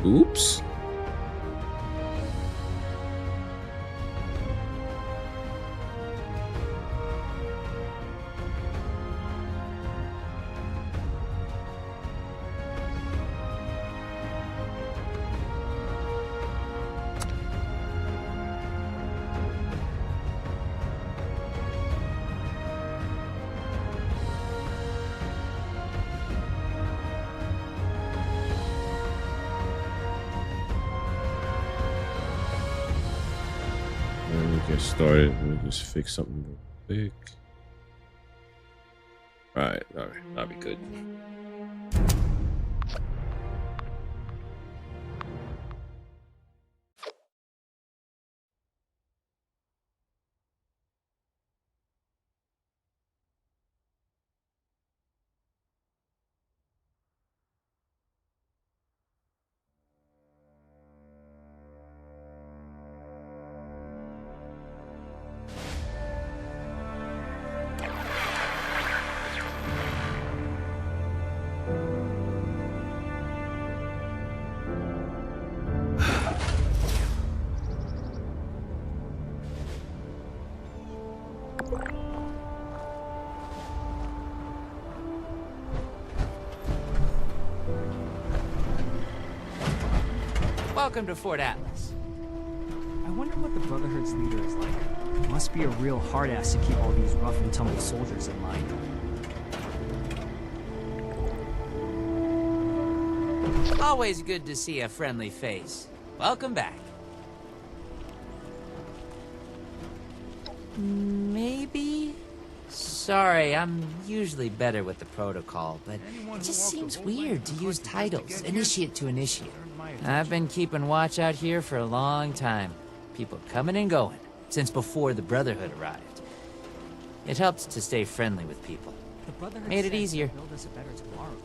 Oops. Get started. Let me just fix something real quick. All right, that'll be good. Welcome to Fort Atlas. I wonder what the Brotherhood's leader is like. Must be a real hard-ass to keep all these rough and tumble soldiers in line. Always good to see a friendly face. Welcome back. Maybe? Sorry, I'm usually better with the protocol, but it just seems weird to use titles, initiate to initiate. I've been keeping watch out here for a long time. People coming and going, since before the Brotherhood arrived. It helps to stay friendly with people. The Brotherhood Made it says easier. they'll build us a better tomorrow.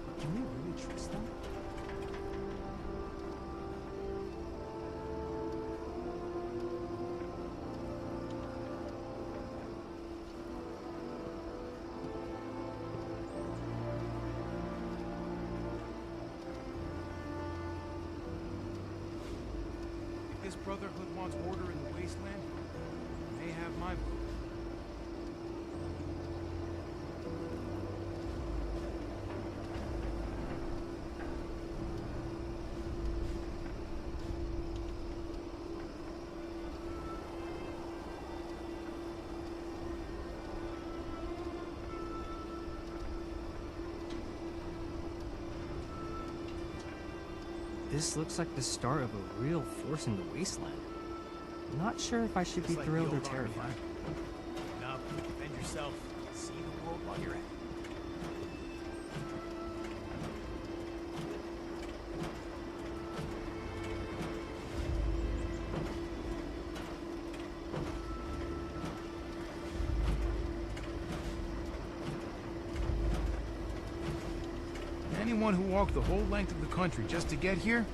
But can we really trust them? This Brotherhood wants order in the wasteland. They have my vote. This looks like the start of a real force in the wasteland. Not sure if I should be thrilled or terrified. Now, defend yourself. See the world while you're at it. Anyone who walked the whole length of the country just to get here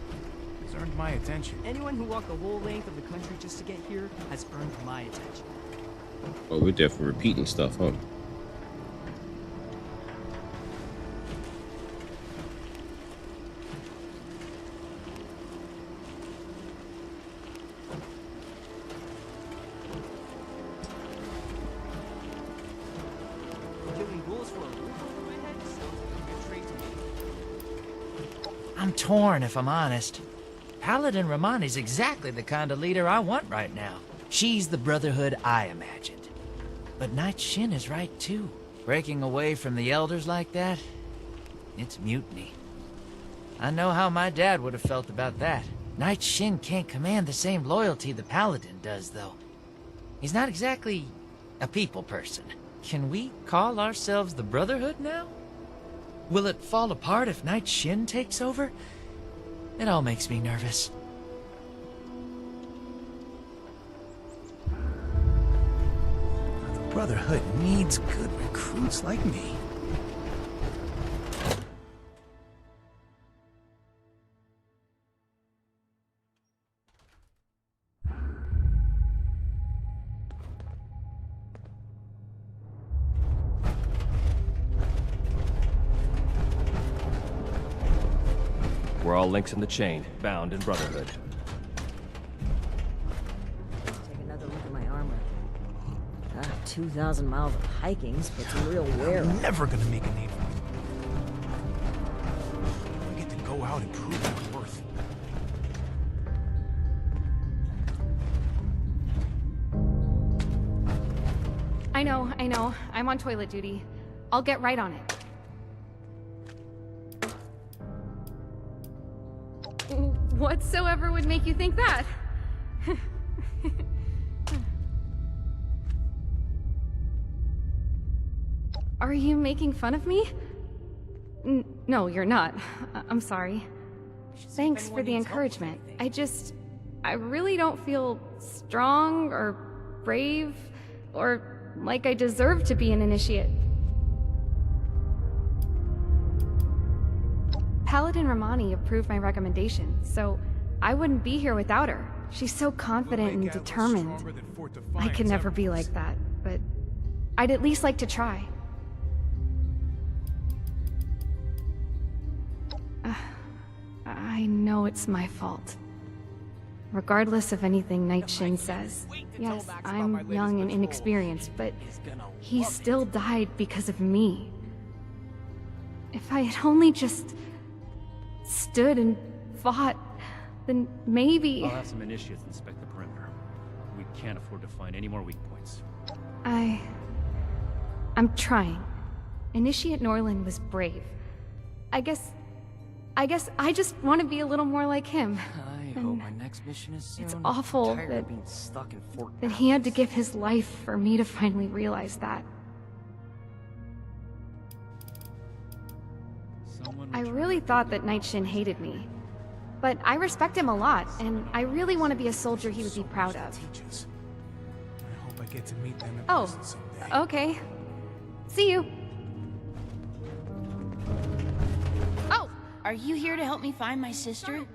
has earned my attention. Anyone who walked the whole length of the country just to get here has earned my attention. Oh, we're definitely repeating stuff, huh? Killing ghouls for a roof over my head sounds like a good trait to me. I'm torn, if I'm honest. Paladin Romani's exactly the kind of leader I want right now. She's the Brotherhood I imagined. But Knight Shin is right, too. Breaking away from the Elders like that, it's mutiny. I know how my dad would have felt about that. Knight Shin can't command the same loyalty the Paladin does, though. He's not exactly a people person. Can we call ourselves the Brotherhood now? Will it fall apart if Knight Shin takes over? It all makes me nervous. The Brotherhood needs good recruits like me. We're We're all links in the chain, bound in Brotherhood. Take another look at my armor. 2,000 miles of hiking's put some real wear on it. Never gonna make a name for me. I get to go out and prove my worth. I know. I'm on toilet duty. I'll get right on it. Whatsoever would make you think that? Are you making fun of me? No, you're not. I'm sorry. Thanks for the encouragement. I really don't feel strong or brave or like I deserve to be an initiate. Paladin Romani approved my recommendation, so I wouldn't be here without her. She's so confident and determined. I could never be like that, but I'd at least like to try. I know it's my fault. Regardless of anything Night Shin says. Yes, I'm young and inexperienced, but he still died because of me. If I had only just stood and fought, then maybe... I'll have some initiates inspect the perimeter. We can't afford to find any more weak points. I'm trying. Initiate Norland was brave. I guess I just want to be a little more like him. I hope my next mission is soon. It's awful I'm tired that, of being stuck in Fort that he had to give his life for me to finally realize that. I really thought that Night Shin hated me. But I respect him a lot, and I really want to be a soldier he would be proud of. I hope I get to meet them in Oh, person someday. okay. See you. Oh, are you here to help me find my sister?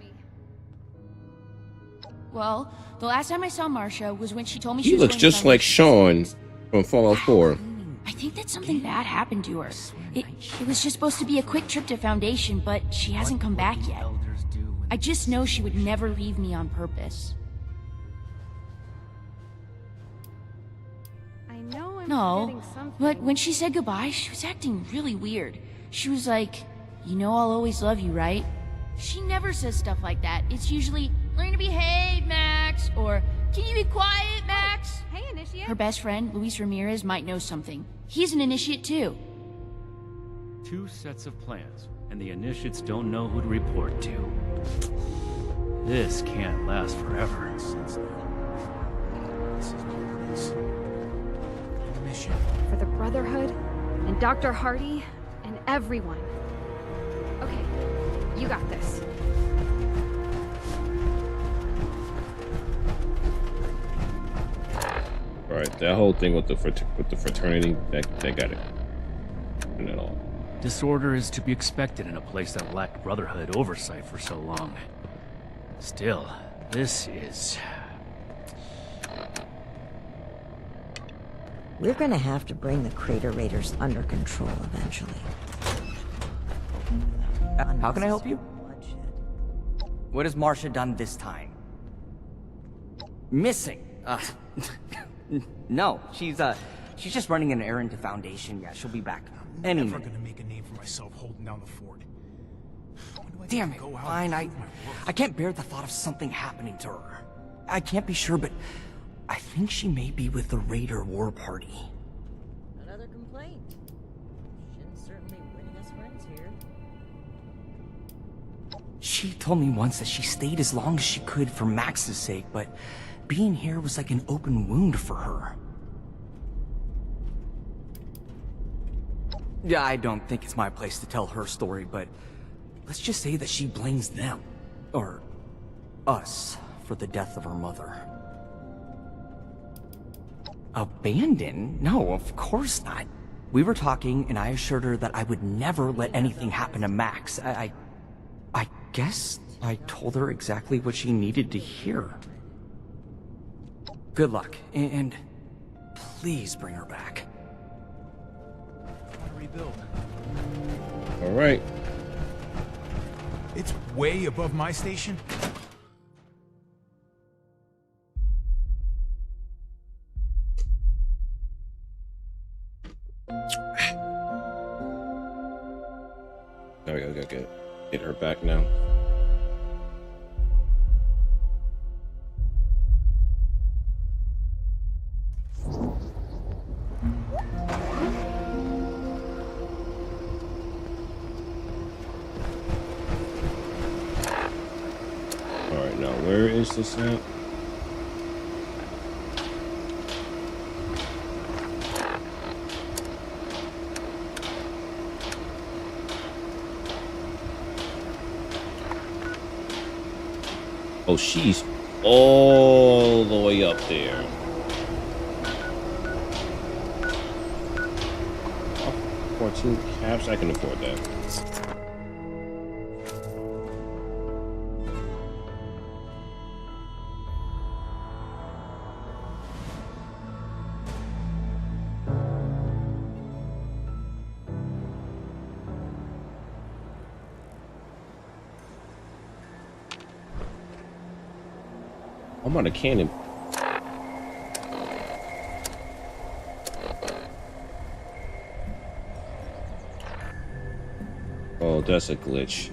Well, the last time I saw Marcia was when she told me she He was looks going to just like Sean from Fallout 4. I think that something bad happened to her. It was just supposed to be a quick trip to Foundation, but she hasn't come back yet. I just know she would never leave me on purpose. I know I'm No, forgetting something. but when she said goodbye, she was acting really weird. She was like, "You know I'll always love you, right?" She never says stuff like that. It's usually, "Learn to behave, Max," or "Can you be quiet, Max?" Hey, Initiate. Her best friend, Luis Ramirez, might know something. He's an initiate too. 2 sets of plans, and the initiates don't know who to report to. This can't last forever. This is what it is. Mission. For the Brotherhood, and Dr. Hardy, and everyone. Okay, you got this. All right, that whole thing with the fraternity, that got it. And it all. Disorder is to be expected in a place that lacked Brotherhood oversight for so long. Still, this is... We're gonna have to bring the Crater Raiders under control eventually. How can I help you? Bloodshed. What has Marcia done this time? Missing. No, she's just running an errand to Foundation. Yeah, she'll be back any Never minute. gonna make a name for myself holding down the fort. When do I get Damn to it, go out fine. and prove my worth? I can't bear the thought of something happening to her. I can't be sure, but I think she may be with the Raider War Party. Another complaint. Shin's certainly winning us friends here. She told me once that she stayed as long as she could for Max's sake, but being here was like an open wound for her. Yeah, I don't think it's my place to tell her story, but let's just say that she blames them, or us, for the death of her mother. Abandon? No, of course not. We were talking, and I assured her that I would never let anything happen to Max. I guess I told her exactly what she needed to hear. Good luck, and please bring her back. Rebuild. All right. It's way above my station. There we go, get her back now. Alright, now where is this at? Oh, she's all the way up there. Oh, 14 caps, I can afford that. I'm on a cannon. Oh, that's a glitch.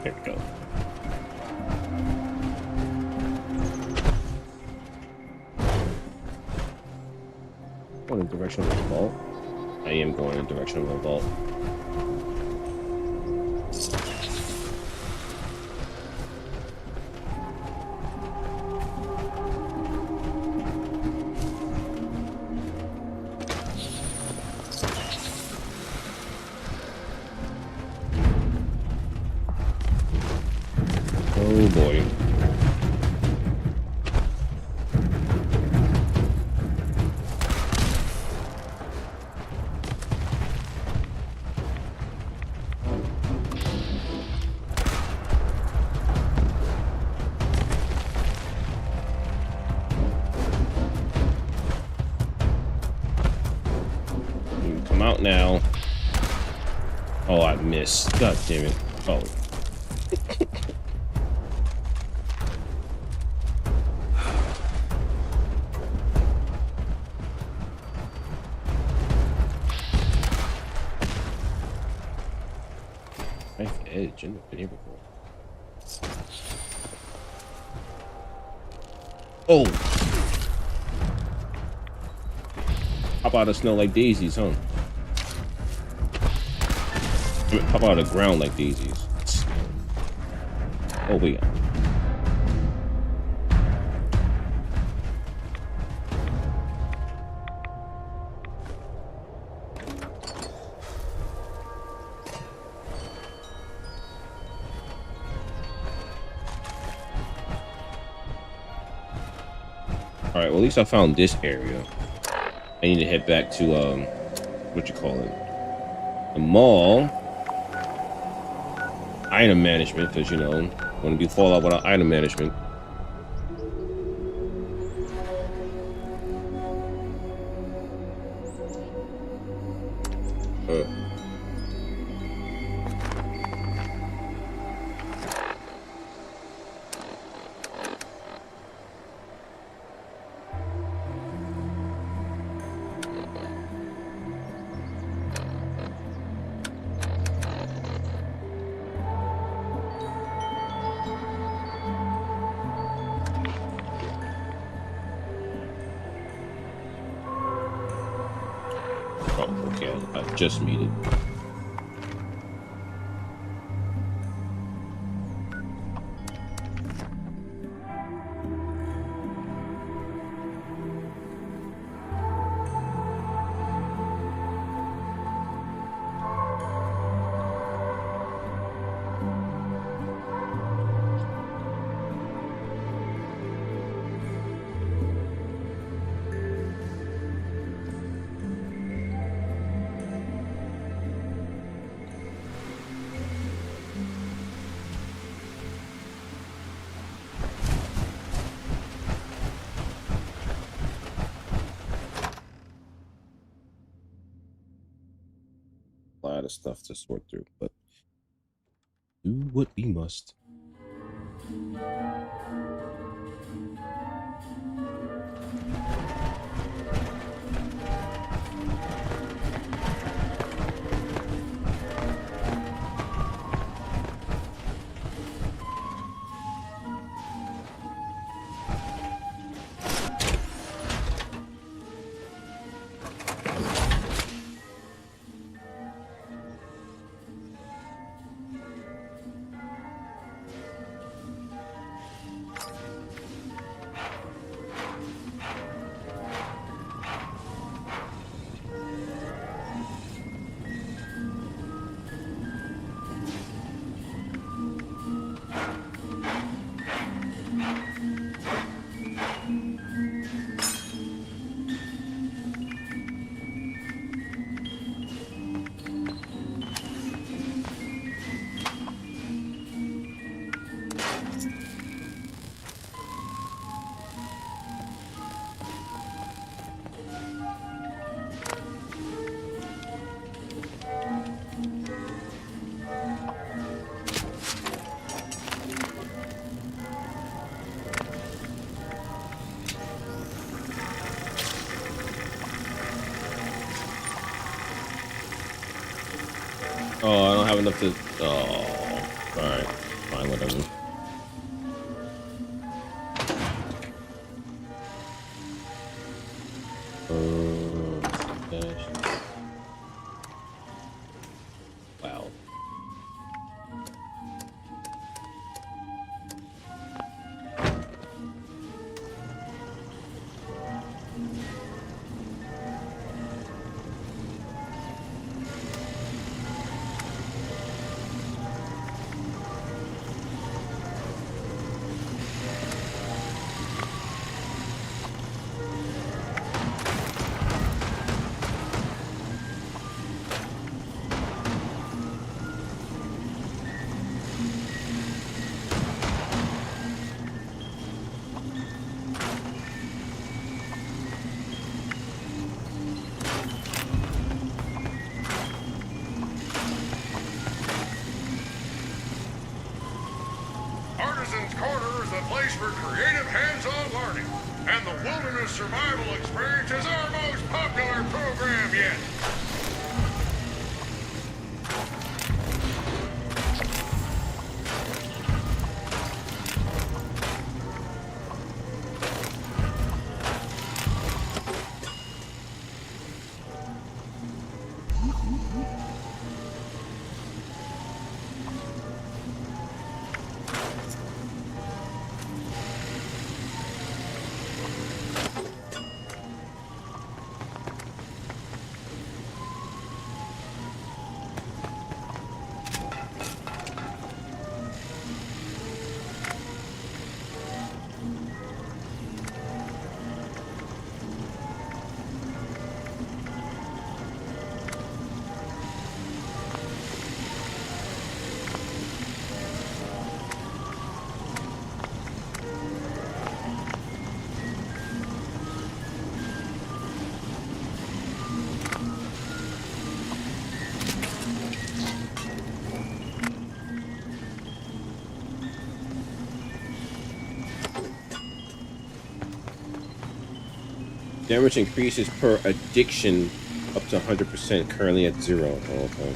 There we go. Going in the direction of the vault. I am going in the direction of the vault. Oh boy. Come out now. Oh, I missed. God damn it. Oh. Knife edge, I've been here before. Oh! Pop out of snow like daisies, huh? I mean, pop out of the ground like daisies. Oh, wait. Alright, well, at least I found this area. I need to head back to, what you call it? The mall. Item management, because, you know, want to do Fallout without item management. Oh, okay, I just made it. lot of stuff to sort through, but do what we must. Oh, I don't have enough to. Oh, alright. Fine, whatever. Wow. Artisan's Corner is the place for creative hands-on learning, and the Wilderness Survival Experience is our most popular program yet. Damage increases per addiction up to 100%, currently at 0. Oh, okay.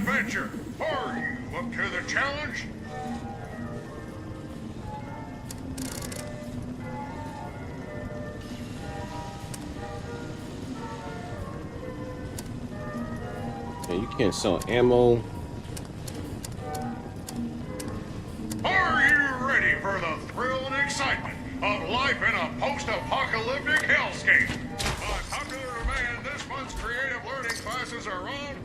adventure. Are you up to the challenge? Yeah, you can't sell ammo. Are you ready for the thrill and excitement of life in a post-apocalyptic hellscape? By popular demand, this month's creative learning classes are on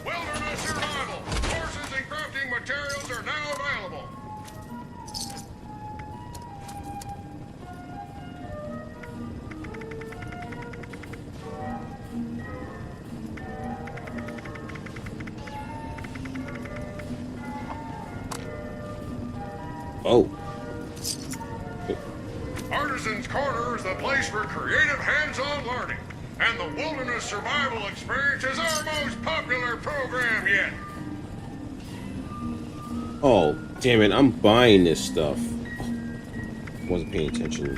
wilderness survival. Courses and crafting materials are now available. Oh. Artisan's Corner is the place for creative hands-on learning, and the Wilderness Survival Experience is our most popular program yet. Oh, damn it. I'm buying this stuff. Wasn't paying attention.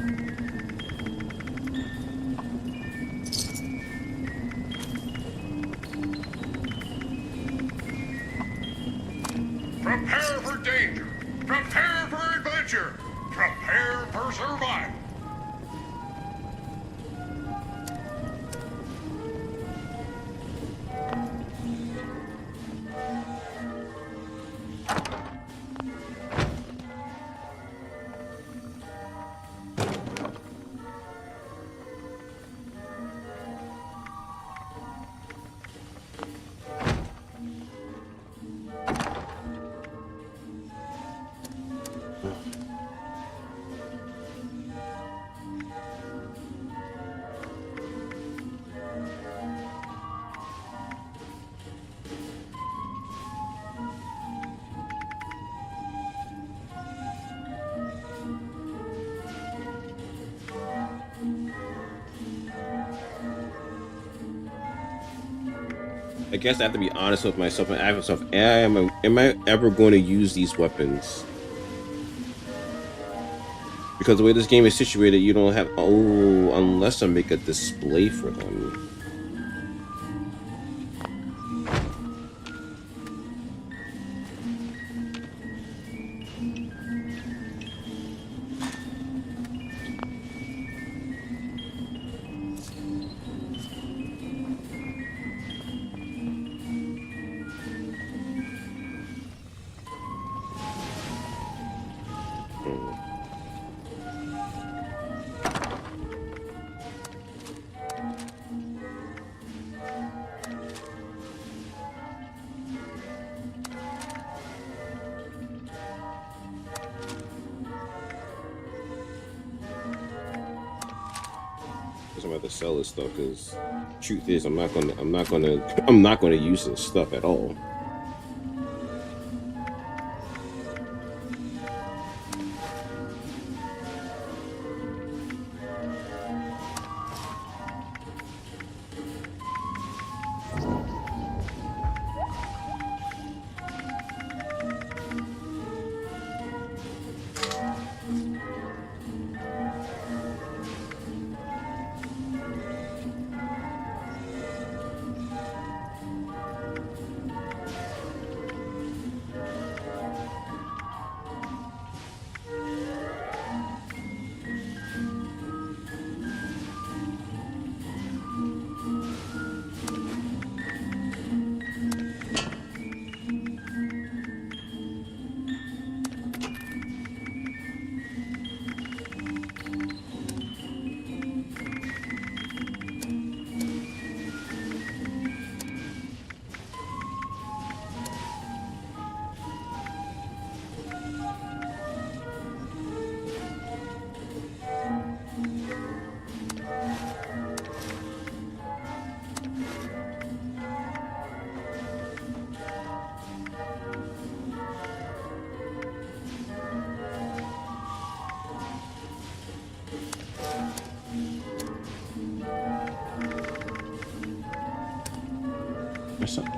Prepare for danger. Prepare for adventure. Prepare for survival. I guess I have to be honest with myself and ask myself, am I ever going to use these weapons? Because the way this game is situated, you don't have... Oh, unless I make a display for them. I'm about to sell this stuff because truth is I'm not gonna use this stuff at all.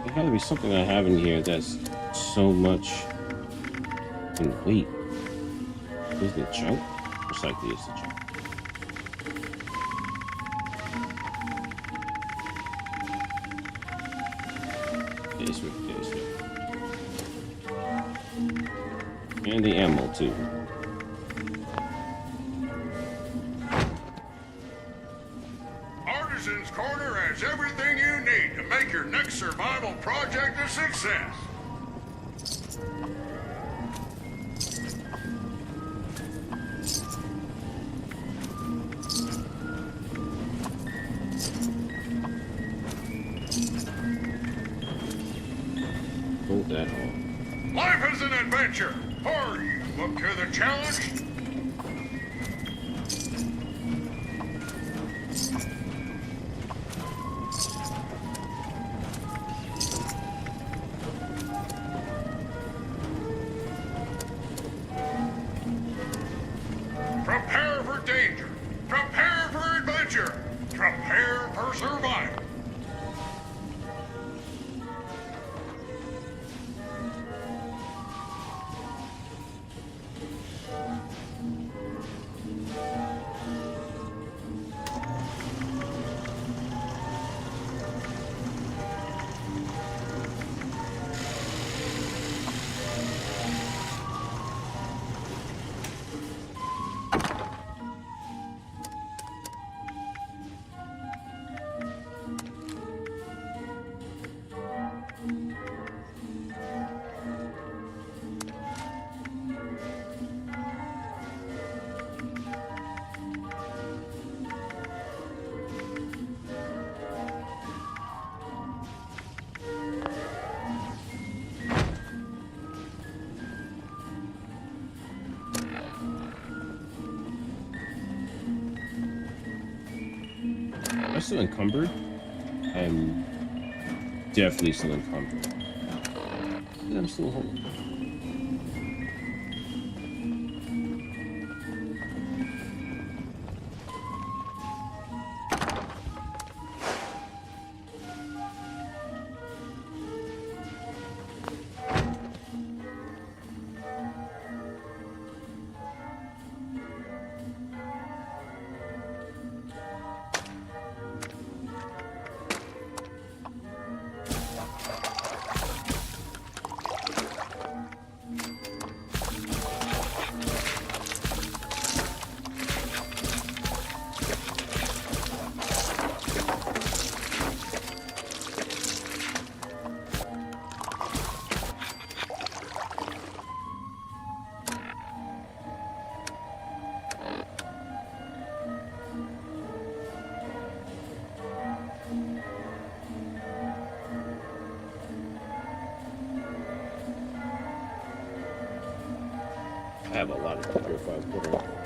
There gotta be something I have in here that's so much. And wait, is the junk? Most likely it's the junk. It's right there. And the ammo, too. Artisan's Corner has everything you need to make your next survival project a success. Hold that on. Life is an adventure. Are you up to the challenge? Prepare for danger. Prepare for adventure. Prepare for survival. I'm still encumbered. I'm definitely still encumbered. Yeah, I'm still holding. I have a lot of purified water.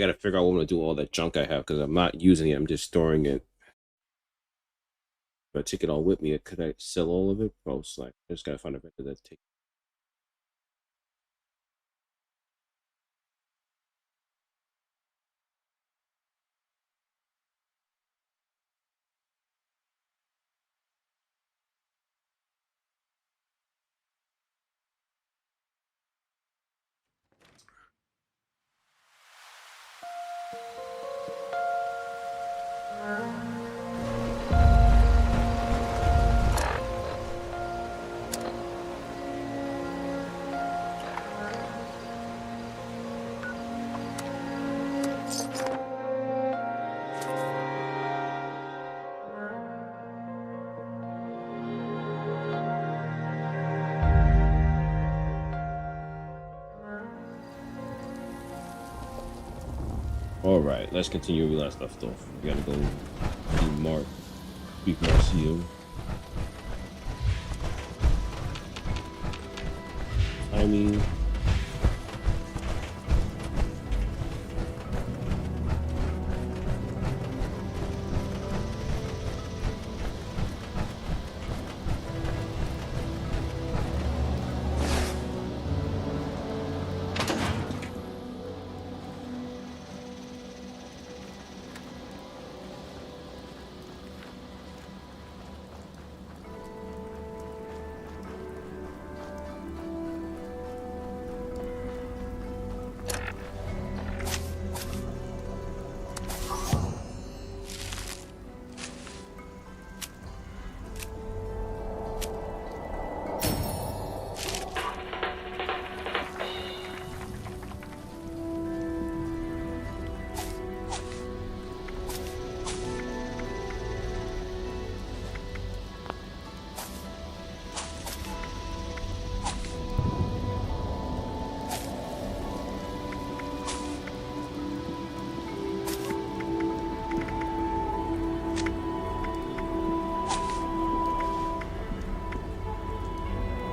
I gotta figure out what I'm gonna do with all that junk I have because I'm not using it. I'm just storing it. If I take it all with me, could I sell all of it? Most like I just gotta find a vendor that take. All right, let's continue where we last left off. We gotta go see Mark, speak Marcio. Timing.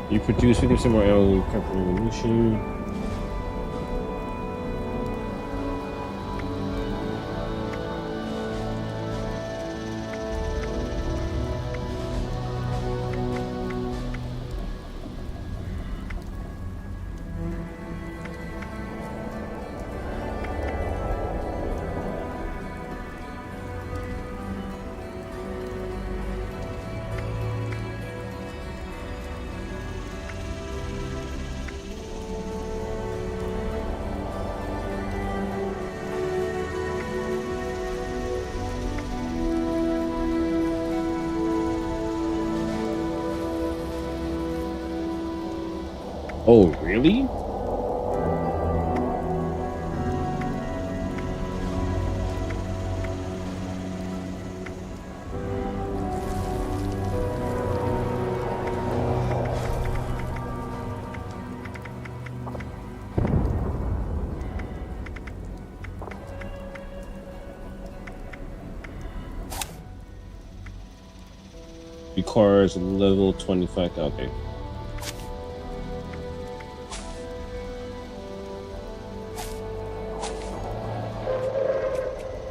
You produce 50% more ammunition. Oh, really? Requires level 25. Okay.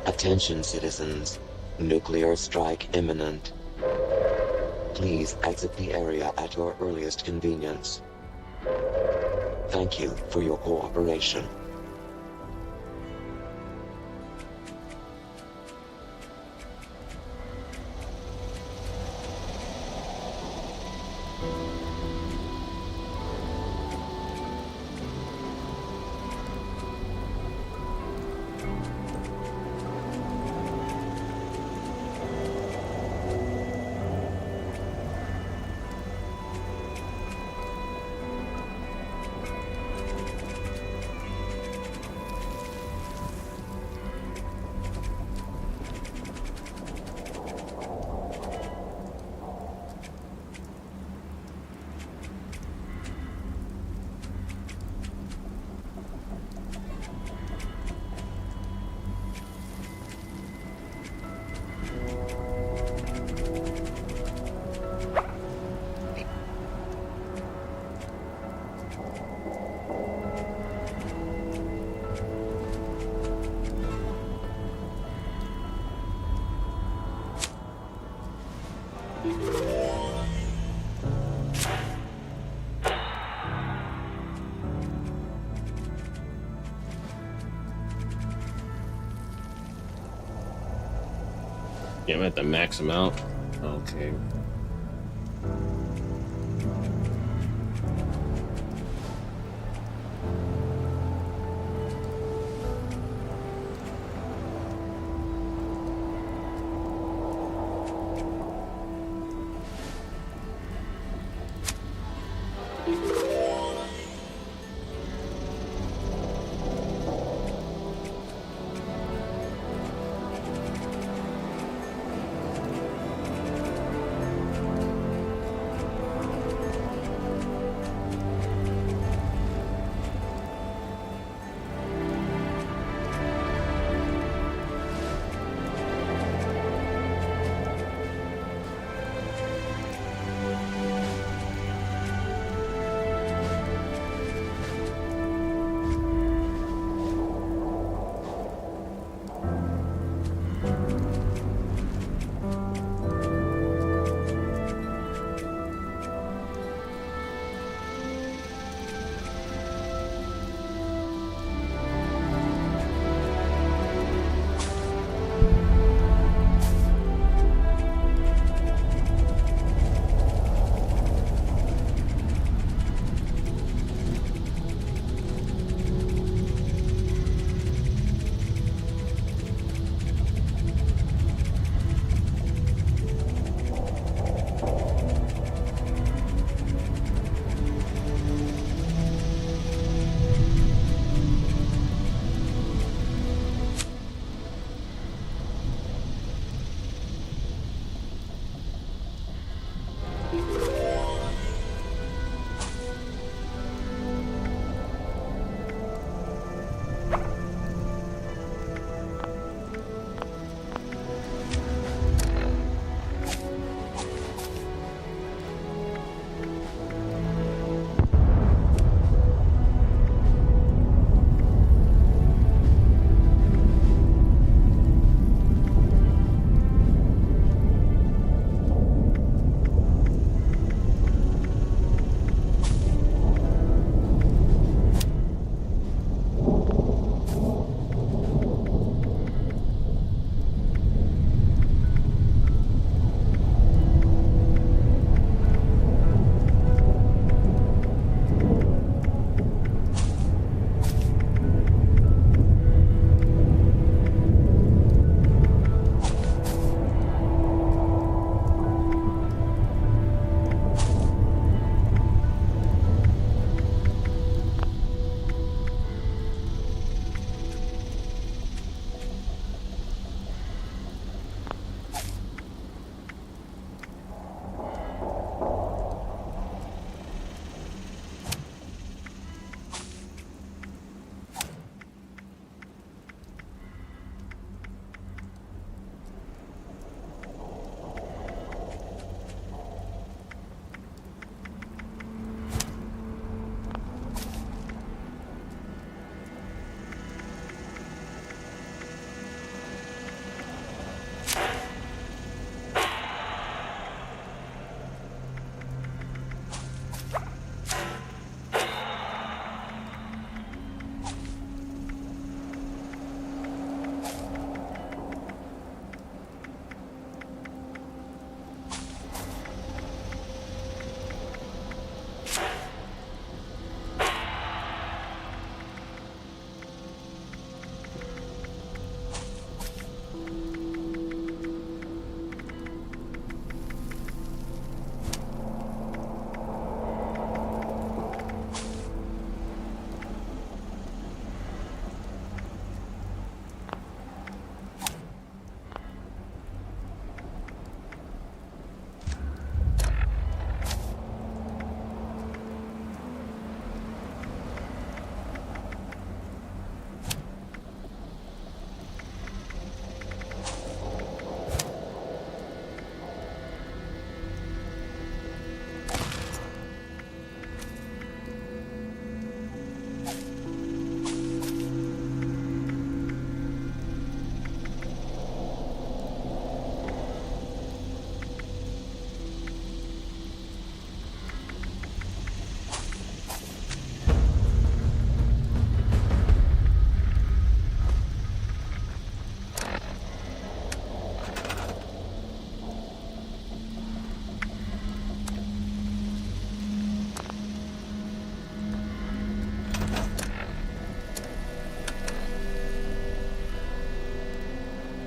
Attention, citizens. Nuclear strike imminent. Please exit the area at your earliest convenience. Thank you for your cooperation. Yeah, I'm at the max amount. Okay.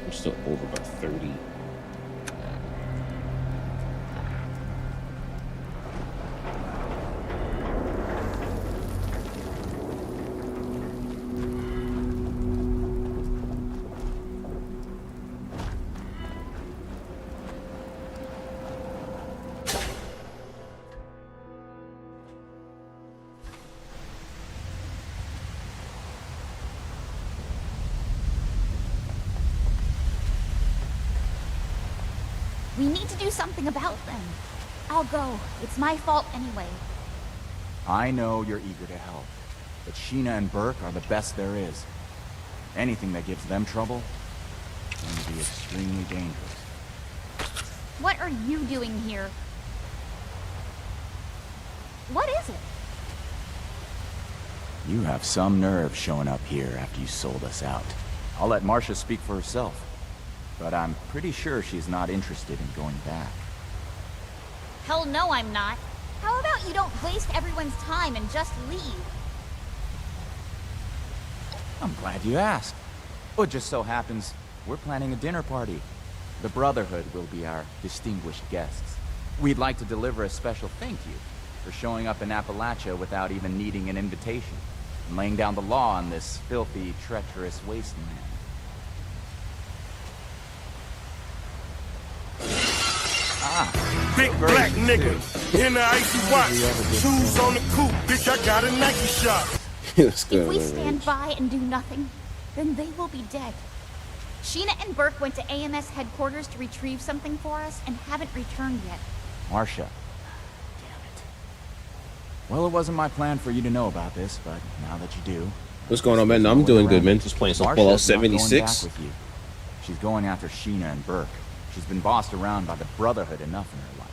I'm still over by 30. We need to do something about them. I'll go. It's my fault anyway. I know you're eager to help, but Sheena and Burke are the best there is. Anything that gives them trouble is going to be extremely dangerous. What are you doing here? What is it? You have some nerve showing up here after you sold us out. I'll let Marcia speak for herself, but I'm pretty sure she's not interested in going back. Hell no, I'm not. How about you don't waste everyone's time and just leave? I'm glad you asked. Well, it just so happens we're planning a dinner party. The Brotherhood will be our distinguished guests. We'd like to deliver a special thank you for showing up in Appalachia without even needing an invitation, and laying down the law on this filthy, treacherous wasteland. Big black nigga in the icy watch, shoes on the coupe, bitch. I got a Nike shop. If we stand by and do nothing, then they will be dead. Sheena and Burke went to AMS headquarters to retrieve something for us and haven't returned yet. Marcia. Damn it. Well, it wasn't my plan for you to know about this, but now that you do... What's going on, man? No, I'm doing good, man. Just playing some Fallout 76. With you. She's going after Sheena and Burke. She's been bossed around by the Brotherhood enough in her life.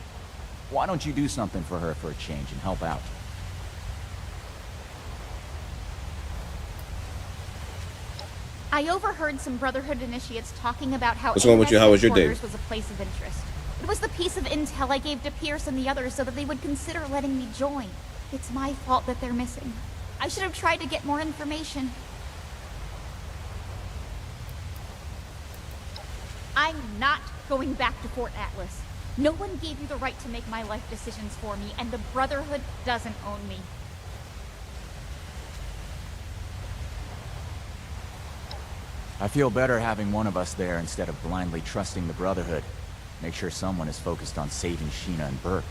Why don't you do something for her for a change and help out? I overheard some Brotherhood initiates talking about how What's wrong with you? How was your day? was a place of interest. It was the piece of intel I gave to Pierce and the others so that they would consider letting me join. It's my fault that they're missing. I should have tried to get more information. I'm not going back to Fort Atlas. No one gave you the right to make my life decisions for me, and the Brotherhood doesn't own me. I feel better having one of us there instead of blindly trusting the Brotherhood. Make sure someone is focused on saving Sheena and Burke.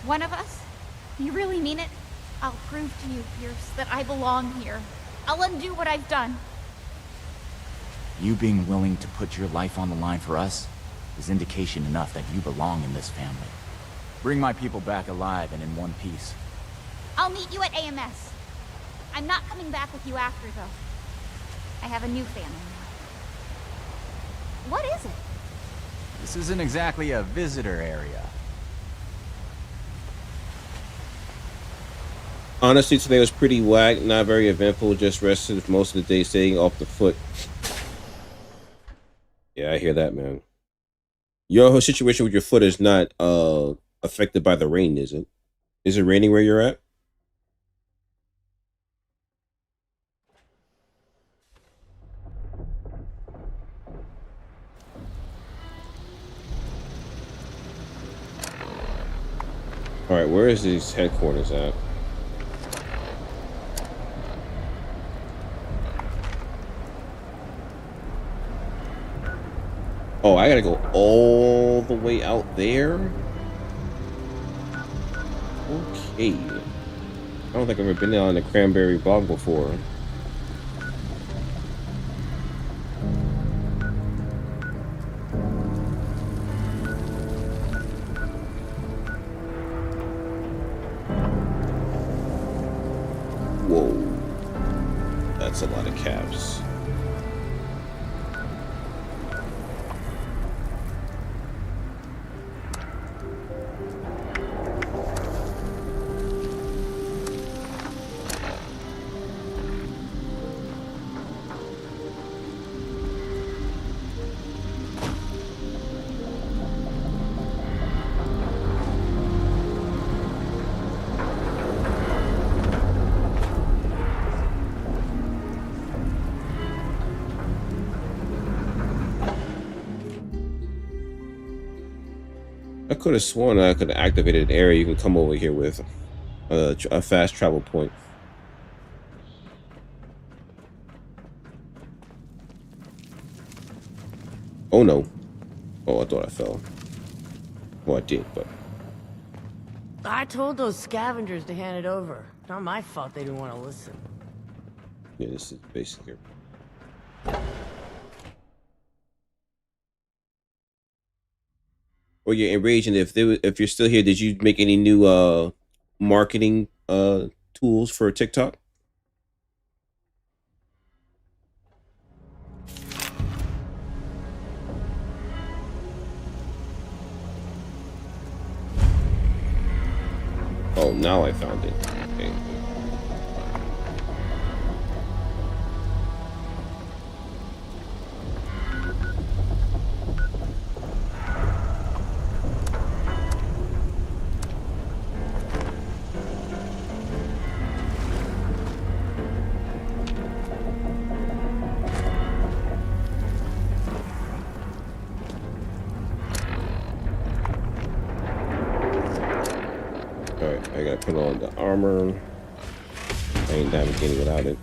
One of us? You really mean it? I'll prove to you, Pierce, that I belong here. I'll undo what I've done. You being willing to put your life on the line for us is indication enough that you belong in this family. Bring my people back alive and in one piece. I'll meet you at AMS. I'm not coming back with you after, though. I have a new family now. What is it? This isn't exactly a visitor area. Honestly, today was pretty whack, not very eventful, just rested most of the day staying off the foot. Yeah, I hear that, man. Your whole situation with your foot is not affected by the rain, is it? Is it raining where you're at? Alright, where is these headquarters at? Oh, I gotta go all the way out there? Okay. I don't think I've ever been down the Cranberry Bog before. Whoa. That's a lot of caps. could have sworn I could have activated an area you can come over here with a fast travel point. Oh no. Oh, I thought I fell. Well, I did, but... I told those scavengers to hand it over. Not my fault they didn't want to listen. Yeah, this is basically... Well, yeah, Enraged, and if you're still here, did you make any new marketing tools for TikTok? Oh, now I found it. Okay. Alright, I gotta put on the armor. I ain't navigating without it.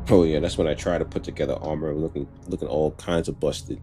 Oh yeah, that's when I try to put together armor, looking all kinds of busted.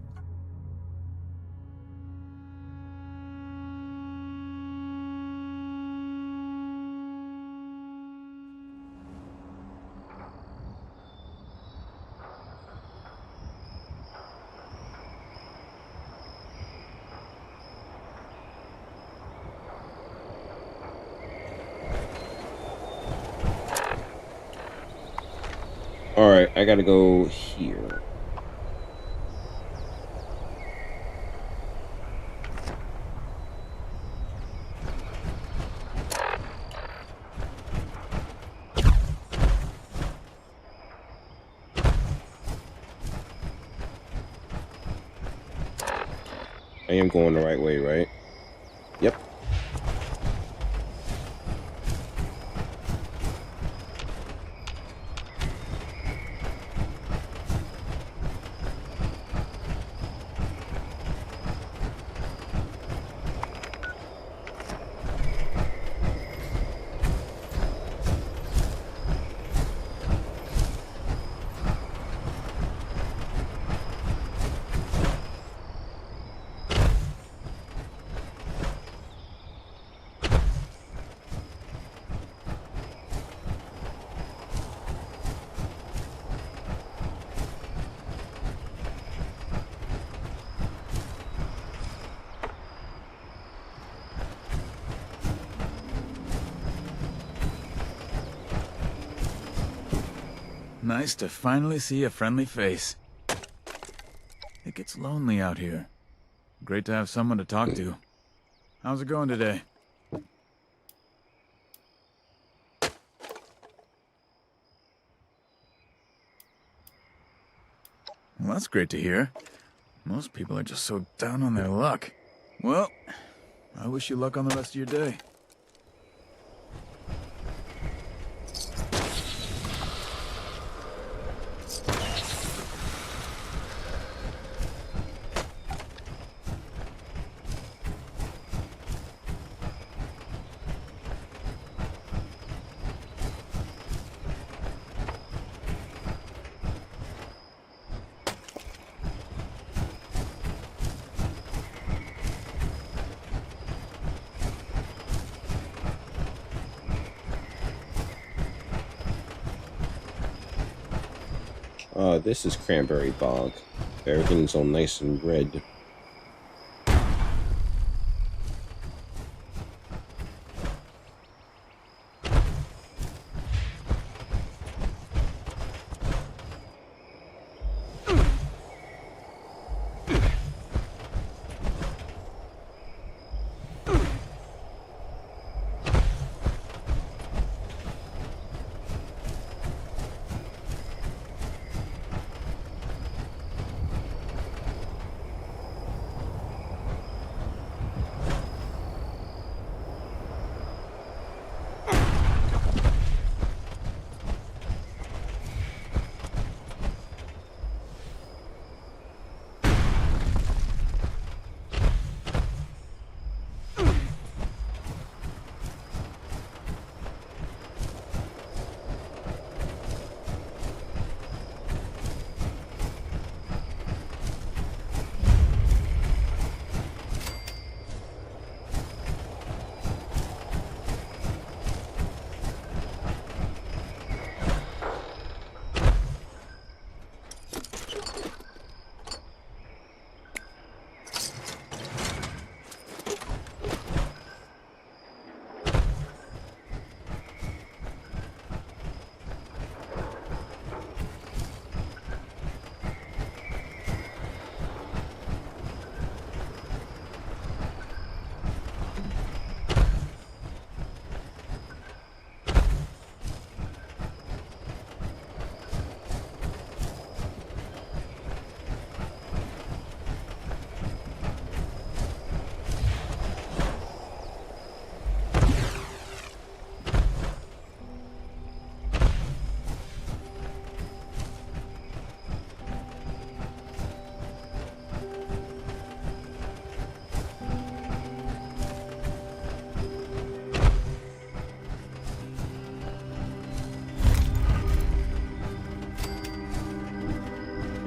Alright, I gotta go here. I am going the right way, right? Yep. Nice to finally see a friendly face. It gets lonely out here. Great to have someone to talk to. How's it going today? Well, that's great to hear. Most people are just so down on their luck. Well, I wish you luck on the rest of your day. This is Cranberry Bog. Everything's all nice and red.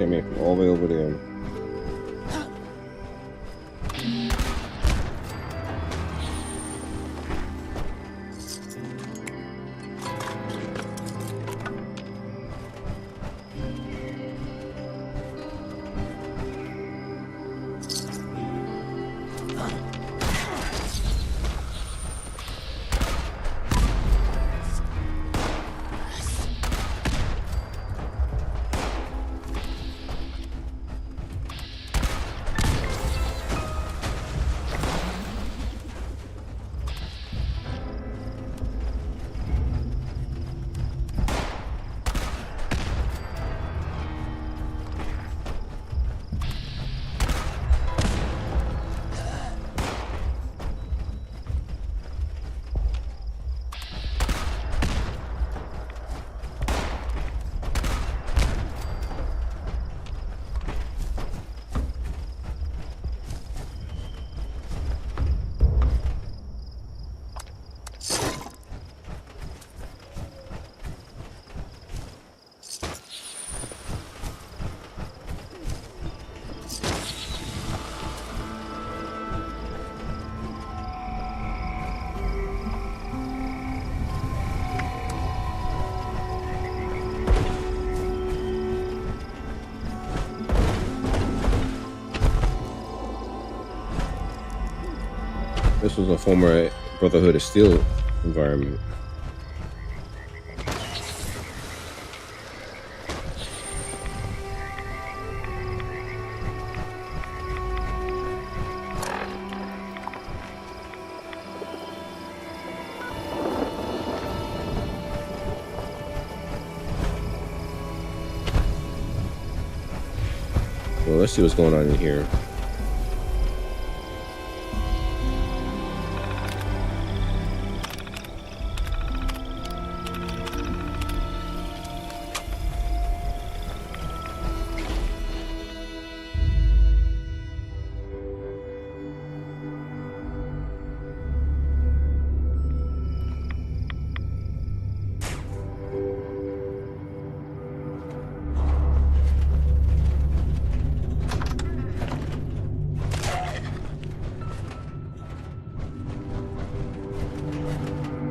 came in from all the way over there. This was a former Brotherhood of Steel environment. Well, let's see what's going on in here.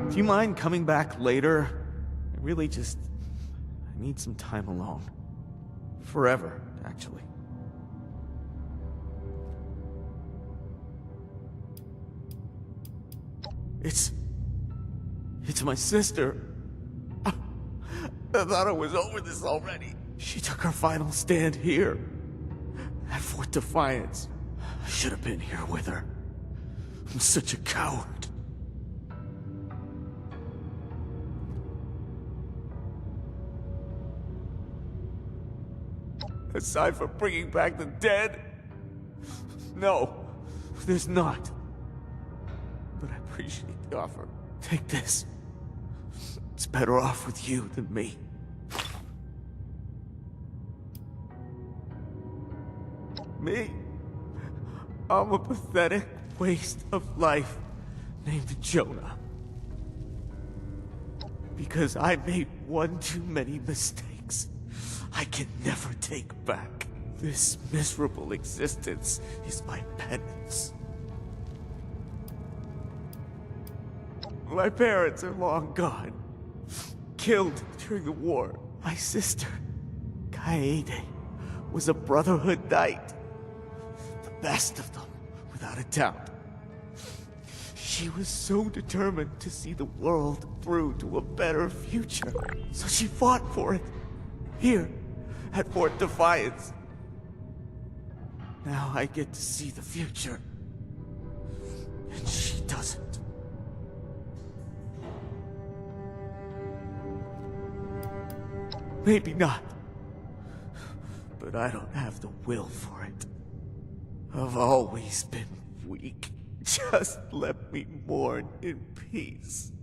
Do you mind coming back later? I really just... I need some time alone. Forever, actually. It's my sister. I thought I was over this already. She took her final stand here. At Fort Defiance. I should have been here with her. I'm such a coward. Aside from bringing back the dead? No, there's not. But I appreciate the offer. Take this. It's better off with you than me. Me? I'm a pathetic waste of life named Jonah. Because I made one too many mistakes I can never take back. This miserable existence is my penance. My parents are long gone. Killed during the war. My sister, Kaede, was a Brotherhood knight. The best of them, without a doubt. She was so determined to see the world through to a better future. So she fought for it. Here, at Fort Defiance. Now I get to see the future. And she doesn't. Maybe not. But I don't have the will for it. I've always been weak. Just let me mourn in peace.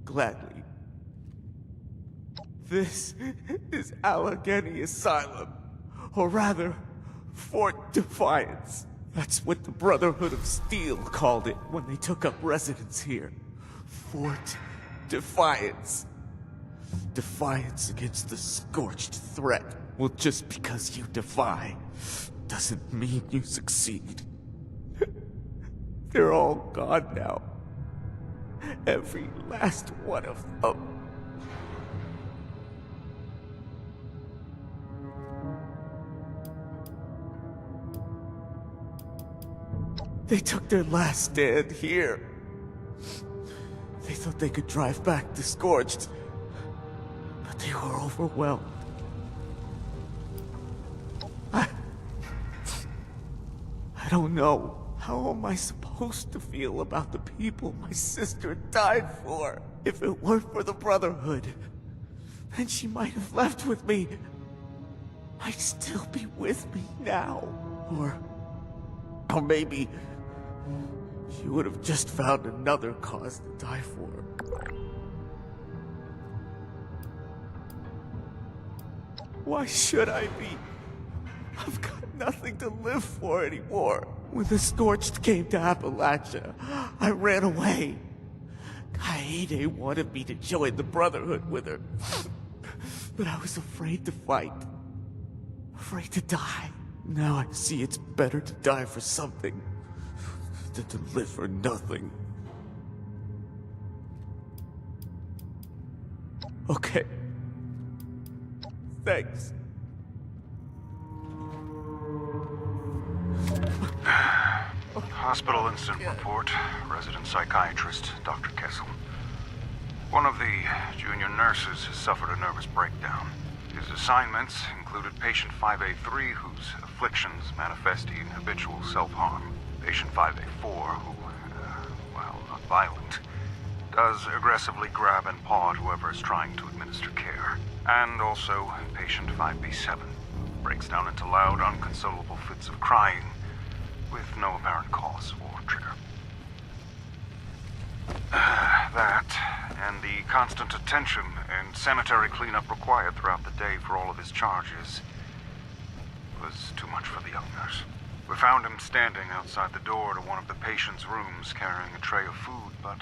Gladly. This is Allegheny Asylum. Or rather, Fort Defiance. That's what the Brotherhood of Steel called it when they took up residence here. Fort Defiance. defiance against the scorched threat. Well, just because you defy doesn't mean you succeed. They're all gone now. Every last one of them. They took their last stand here. They thought they could drive back the Scorched, but they were overwhelmed. I don't know. How am I supposed to feel about the people my sister died for? If it weren't for the Brotherhood, then she might have left with me. Might still be with me now. Or maybe she would have just found another cause to die for. Why should I be? I've got nothing to live for anymore. When the Scorched came to Appalachia, I ran away. Kaede wanted me to join the Brotherhood with her. But I was afraid to fight. Afraid to die. Now I see it's better to die for something than to live for nothing. Okay. Thanks. Hospital incident report. Resident psychiatrist, Dr. Kessel. One of the junior nurses has suffered a nervous breakdown. His assignments included patient 5A3, whose afflictions manifest in habitual self-harm. Patient 5A4, who, while not violent, does aggressively grab and paw at whoever is trying to administer care. And also patient 5B7, who breaks down into loud, unconsolable fits of crying with no apparent cause or trigger. That, and the constant attention and sanitary cleanup required throughout the day for all of his charges, was too much for the young nurse. We found him standing outside the door to one of the patient's rooms carrying a tray of food, but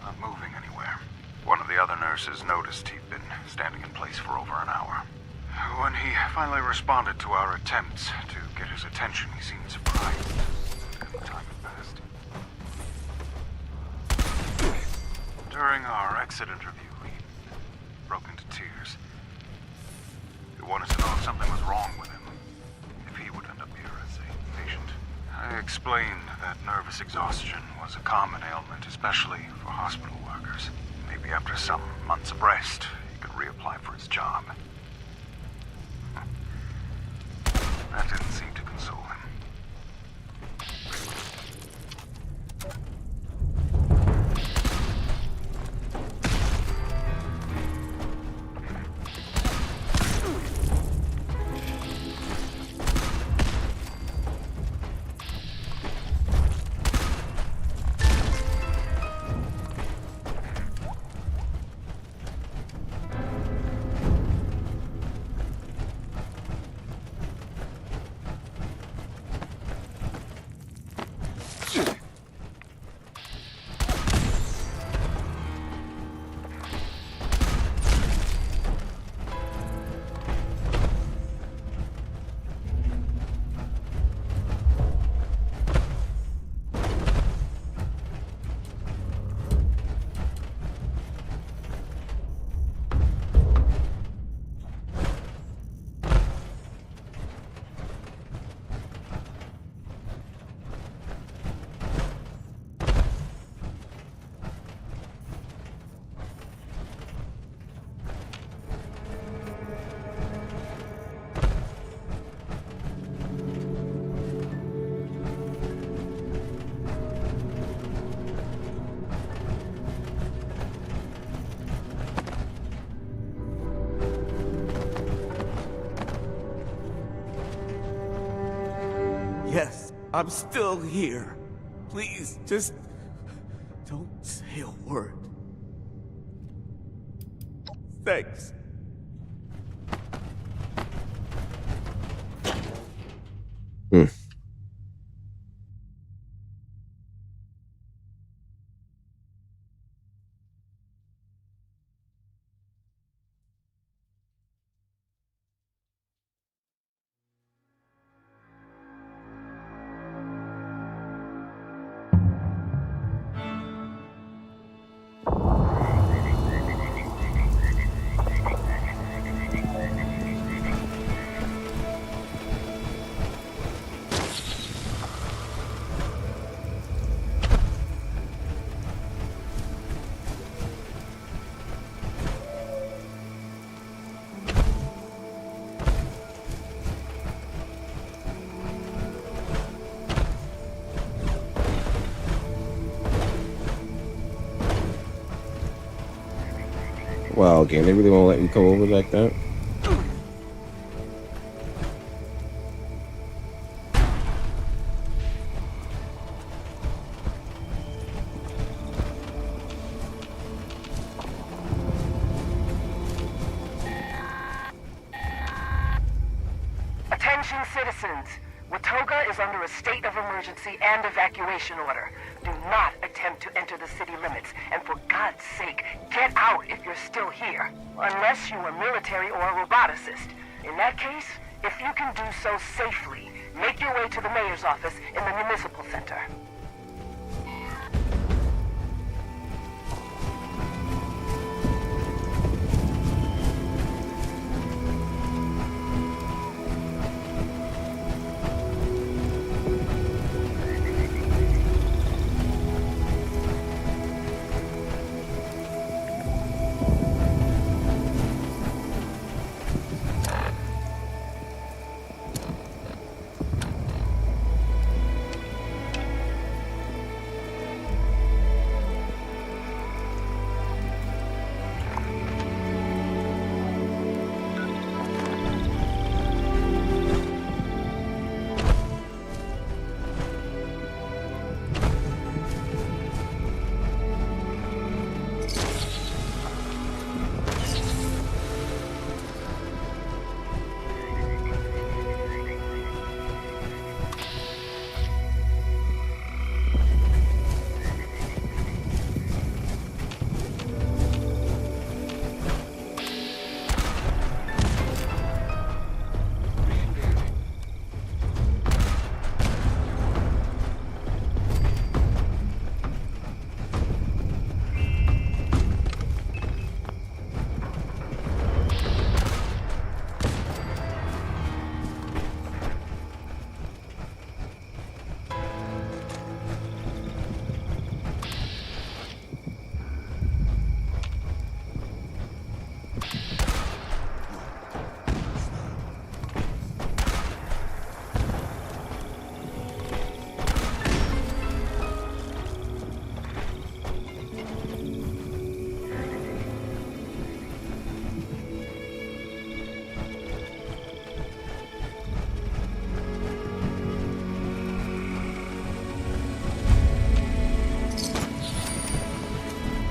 not moving anywhere. One of the other nurses noticed he'd been standing in place for over an hour. When he finally responded to our attempts to get his attention, he seemed surprised. The time had passed. During our exit interview, he broke into tears. He wanted to know if something was wrong with him, if he would end up here as a patient. I explained that nervous exhaustion was a common ailment, especially for hospital workers. Maybe after some months of rest, he could reapply for his job. That didn't seem to console him. Yes, I'm still here. Please, just don't say a word. Thanks. Wow, game, they really won't let me come over like that? Attention citizens! Watoga is under a state of emergency and evacuation order. Do not attempt to enter the city limits, and for God's sake, get out if you're still here. Unless you are military or a roboticist. In that case, if you can do so safely, make your way to the mayor's office in the municipal center.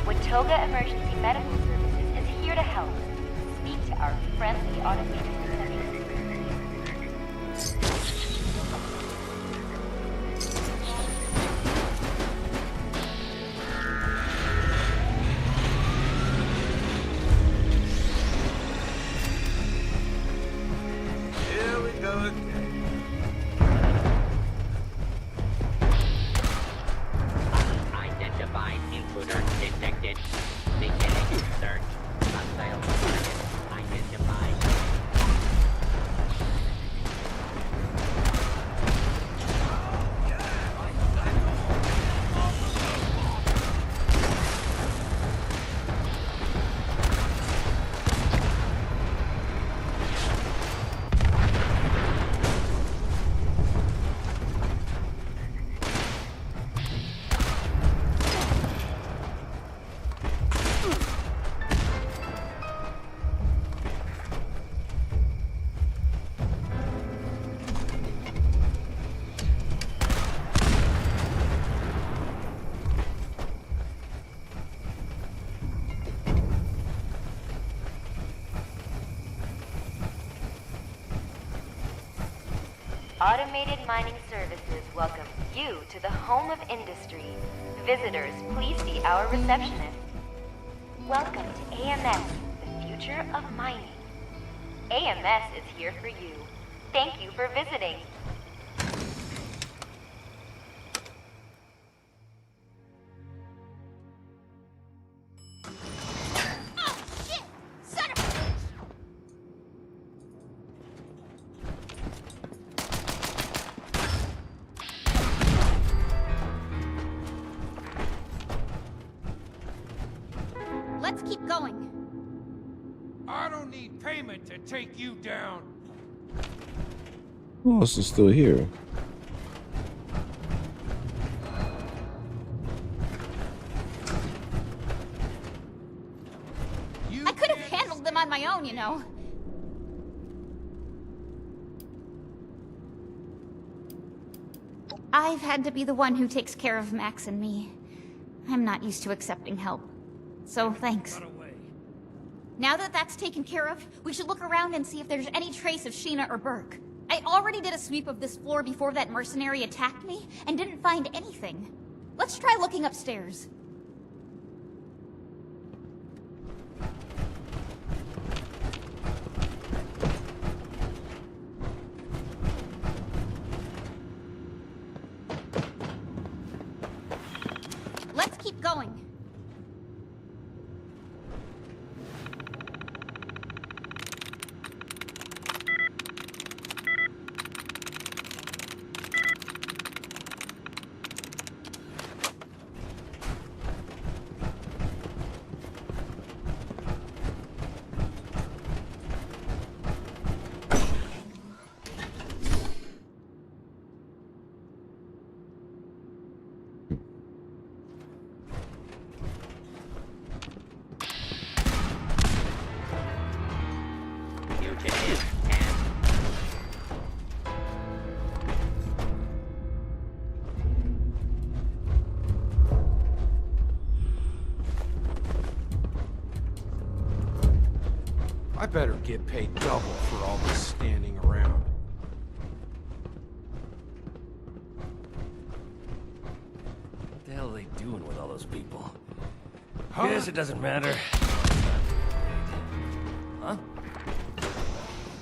Watoga Emergency Medical Services is here to help. Speak to our friendly automated reception. Here we go again. Unidentified intruder detected. Beginning search. Hostile target identified. Automated Mining Services welcome you to the home of industry. Visitors, please see our receptionist. Welcome to AMS, the future of mining. AMS is here for you. Thank you for visiting. Let's keep going. I don't need payment to take you down. Who else is still here? I couldn't on my own, you know. I've had to be the one who takes care of Max and me. I'm not used to accepting help. So, thanks. Now that that's taken care of, we should look around and see if there's any trace of Sheena or Burke. I already did a sweep of this floor before that mercenary attacked me, and didn't find anything. Let's try looking upstairs. Let's keep going. I better get paid double for all this standing around. What the hell are they doing with all those people? Huh? Guess it doesn't matter. Huh?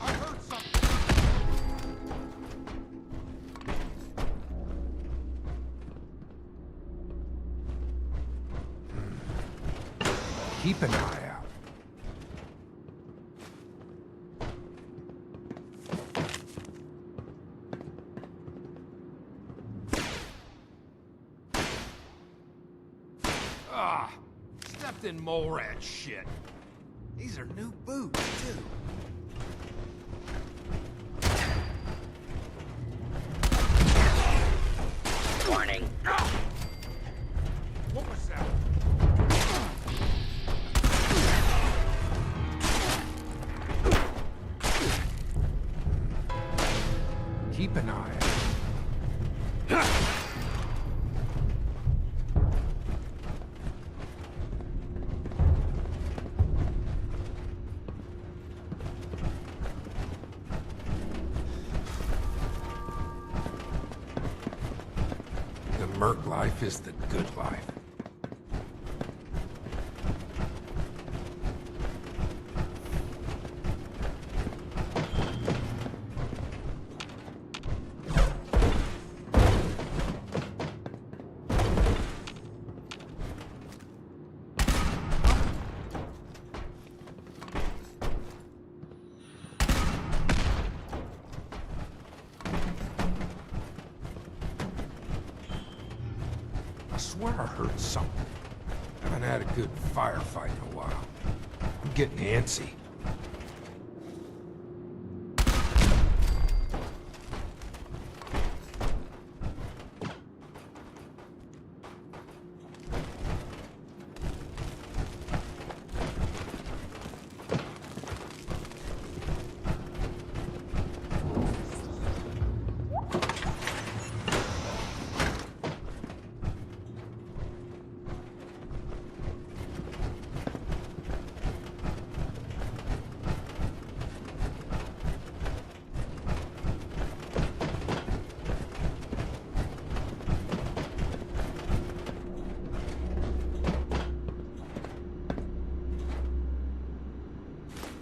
I heard something. Keep an eye out. Ah, stepped in mole rat shit. These are new boots, too. Warning. What was that? Keep an eye out. The merc life is the good life. I swear I heard something. Haven't had a good firefight in a while. I'm getting antsy.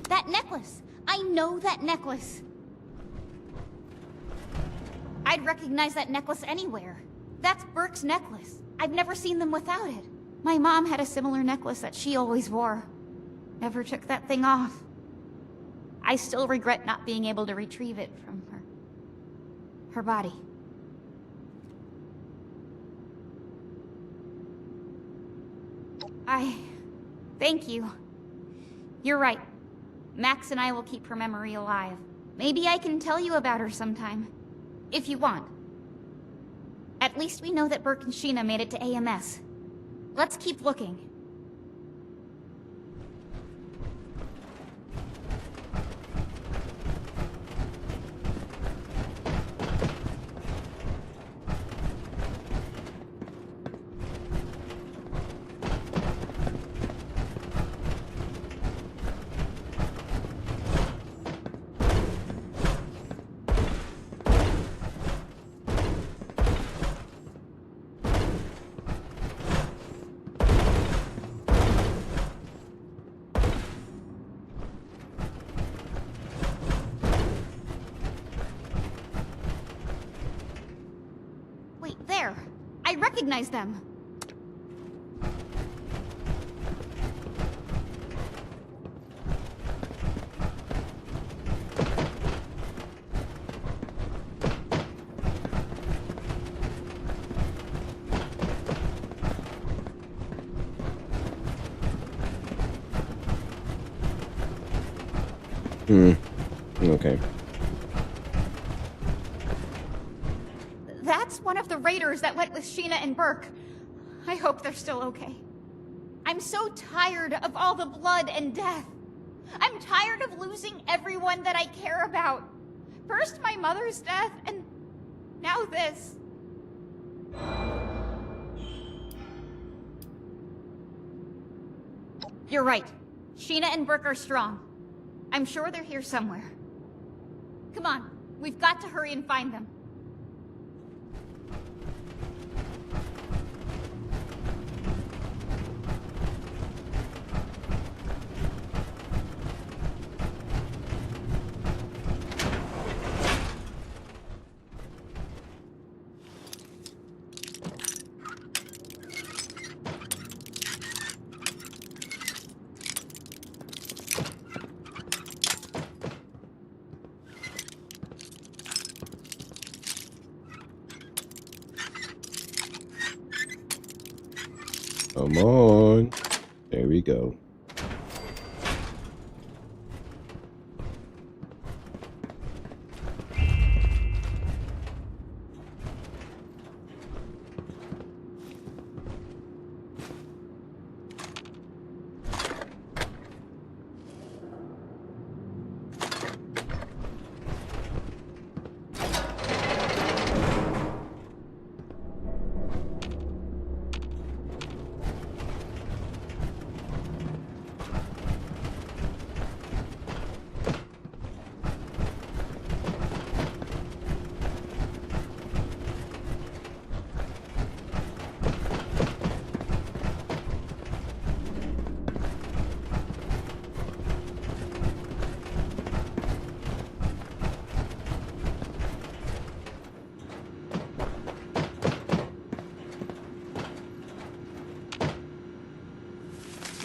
That necklace! I know that necklace! I'd recognize that necklace anywhere. That's Burke's necklace. I've never seen them without it. My mom had a similar necklace that she always wore. Never took that thing off. I still regret not being able to retrieve it from her body. Thank you. You're right. Max and I will keep her memory alive. Maybe I can tell you about her sometime. If you want. At least we know that Burke and Sheena made it to AMS. Let's keep looking. recognize them. Okay. That's one of the raiders that went with Sheena and Burke. I hope they're still okay. I'm so tired of all the blood and death. I'm tired of losing everyone that I care about. First my mother's death, and now this. You're right. Sheena and Burke are strong. I'm sure they're here somewhere. Come on, we've got to hurry and find them. Come on. There we go.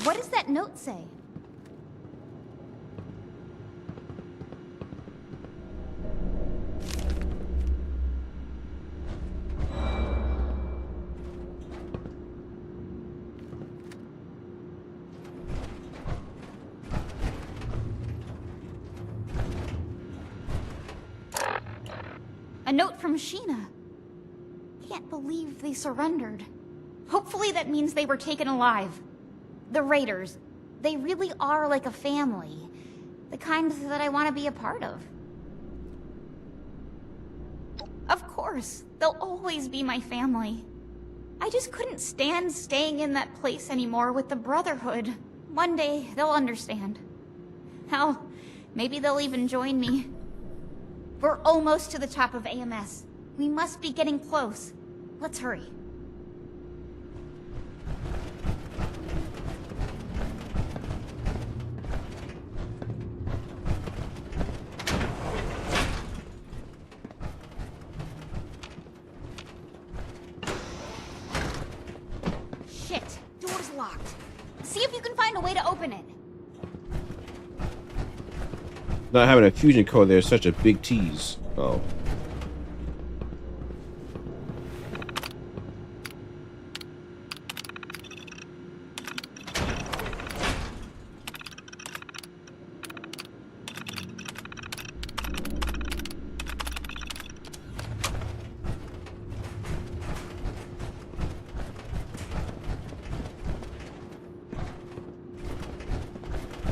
What does that note say? A note from Sheena. Can't believe they surrendered. Hopefully that means they were taken alive. The Raiders, they really are like a family. The kind that I want to be a part of. Of course, they'll always be my family. I just couldn't stand staying in that place anymore with the Brotherhood. One day, they'll understand. Hell, maybe they'll even join me. We're almost to the top of AMS. We must be getting close. Let's hurry. Shit, door's locked. See if you can find a way to open it. Not having a fusion core there is such a big tease. Oh.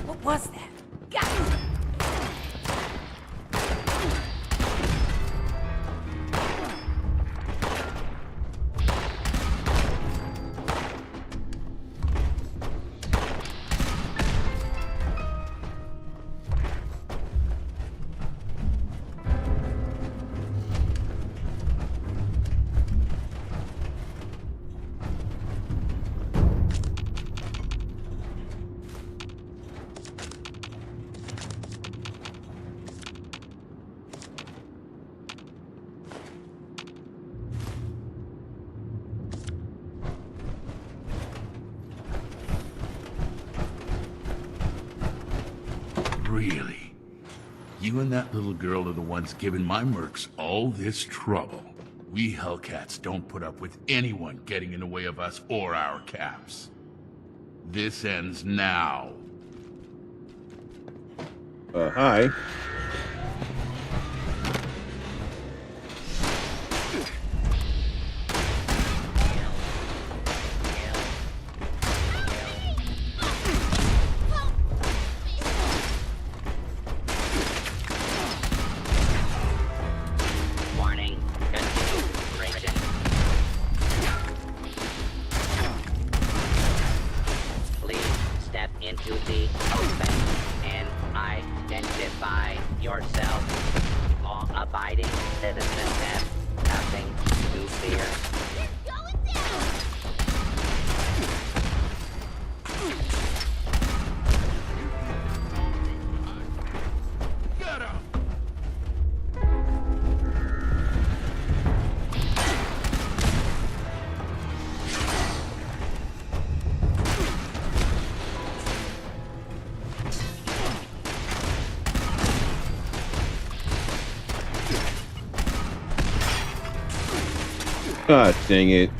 What was that? Really? You and that little girl are the ones giving my mercs all this trouble. We Hellcats don't put up with anyone getting in the way of us or our caps. This ends now. Hi. Warning. Configuration. Please step into the open and identify yourself. Law-abiding citizens have nothing to fear. God dang it.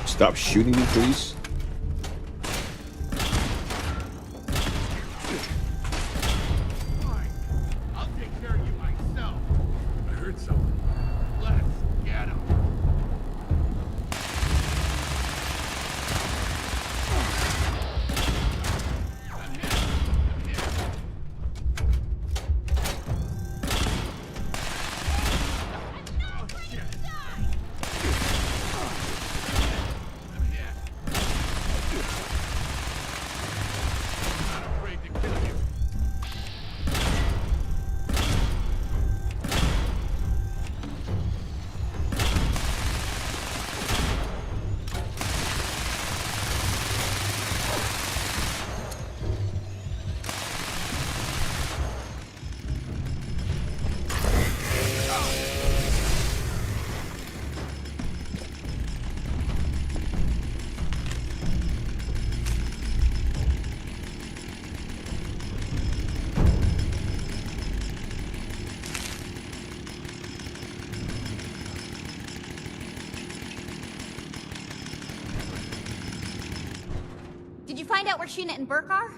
Stop shooting me, please. I'll take care of you myself. I heard something. Let's get him. Did you find out where Sheena and Burke are?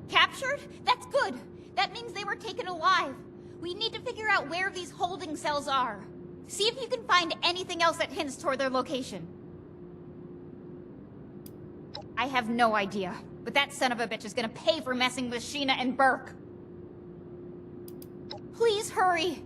Captured? That's good. That means they were taken alive. We need to figure out where these holding cells are. See if you can find anything else that hints toward their location. I have no idea, but that son of a bitch is gonna pay for messing with Sheena and Burke. Please hurry.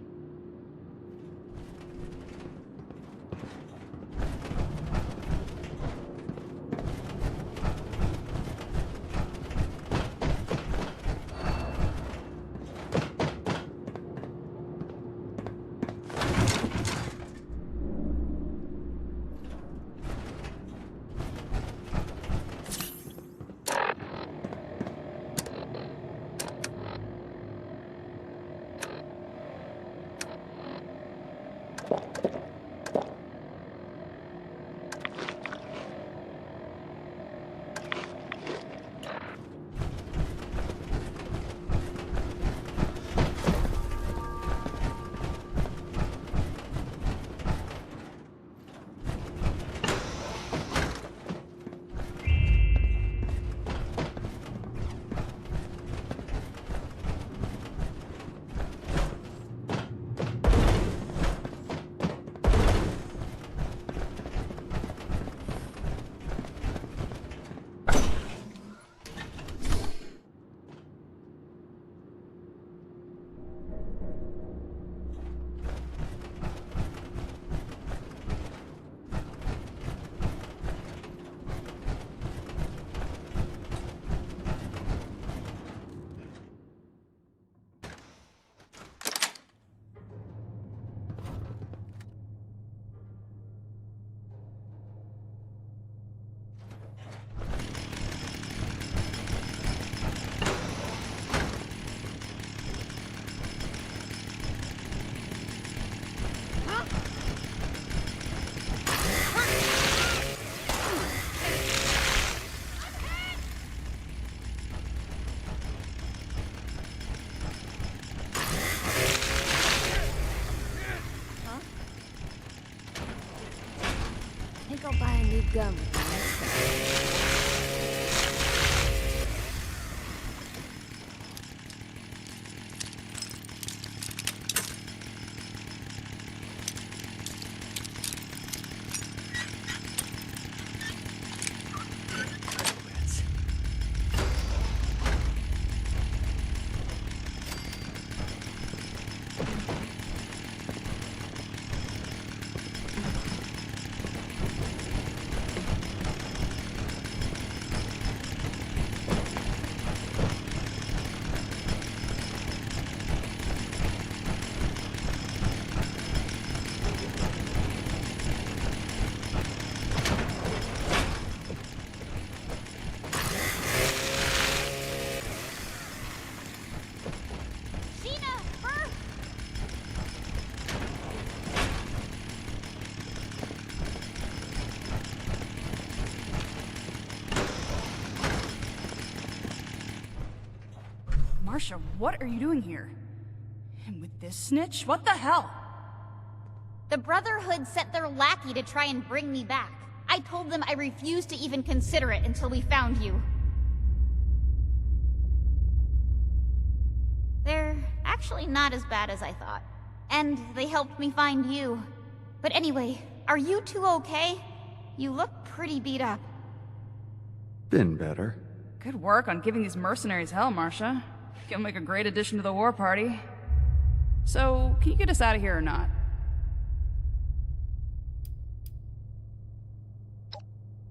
Gum. Marsha, what are you doing here? And with this snitch? What the hell? The Brotherhood sent their lackey to try and bring me back. I told them I refused to even consider it until we found you. They're actually not as bad as I thought. And they helped me find you. But anyway, are you two okay? You look pretty beat up. Been better. Good work on giving these mercenaries hell, Marsha. You'll make a great addition to the war party. So, can you get us out of here or not?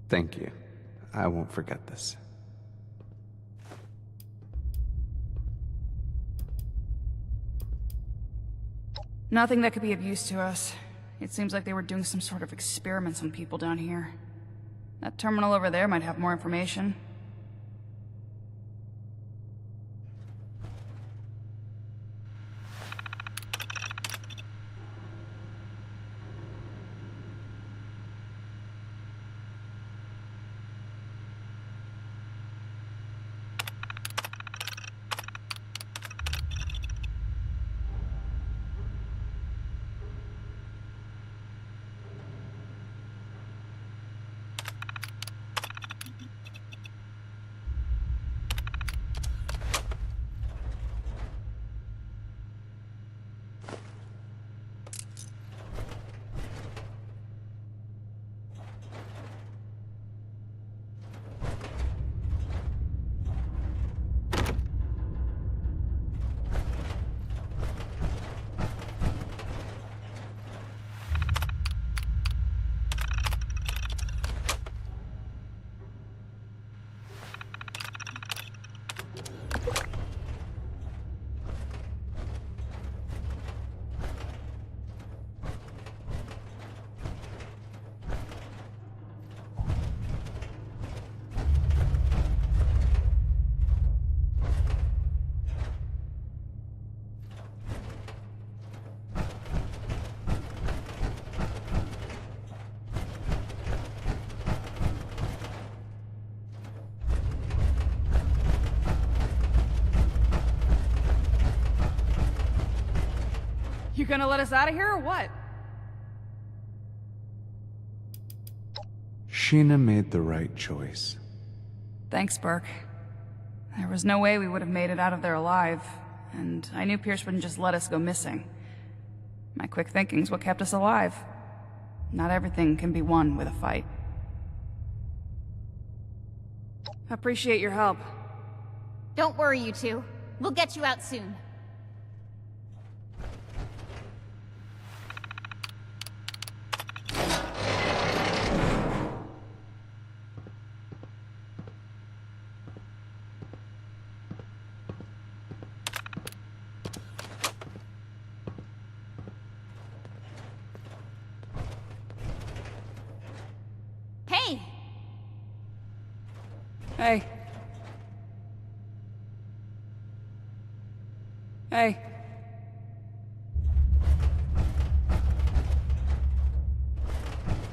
Thank you. I won't forget this. Nothing that could be of use to us. It seems like they were doing some sort of experiments on people down here. That terminal over there might have more information. You gonna let us out of here or what? Sheena made the right choice. Thanks, Burke. There was no way we would have made it out of there alive, and I knew Pierce wouldn't just let us go missing. My quick thinking's what kept us alive. Not everything can be won with a fight. Appreciate your help. Don't worry, you two. We'll get you out soon. Hey! Hey. Hey.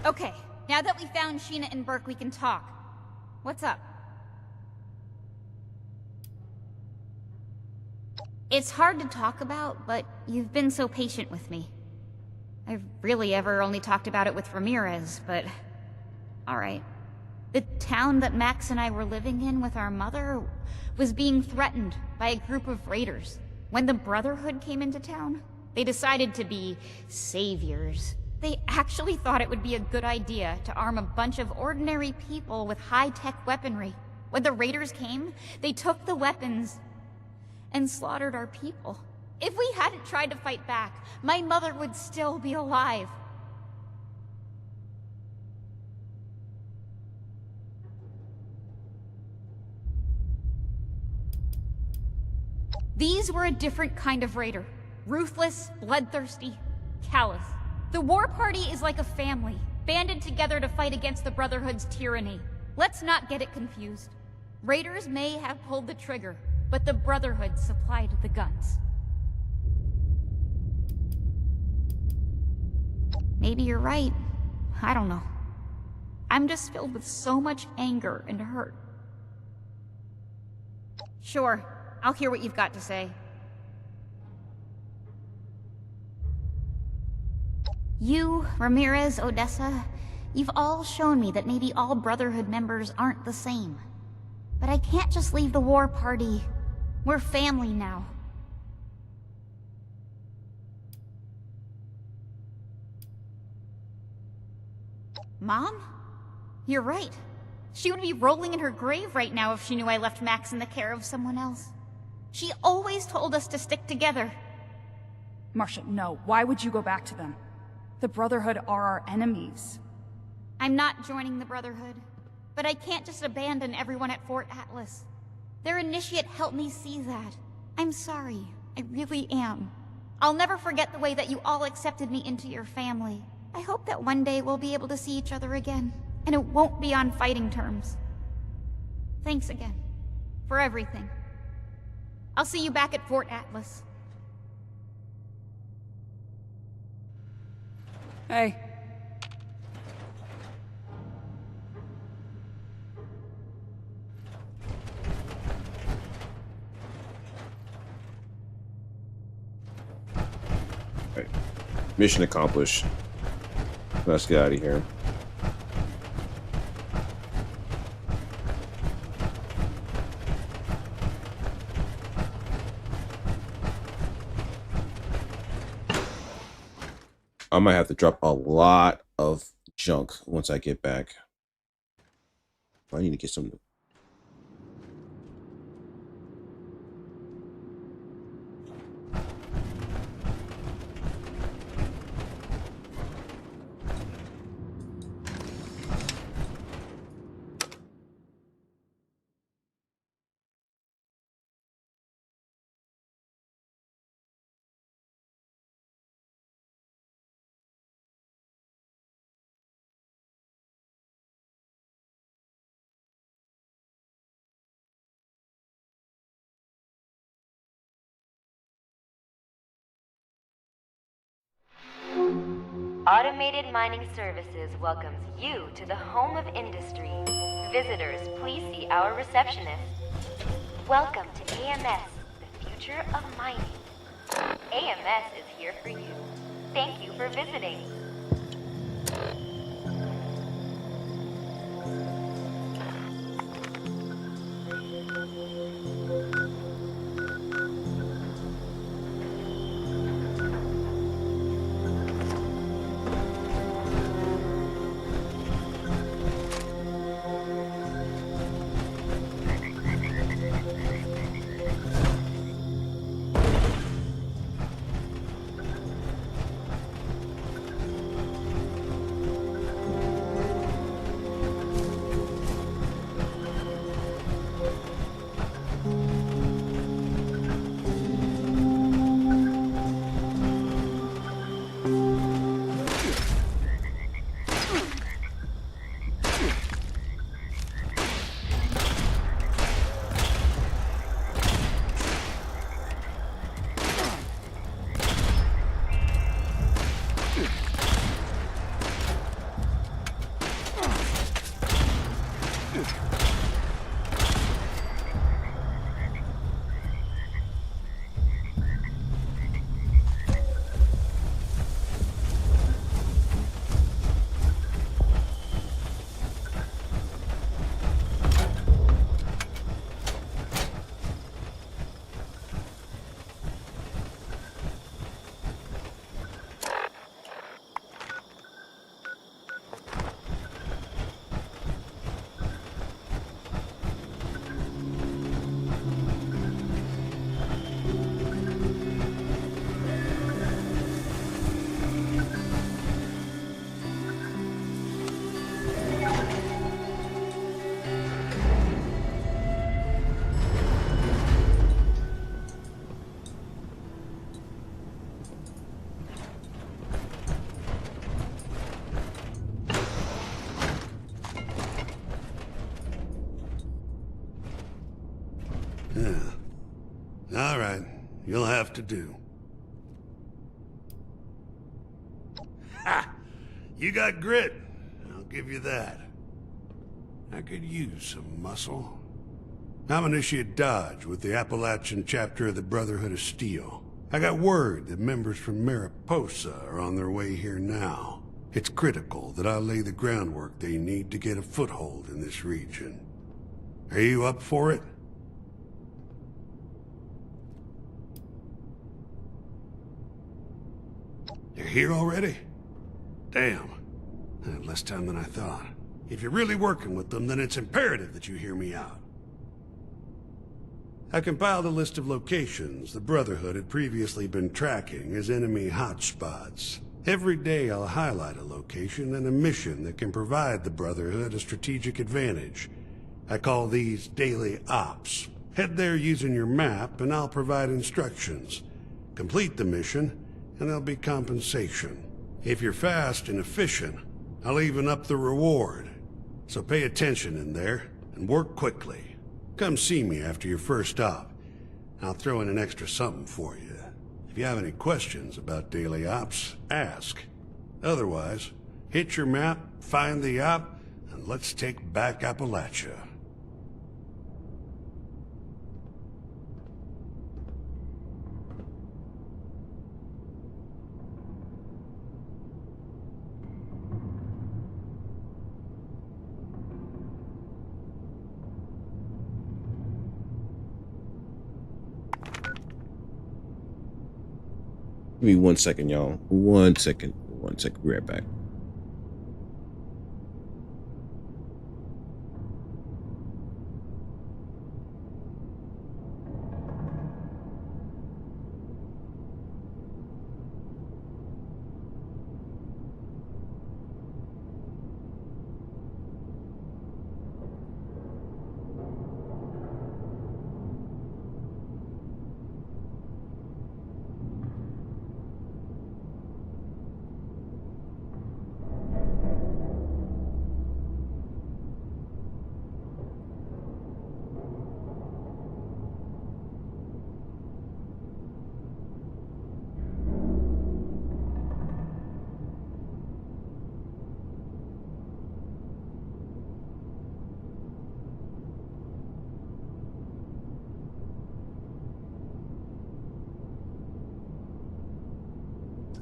Okay, now that we found Sheena and Burke, we can talk. What's up? It's hard to talk about, but you've been so patient with me. I've really ever only talked about it with Ramirez, but Alright. The town that Max and I were living in with our mother was being threatened by a group of raiders. When the Brotherhood came into town, they decided to be saviors. They actually thought it would be a good idea to arm a bunch of ordinary people with high-tech weaponry. When the raiders came, they took the weapons and slaughtered our people. If we hadn't tried to fight back, my mother would still be alive. These were a different kind of raider. Ruthless, bloodthirsty, callous. The war party is like a family, banded together to fight against the Brotherhood's tyranny. Let's not get it confused. Raiders may have pulled the trigger, but the Brotherhood supplied the guns. Maybe you're right. I don't know. I'm just filled with so much anger and hurt. Sure, I'll hear what you've got to say. You, Ramirez, Odessa, you've all shown me that maybe all Brotherhood members aren't the same. But I can't just leave the war party. We're family now. Mom? You're right. She would be rolling in her grave right now if she knew I left Max in the care of someone else. She always told us to stick together. Marcia, no. Why would you go back to them? The Brotherhood are our enemies. I'm not joining the Brotherhood, but I can't just abandon everyone at Fort Atlas. Their initiate helped me see that. I'm sorry. I really am. I'll never forget the way that you all accepted me into your family. I hope that one day we'll be able to see each other again, and it won't be on fighting terms. Thanks again. For everything. I'll see you back at Fort Atlas. Hey. Right. Mission accomplished. Let's get out of here. I might have to drop a lot of junk once I get back. I need to get some. Automated Mining Services welcomes you to the home of industry. Visitors, please see our receptionist. Welcome to AMS, the future of mining. AMS is here for you. Thank you for visiting. Yeah. All right. You'll have to do. Ha! You got grit. I'll give you that. I could use some muscle. I'm Initiate Dodge with the Appalachian chapter of the Brotherhood of Steel. I got word that members from Mariposa are on their way here now. It's critical that I lay the groundwork they need to get a foothold in this region. Are you up for it? You're here already? Damn. I had less time than I thought. If you're really working with them, then it's imperative that you hear me out. I compiled a list of locations the Brotherhood had previously been tracking as enemy hotspots. Every day I'll highlight a location and a mission that can provide the Brotherhood a strategic advantage. I call these daily ops. Head there using your map and I'll provide instructions. Complete the mission and there'll be compensation. If you're fast and efficient, I'll even up the reward. So pay attention in there and work quickly. Come see me after your first op. I'll throw in an extra something for you. If you have any questions about daily ops, ask. Otherwise, hit your map, find the op, and let's take back Appalachia. Give me 1 second, y'all. 1 second. 1 second. Be right back.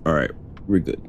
All right, we're good.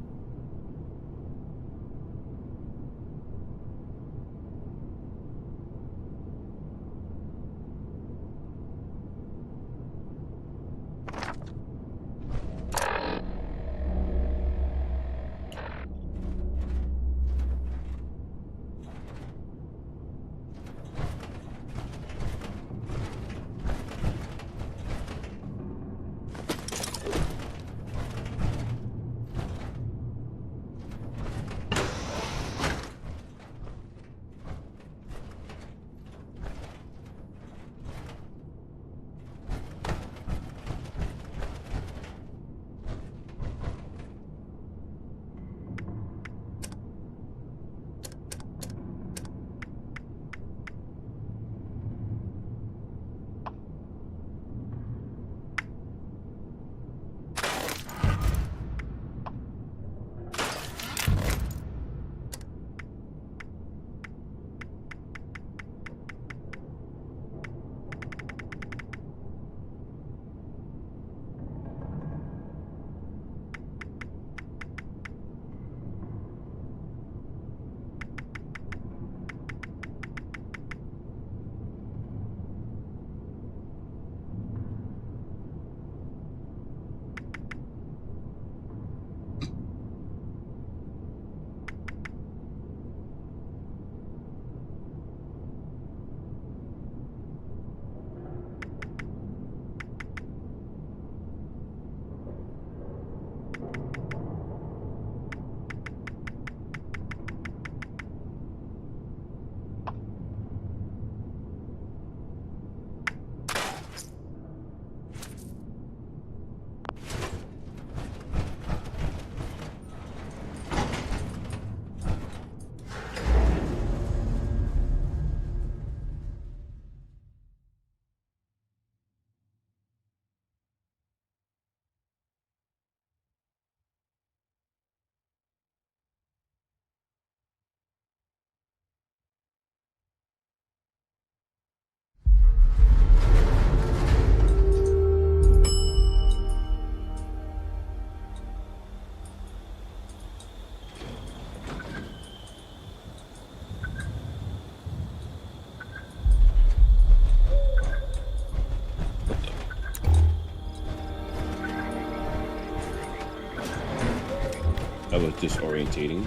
That was disorientating.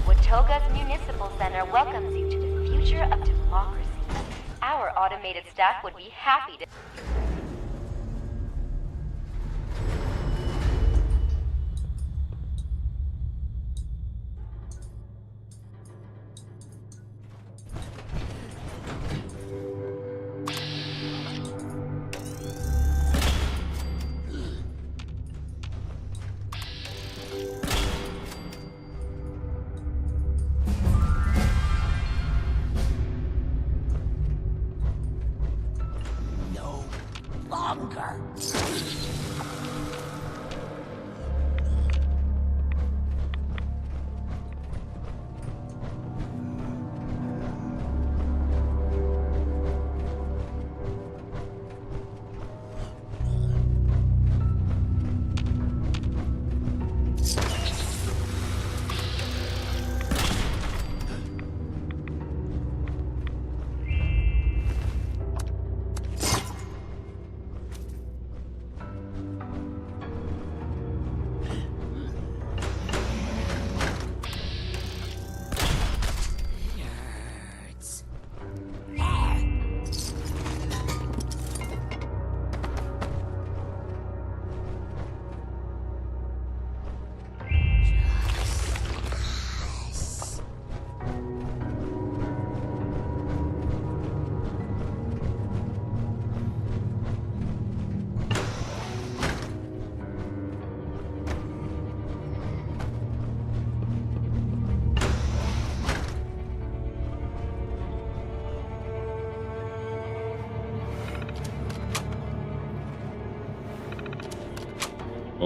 Watoga's Municipal Center welcomes you to the future of democracy. Our automated staff would be happy to... longer.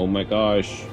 Oh my gosh.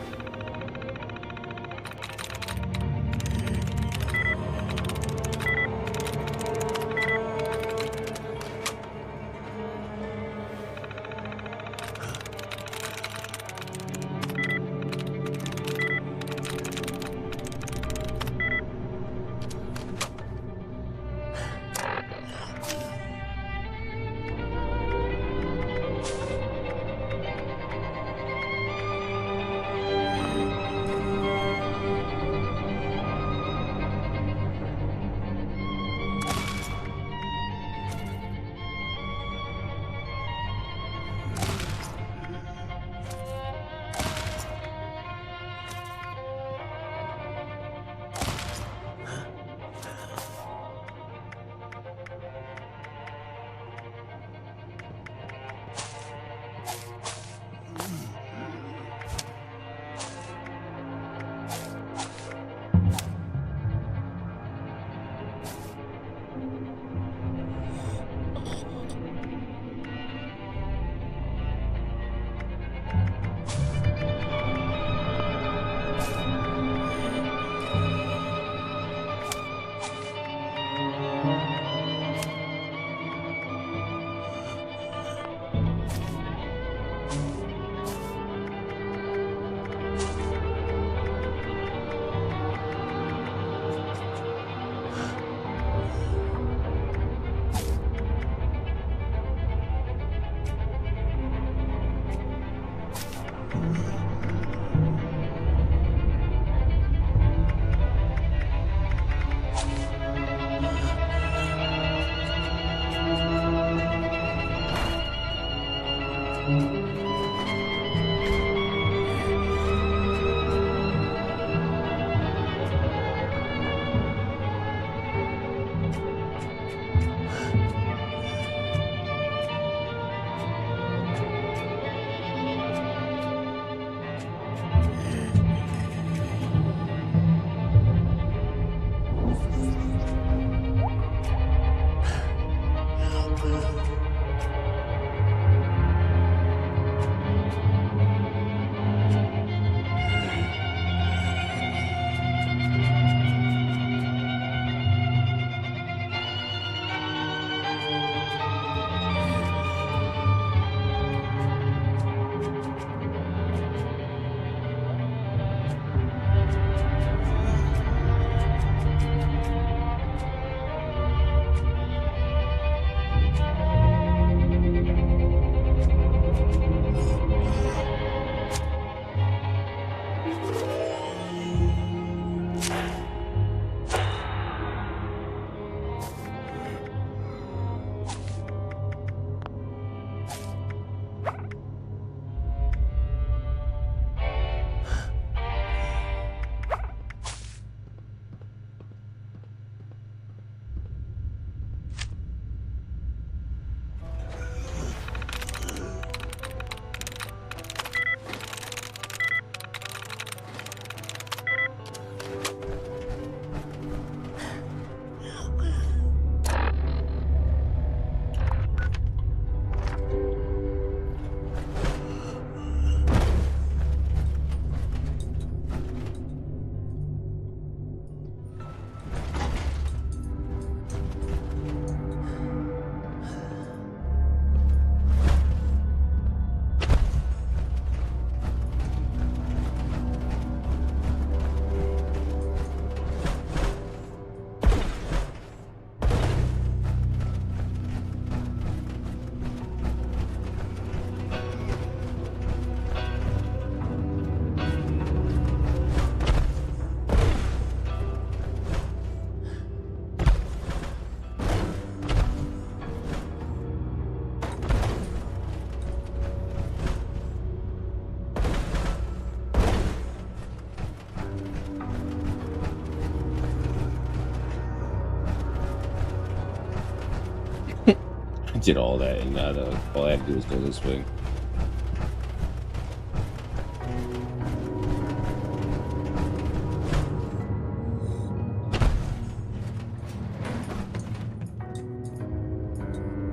Did all that, and now all I have to do is go this way.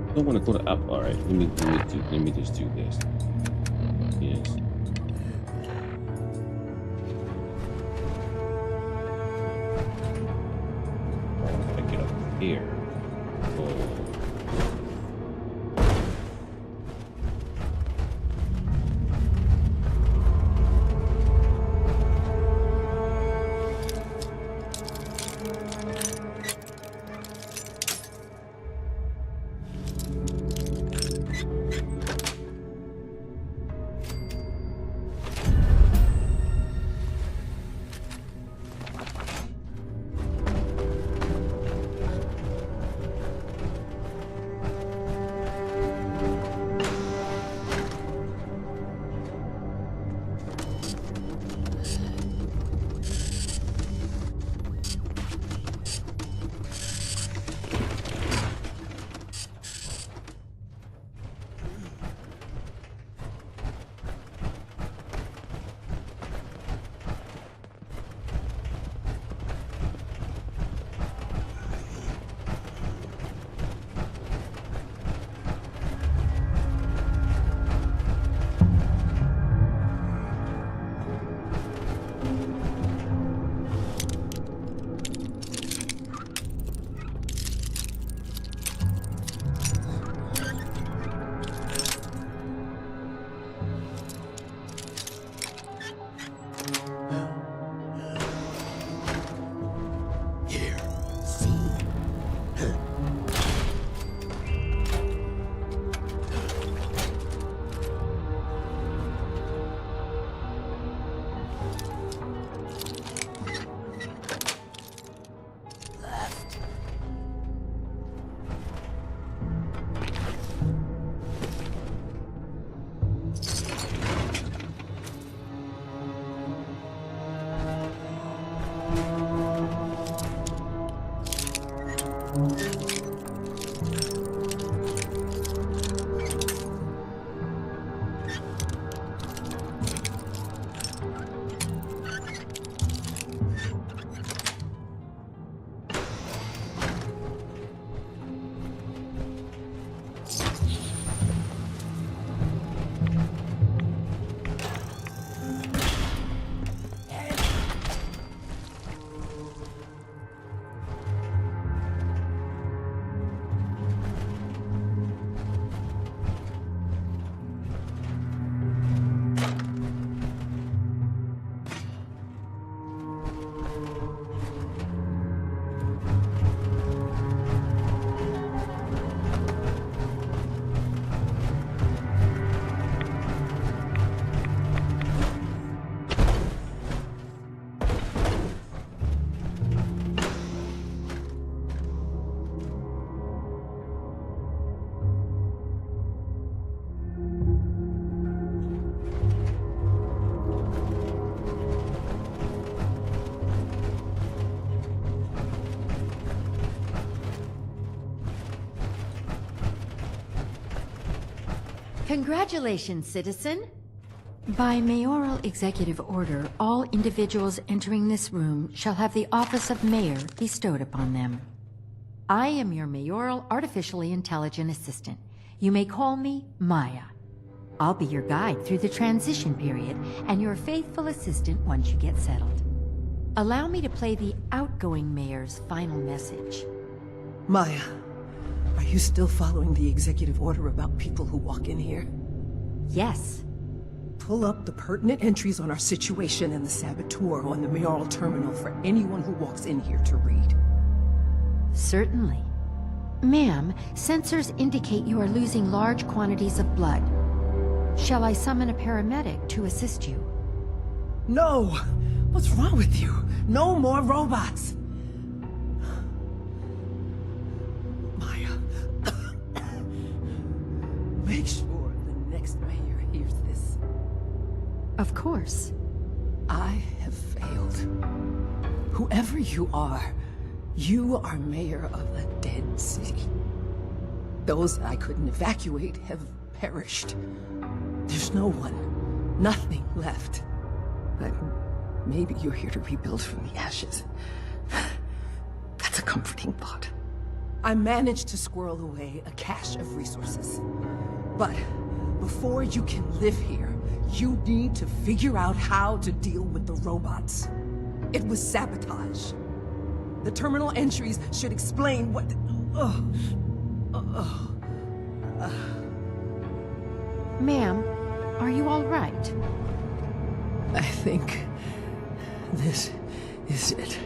I don't want to go to up. All right, let me just do this. Yes. I get up here. Oh. Congratulations, citizen. By mayoral executive order, all individuals entering this room shall have the office of mayor bestowed upon them. I am your mayoral artificially intelligent assistant. You may call me Maya. I'll be your guide through the transition period and your faithful assistant once you get settled. Allow me to play the outgoing mayor's final message. Maya, are you still following the executive order about people who walk in here? Yes. Pull up the pertinent entries on our situation and the saboteur on the mayoral terminal for anyone who walks in here to read. Certainly. Ma'am, sensors indicate you are losing large quantities of blood. Shall I summon a paramedic to assist you? No! What's wrong with you? No more robots! Maya. Make sure the next mayor hears this. Of course. I have failed. Whoever you are mayor of a dead city. Those I couldn't evacuate have perished. There's no one, nothing left. But maybe you're here to rebuild from the ashes. That's a comforting thought. I managed to squirrel away a cache of resources. But before you can live here, you need to figure out how to deal with the robots. It was sabotage. The terminal entries should explain what... Ma'am, are you all right? I think this is it.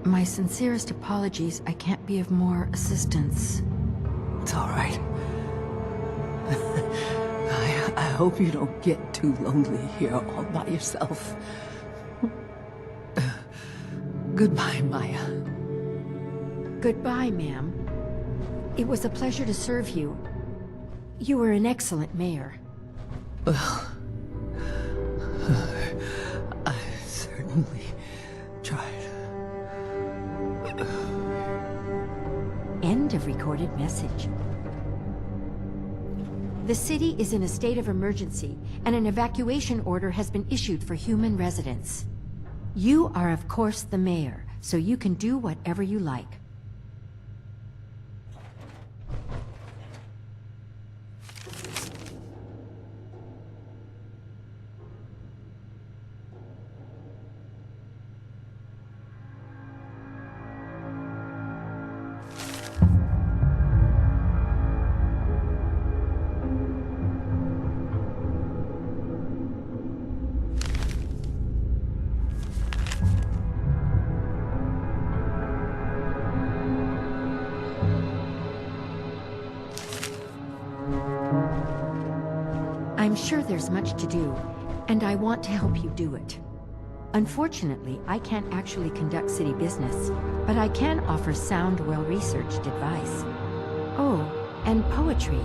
My sincerest apologies. I can't be of more assistance. It's all right. I hope you don't get too lonely here all by yourself. Goodbye, Maya. Goodbye, ma'am. It was a pleasure to serve you. You were an excellent mayor. Well, I certainly tried. End of recorded message. The city is in a state of emergency, and an evacuation order has been issued for human residents. You are, of course, the mayor, so you can do whatever you like. I'm sure there's much to do, and I want to help you do it. Unfortunately, I can't actually conduct city business, but I can offer sound, well-researched advice. Oh, and poetry.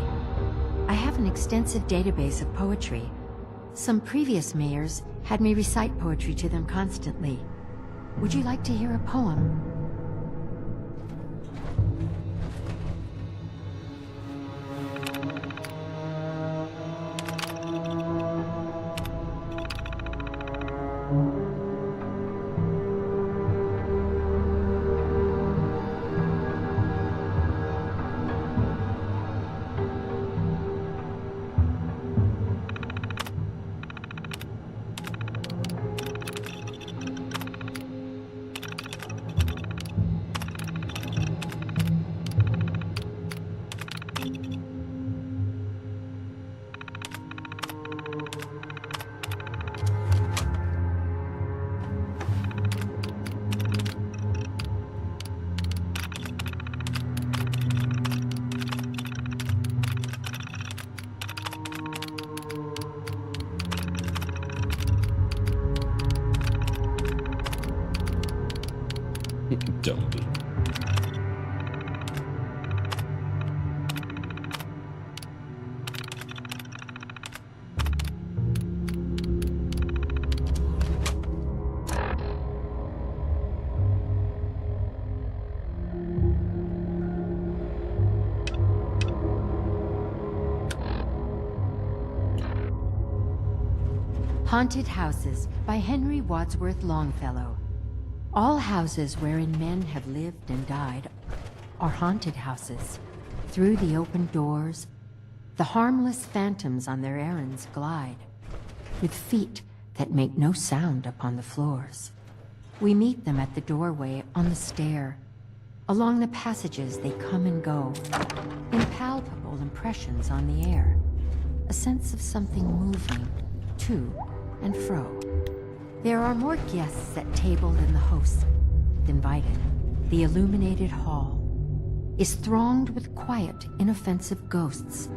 I have an extensive database of poetry. Some previous mayors had me recite poetry to them constantly. Would you like to hear a poem? Don't be. Haunted Houses by Henry Wadsworth Longfellow. All houses wherein men have lived and died are haunted houses. Through the open doors, the harmless phantoms on their errands glide, with feet that make no sound upon the floors. We meet them at the doorway, on the stair. Along the passages they come and go, impalpable impressions on the air. A sense of something moving to and fro. There are more guests at table than the host invited. The illuminated hall is thronged with quiet, inoffensive ghosts,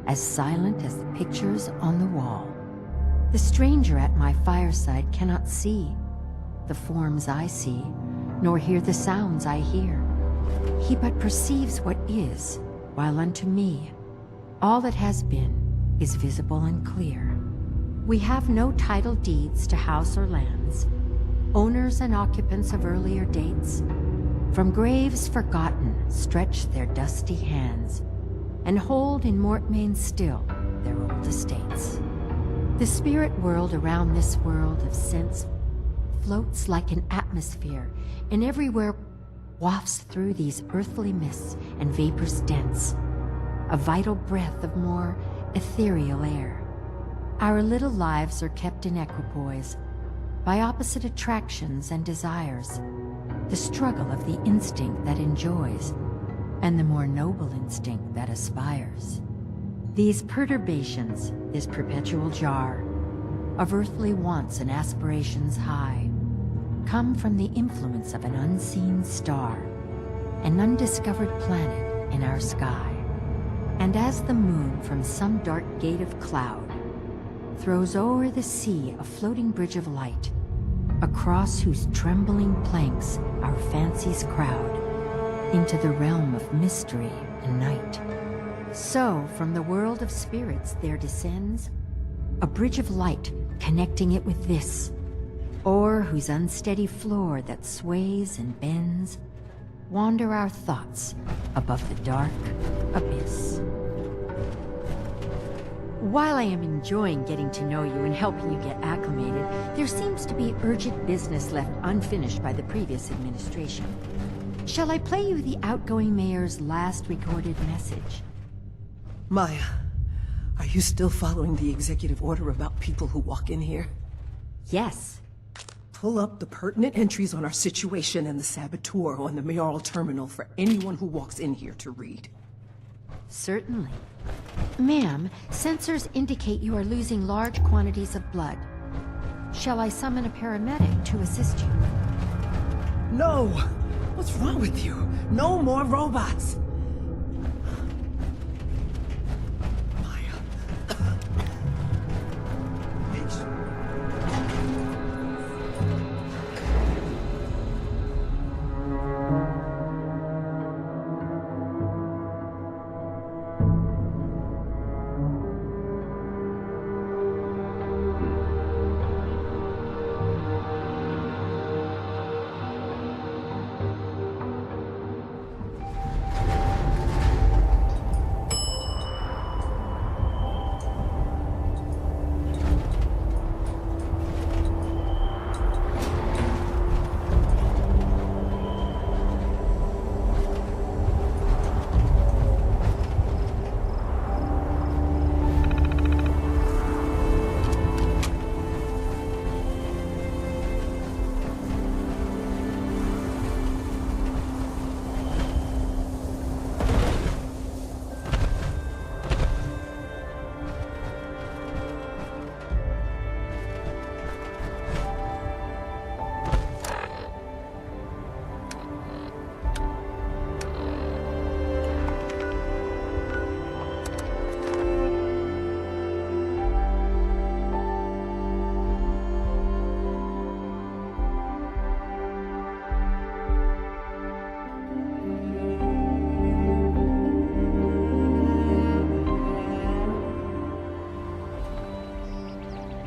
as silent as the pictures on the wall. The stranger at my fireside cannot see the forms I see, nor hear the sounds I hear. He but perceives what is, while unto me, all that has been is visible and clear. We have no title deeds to house or lands, owners and occupants of earlier dates, from graves forgotten stretch their dusty hands, and hold in Mortmain still their old estates. The spirit world around this world of sense floats like an atmosphere, and everywhere wafts through these earthly mists and vapors dense, a vital breath of more ethereal air. Our little lives are kept in equipoise by opposite attractions and desires, the struggle of the instinct that enjoys, and the more noble instinct that aspires. These perturbations, this perpetual jar of earthly wants and aspirations high, come from the influence of an unseen star, an undiscovered planet in our sky. And as the moon from some dark gate of cloud throws o'er the sea a floating bridge of light, across whose trembling planks our fancies crowd into the realm of mystery and night, so from the world of spirits there descends a bridge of light connecting it with this, o'er whose unsteady floor that sways and bends wander our thoughts above the dark abyss. While I am enjoying getting to know you and helping you get acclimated, there seems to be urgent business left unfinished by the previous administration. Shall I play you the outgoing mayor's last recorded message? Maya, are you still following the executive order about people who walk in here? Yes. Pull up the pertinent entries on our situation and the saboteur on the mayoral terminal for anyone who walks in here to read. Certainly. Ma'am, sensors indicate you are losing large quantities of blood. Shall I summon a paramedic to assist you? No! What's wrong with you? No more robots!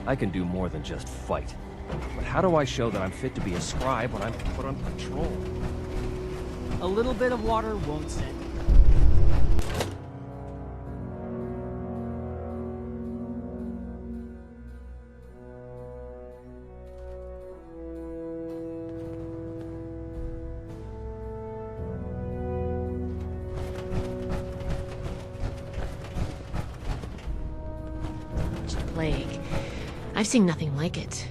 I can do more than just fight. But how do I show that I'm fit to be a scribe when I'm put on patrol? A little bit of water won't send you. plague. I've seen nothing like it.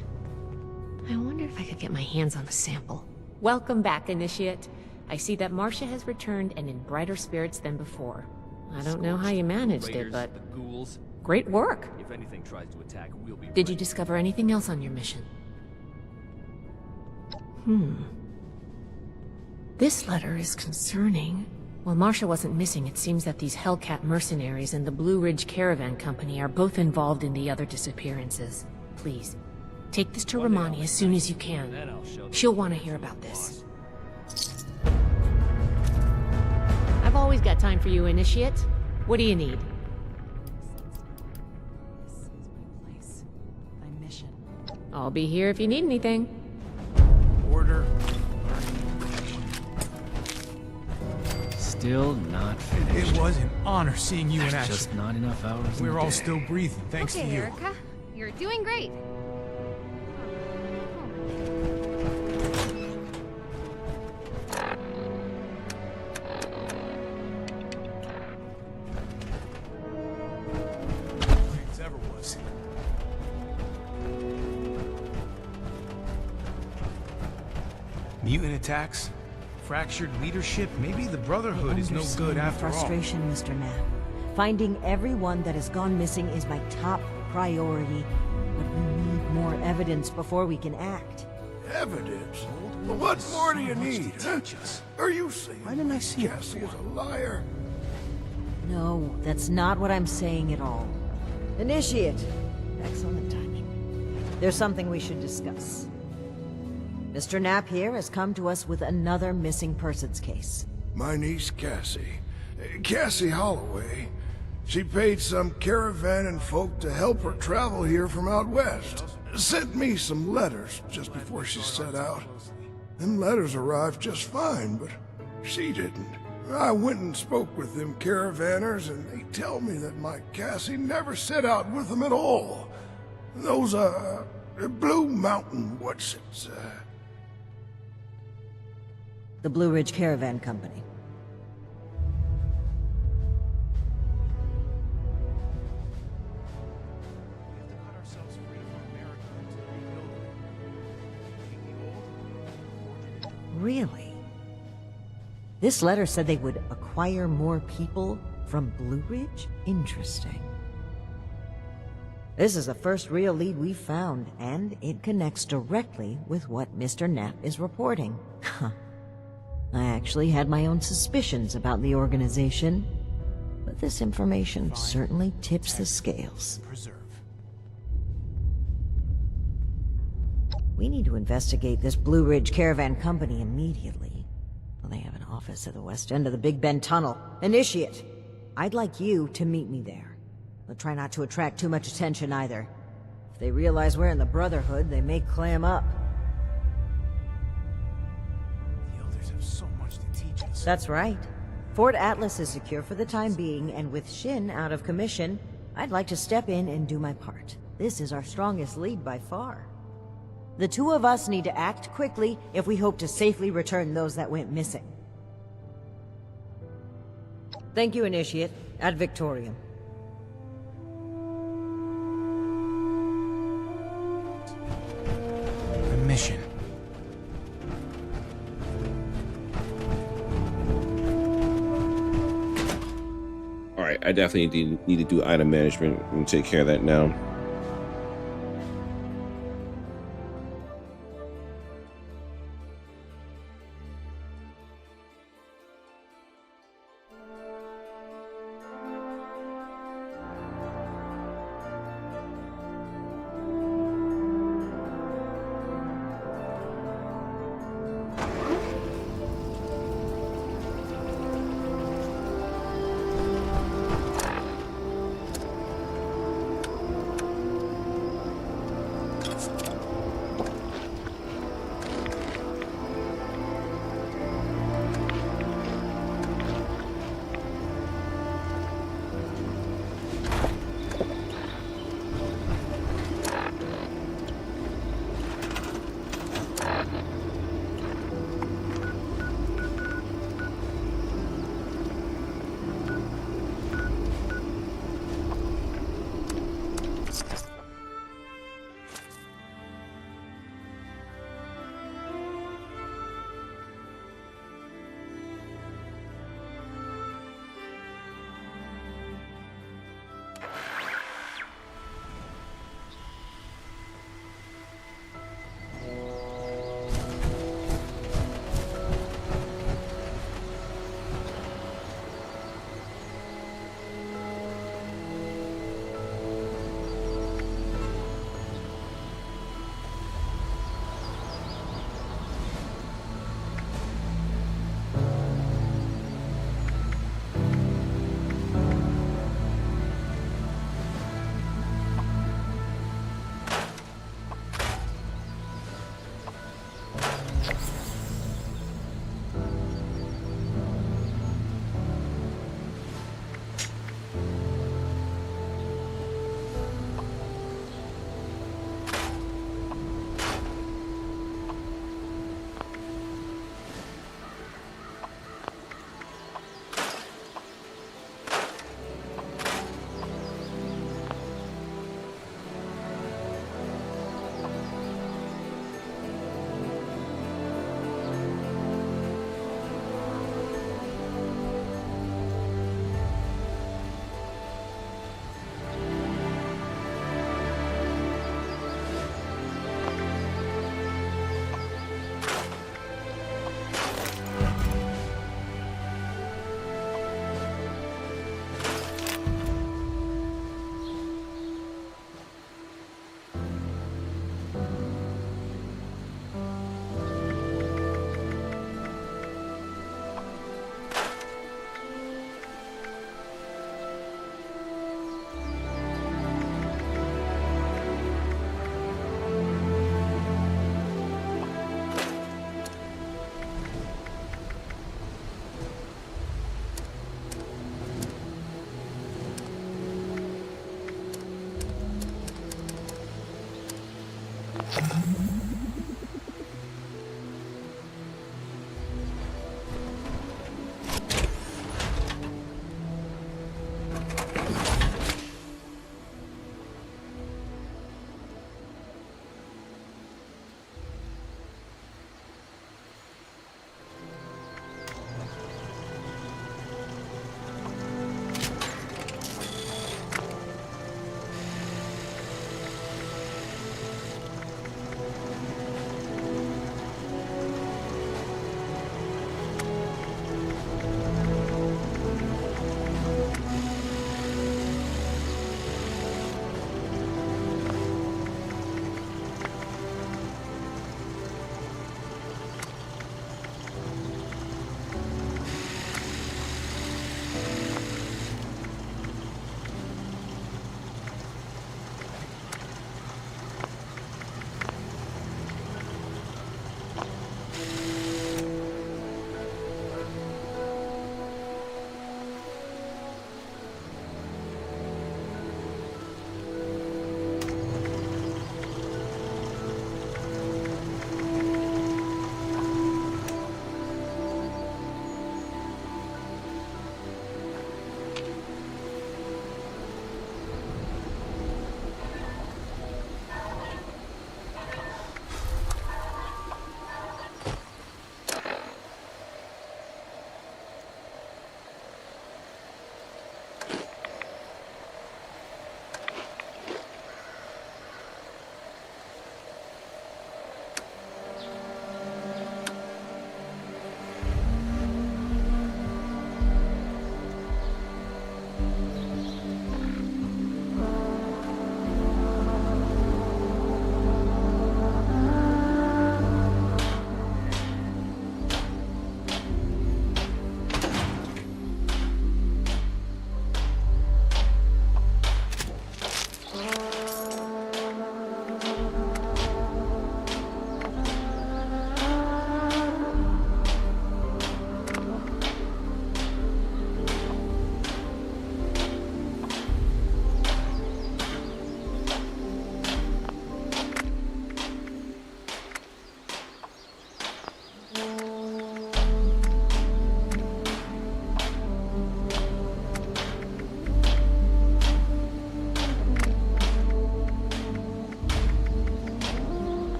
I wonder if I could get my hands on a sample. Welcome back, Initiate. I see that Marcia has returned and in brighter spirits than before. I don't know how you managed it, but great work. If anything tries to attack, we'll be Did you discover anything else on your mission? This letter is concerning. While Marcia wasn't missing, it seems that these Hellcat mercenaries and the Blue Ridge Caravan Company are both involved in the other disappearances. Please, take this to Romani as soon as you can. She'll want to hear about this. I've always got time for you, Initiate. What do you need? I'll be here if you need anything. Order. Still not finished. It was an honor seeing you in There's action. just not enough hours in We're the all day. still breathing, thanks to you. Erica, you're doing great. Thanks ever was. Mutant attacks? Fractured leadership? Maybe the Brotherhood is no good after all. Frustration, Mr. Knapp. Finding everyone that has gone missing is my top priority. But we need more evidence before we can act. Evidence? Well, what more do you need? Are you saying Why didn't I see Cassie is a liar? No, that's not what I'm saying at all. Initiate. Excellent timing. There's something we should discuss. Mr. Knapp here has come to us with another missing persons case. My niece Cassie. Cassie Holloway. She paid some caravan and folk to help her travel here from out west. Sent me some letters just before she set out. Them letters arrived just fine, but she didn't. I went and spoke with them caravanners, and they tell me that my Cassie never set out with them at all. Those, Blue Mountain, The Blue Ridge Caravan Company. Really? This letter said they would acquire more people from Blue Ridge? Interesting. This is the first real lead we've found, and it connects directly with what Mr. Knapp is reporting. I actually had my own suspicions about the organization, but this information certainly tips the scales. We need to investigate this Blue Ridge Caravan Company immediately. Well, they have an office at the west end of the Big Bend Tunnel. Initiate! I'd like you to meet me there. But try not to attract too much attention either. If they realize we're in the Brotherhood, they may clam up. The Elders have so much to teach us. That's right. Fort Atlas is secure for the time being, and with Shin out of commission, I'd like to step in and do my part. This is our strongest lead by far. The two of us need to act quickly if we hope to safely return those that went missing. Thank you, Initiate. Ad Victoriam. The mission. Alright, I definitely need to do item management and take care of that now.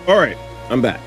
All right, I'm back.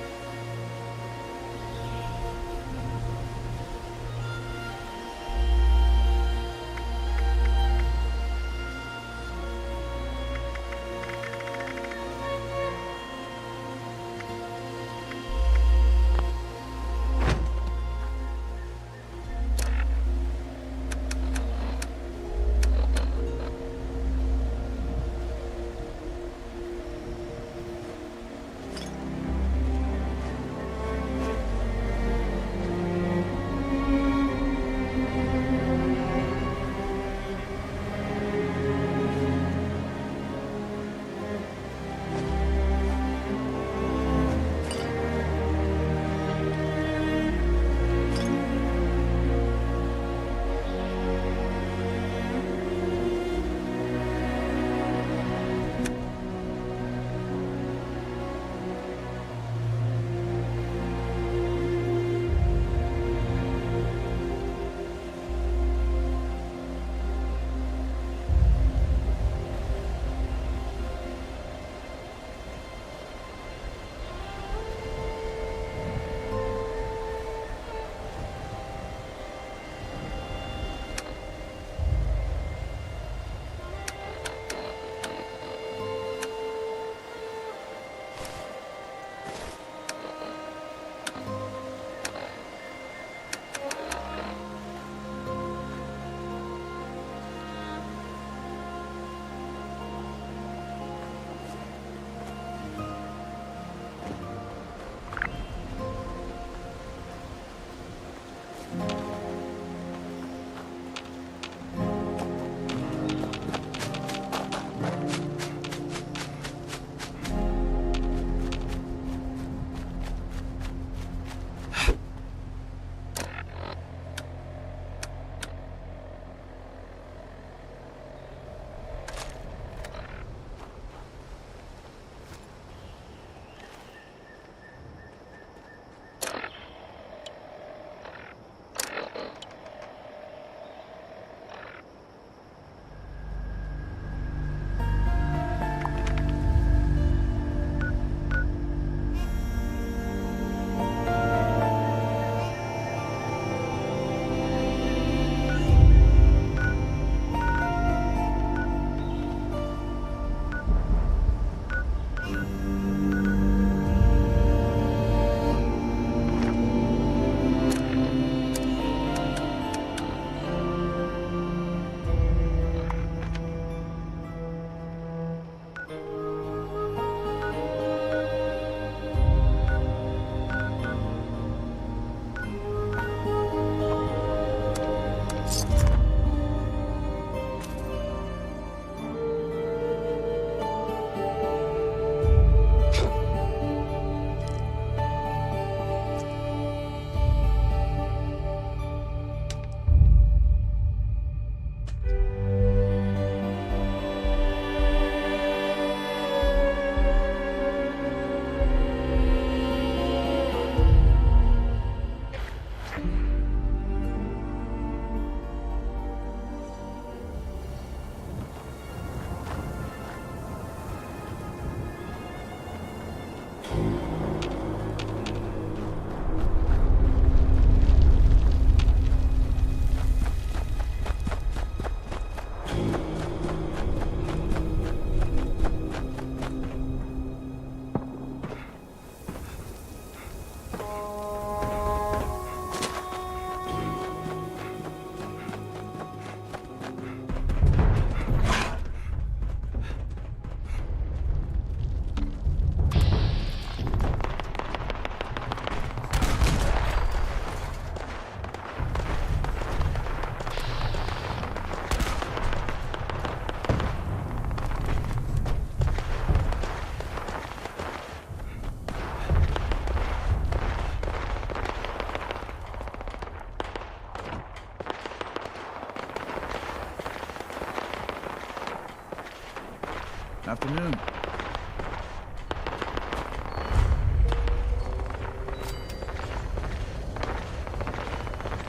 Afternoon.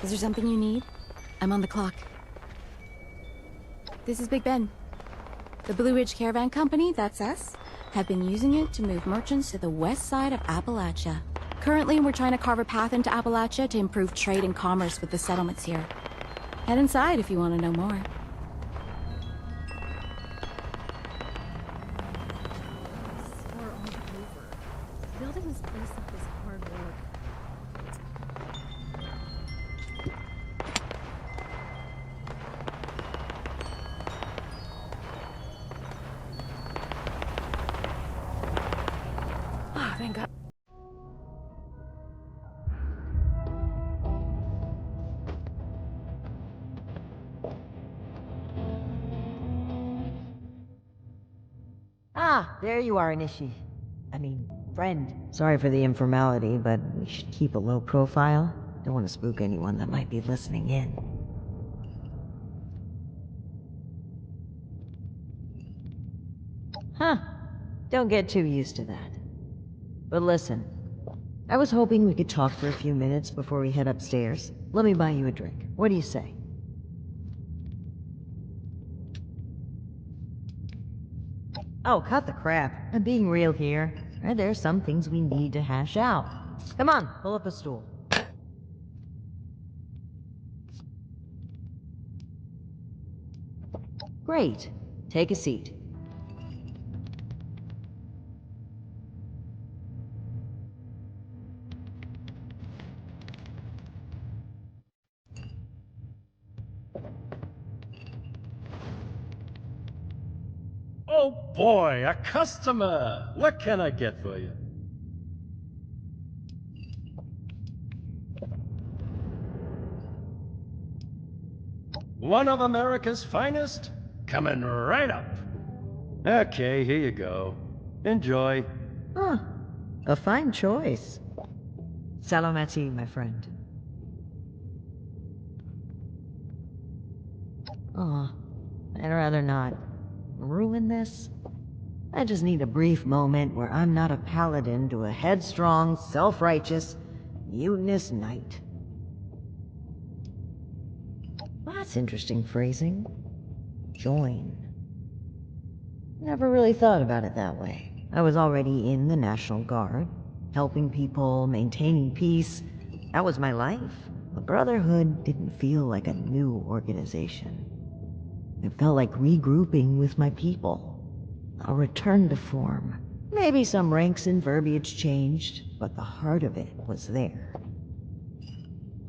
Is there something you need? I'm on the clock. This is Big Ben. The Blue Ridge Caravan Company, that's us. have been using it to move merchants to the west side of Appalachia. Currently, we're trying to carve a path into Appalachia to improve trade and commerce with the settlements here. Head inside if you want to know more. Building this place up is hard work. Oh, thank God. Ah, there you are, friend. Sorry for the informality, but we should keep a low profile. Don't want to spook anyone that might be listening in. Huh. Don't get too used to that. But listen, I was hoping we could talk for a few minutes before we head upstairs. Let me buy you a drink. What do you say? Oh, cut the crap. I'm being real here. There's some things we need to hash out. Come on, pull up a stool. Great. Take a seat. Oh boy, a customer! What can I get for you? One of America's finest? Coming right up. Okay, here you go. Enjoy. Huh. A fine choice. Salamati, my friend. Aw, I'd rather not ruin this. I just need a brief moment where I'm not a paladin to a headstrong, self-righteous, mutinous knight. That's interesting phrasing. Join. Never really thought about it that way. I was already in the National Guard, helping people, maintaining peace. That was my life. The Brotherhood didn't feel like a new organization. It felt like regrouping with my people. A return to form. Maybe some ranks and verbiage changed, but the heart of it was there.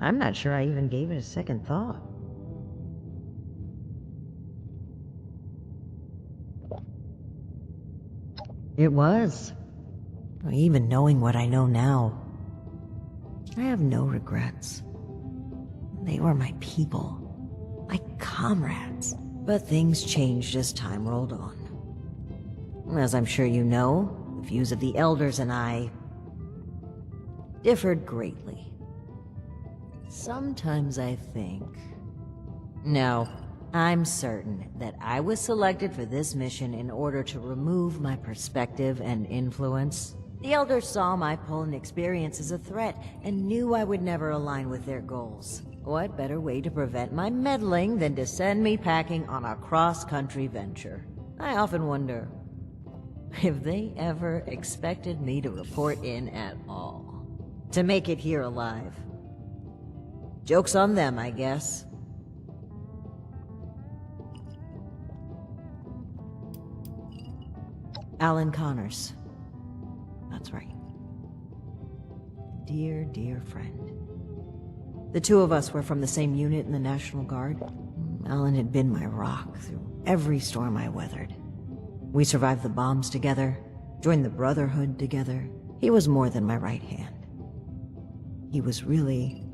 I'm not sure I even gave it a second thought. It was. Even knowing what I know now, I have no regrets. They were my people, my comrades. But things changed as time rolled on. As I'm sure you know, the views of the elders and I differed greatly. Sometimes I think... No, I'm certain that I was selected for this mission in order to remove my perspective and influence. The elders saw my pull and experience as a threat and knew I would never align with their goals. What better way to prevent my meddling than to send me packing on a cross-country venture? I often wonder if they ever expected me to report in at all. To make it here alive. Joke's on them, I guess. Alan Connors. That's right. Dear, dear friend. The two of us were from the same unit in the National Guard. Alan had been my rock through every storm I weathered. We survived the bombs together, joined the Brotherhood together. He was more than my right hand. He was really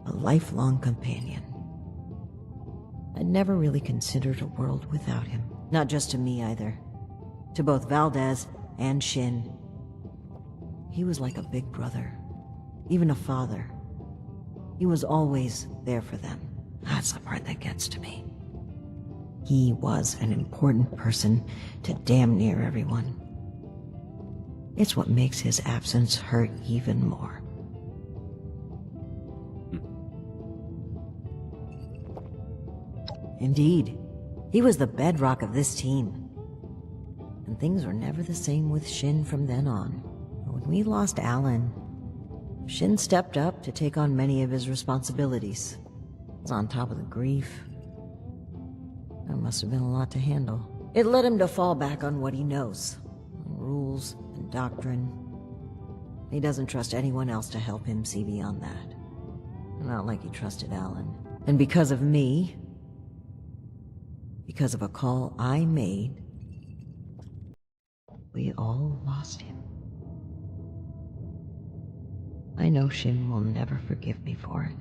a lifelong companion. I'd never really considered a world without him. Not just to me either. To both Valdez and Shin. He was like a big brother, even a father. He was always there for them. That's the part that gets to me. He was an important person to damn near everyone. It's what makes his absence hurt even more. Indeed, he was the bedrock of this team. And things were never the same with Shin from then on. When we lost Alan, Shin stepped up to take on many of his responsibilities. He was on top of the grief. That must have been a lot to handle. It led him to fall back on what he knows. Rules and doctrine. He doesn't trust anyone else to help him see beyond that. Not like he trusted Alan. And because of me, because of a call I made, we all lost him. I know Shin will never forgive me for it.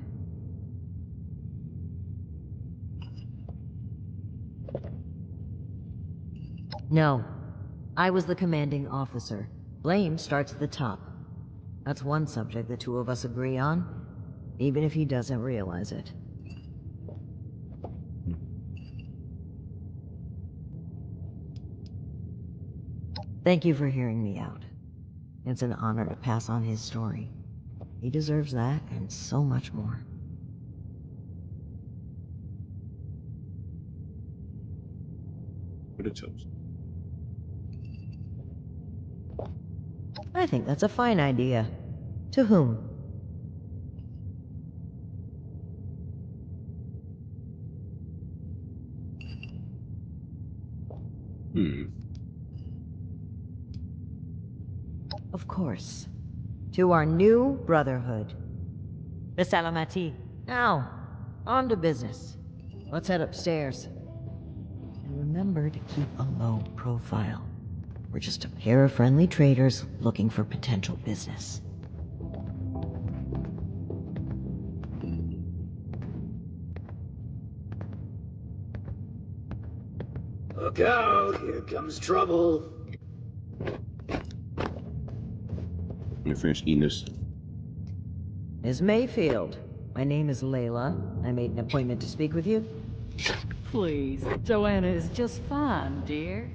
No, I was the commanding officer. Blame starts at the top. That's one subject the two of us agree on, even if he doesn't realize it. Thank you for hearing me out. It's an honor to pass on his story. He deserves that and so much more. What a toast. I think that's a fine idea. To whom? Of course. To our new Brotherhood. Salamati. Now, on to business. Let's head upstairs. And remember to keep a low profile. We're just a pair of friendly traders looking for potential business. Look out, here comes trouble. Let me finish eating this. Ms. Mayfield, my name is Layla. I made an appointment to speak with you. Please, Joanna is just fine, dear.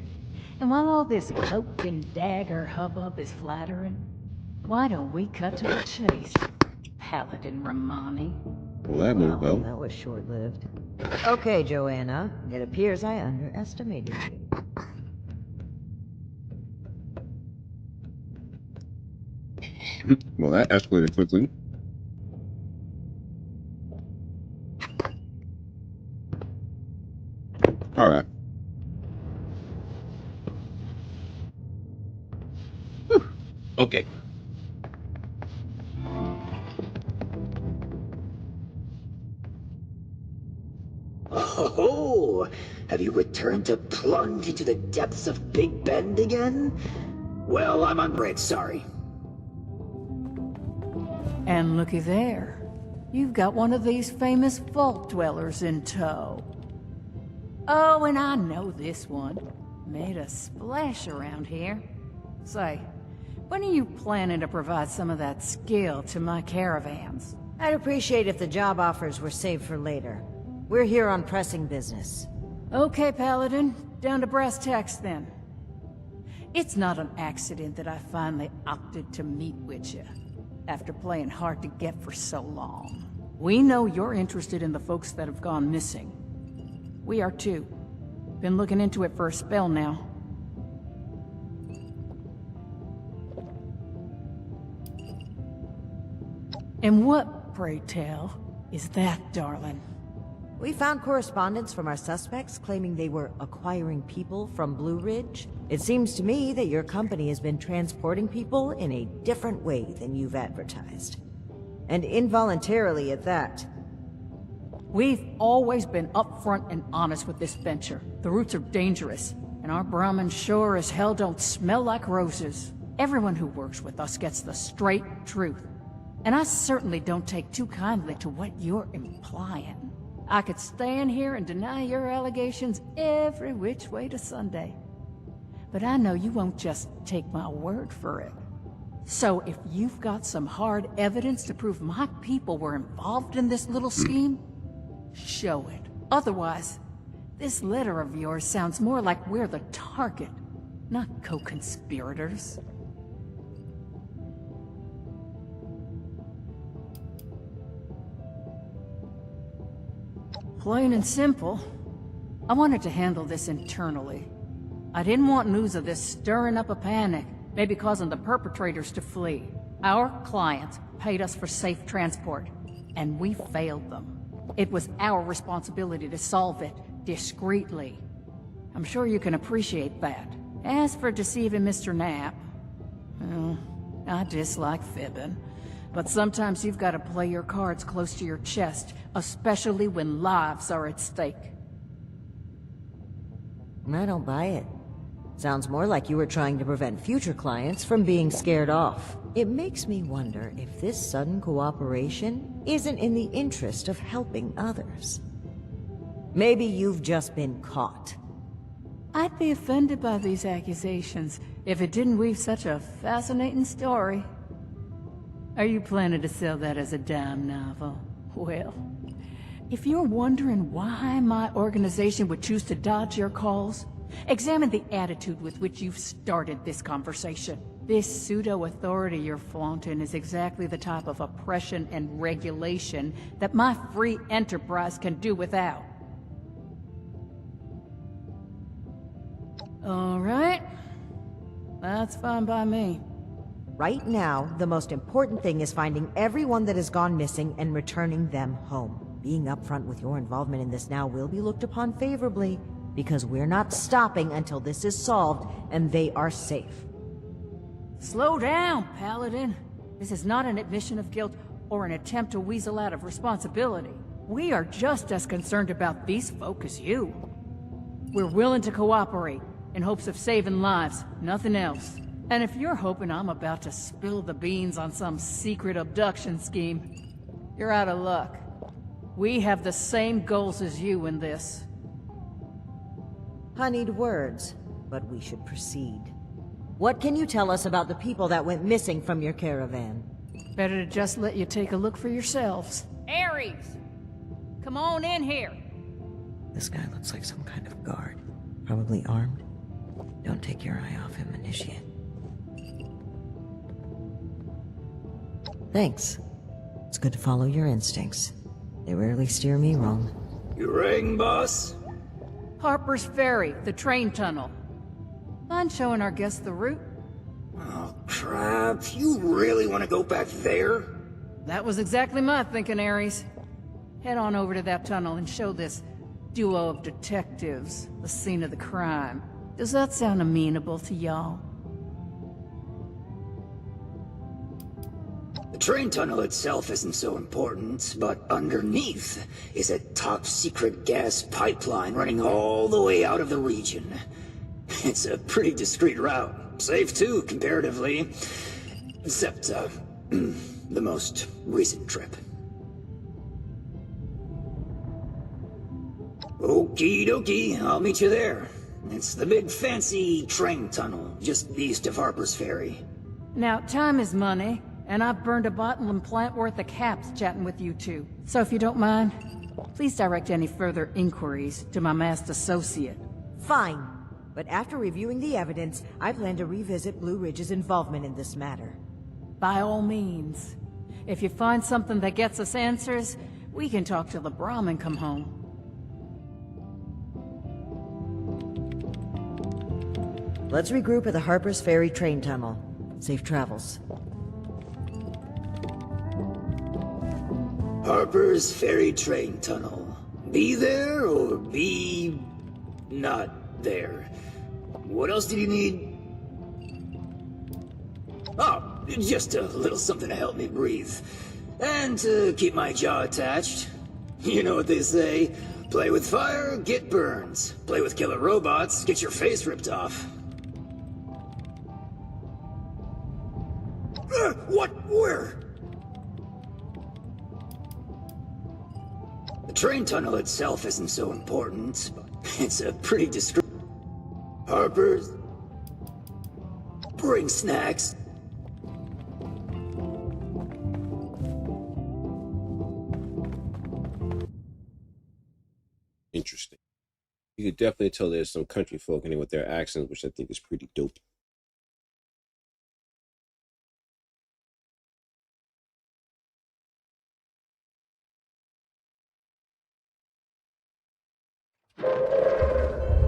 And while all this cloak and dagger hubbub is flattering, why don't we cut to the chase, Paladin Romani? Well, that went well. That was short-lived. Okay, Joanna. It appears I underestimated you. Well, that escalated quickly. All right. Whew. Okay. Oh, have you returned to plunge into the depths of Big Bend again? Well, I'm unread sorry. And looky there. You've got one of these famous vault dwellers in tow. Oh, and I know this one. Made a splash around here. Say, when are you planning to provide some of that skill to my caravans? I'd appreciate if the job offers were saved for later. We're here on pressing business. Okay, Paladin. Down to brass tacks, then. It's not an accident that I finally opted to meet with you, after playing hard to get for so long. We know you're interested in the folks that have gone missing. We are too. Been looking into it for a spell now. And what, pray tell, is that, darling? We found correspondence from our suspects claiming they were acquiring people from Blue Ridge. It seems to me that your company has been transporting people in a different way than you've advertised. And involuntarily at that. We've always been upfront and honest with this venture. The routes are dangerous, and our Brahmins sure as hell don't smell like roses. Everyone who works with us gets the straight truth. And I certainly don't take too kindly to what you're implying. I could stand here and deny your allegations every which way to Sunday. But I know you won't just take my word for it. So if you've got some hard evidence to prove my people were involved in this little scheme, show it. Otherwise, this letter of yours sounds more like we're the target, not co-conspirators. Plain and simple. I wanted to handle this internally. I didn't want news of this stirring up a panic, maybe causing the perpetrators to flee. Our clients paid us for safe transport, and we failed them. It was our responsibility to solve it discreetly. I'm sure you can appreciate that. As for deceiving Mr. Knapp, well, I dislike fibbing. But sometimes you've got to play your cards close to your chest, especially when lives are at stake. I don't buy it. Sounds more like you were trying to prevent future clients from being scared off. It makes me wonder if this sudden cooperation isn't in the interest of helping others. Maybe you've just been caught. I'd be offended by these accusations if it didn't weave such a fascinating story. Are you planning to sell that as a dime novel? Well, if you're wondering why my organization would choose to dodge your calls, examine the attitude with which you've started this conversation. This pseudo-authority you're flaunting is exactly the type of oppression and regulation that my free enterprise can do without. All right. That's fine by me. Right now, the most important thing is finding everyone that has gone missing and returning them home. Being upfront with your involvement in this now will be looked upon favorably, because we're not stopping until this is solved and they are safe. Slow down, Paladin. This is not an admission of guilt or an attempt to weasel out of responsibility. We are just as concerned about these folk as you. We're willing to cooperate in hopes of saving lives, nothing else. And if you're hoping I'm about to spill the beans on some secret abduction scheme, you're out of luck. We have the same goals as you in this. Honeyed words, but we should proceed. What can you tell us about the people that went missing from your caravan? Better to just let you take a look for yourselves. Ares! Come on in here! This guy looks like some kind of guard. Probably armed. Don't take your eye off him, Initiate. Thanks. It's good to follow your instincts. They rarely steer me wrong. You rang, boss? Harper's Ferry, the train tunnel. Mind showing our guests the route? Oh, crap. You really want to go back there? That was exactly my thinking, Ares. Head on over to that tunnel and show this duo of detectives the scene of the crime. Does that sound amenable to y'all? The train tunnel itself isn't so important, but underneath is a top-secret gas pipeline running all the way out of the region. It's a pretty discreet route. Safe too, comparatively. Except, the most recent trip. Okie dokie, I'll meet you there. It's the big fancy train tunnel, just east of Harper's Ferry. Now, time is money, and I've burned a bottle and plant worth of caps chatting with you two. So if you don't mind, please direct any further inquiries to my masked associate. Fine. But after reviewing the evidence, I plan to revisit Blue Ridge's involvement in this matter. By all means. If you find something that gets us answers, we can talk till the Brahmin come home. Let's regroup at the Harper's Ferry train tunnel. Safe travels. Harper's Ferry train tunnel. Be there or be not there. What else did you need? Oh, just a little something to help me breathe. And to keep my jaw attached. You know what they say. Play with fire, get burns. Play with killer robots, get your face ripped off. What? Where? The train tunnel itself isn't so important, but it's a pretty discreet... Harper's... Bring snacks. Interesting. You could definitely tell there's some country folk in it with their accents, which I think is pretty dope.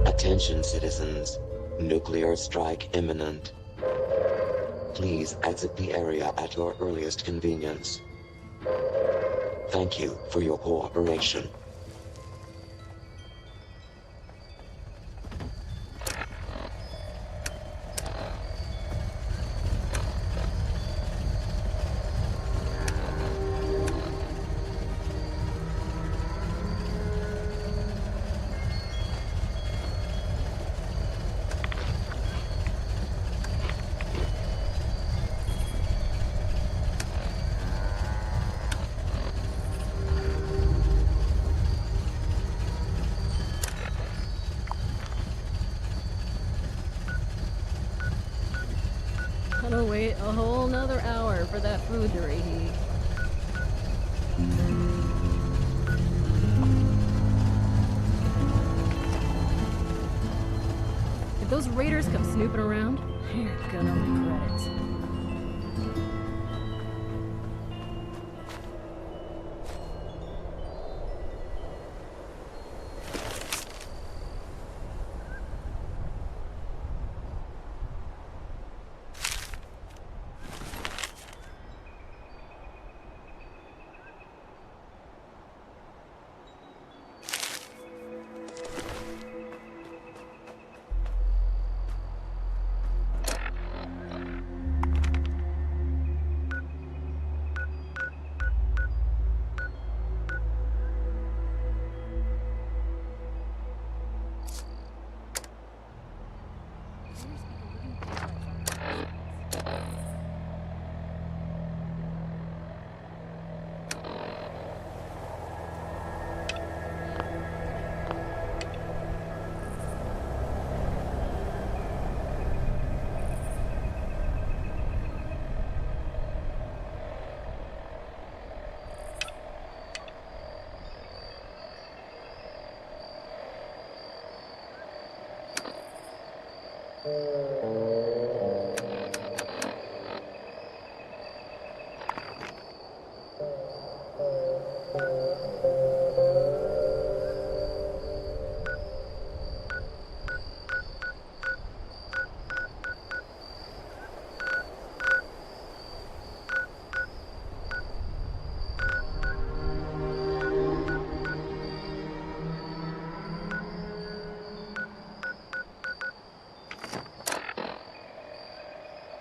Attention, citizens. Nuclear strike imminent. Please exit the area at your earliest convenience. Thank you for your cooperation. Gotta wait a whole nother hour for that food to reheat. If those raiders come snooping around, you're gonna regret it.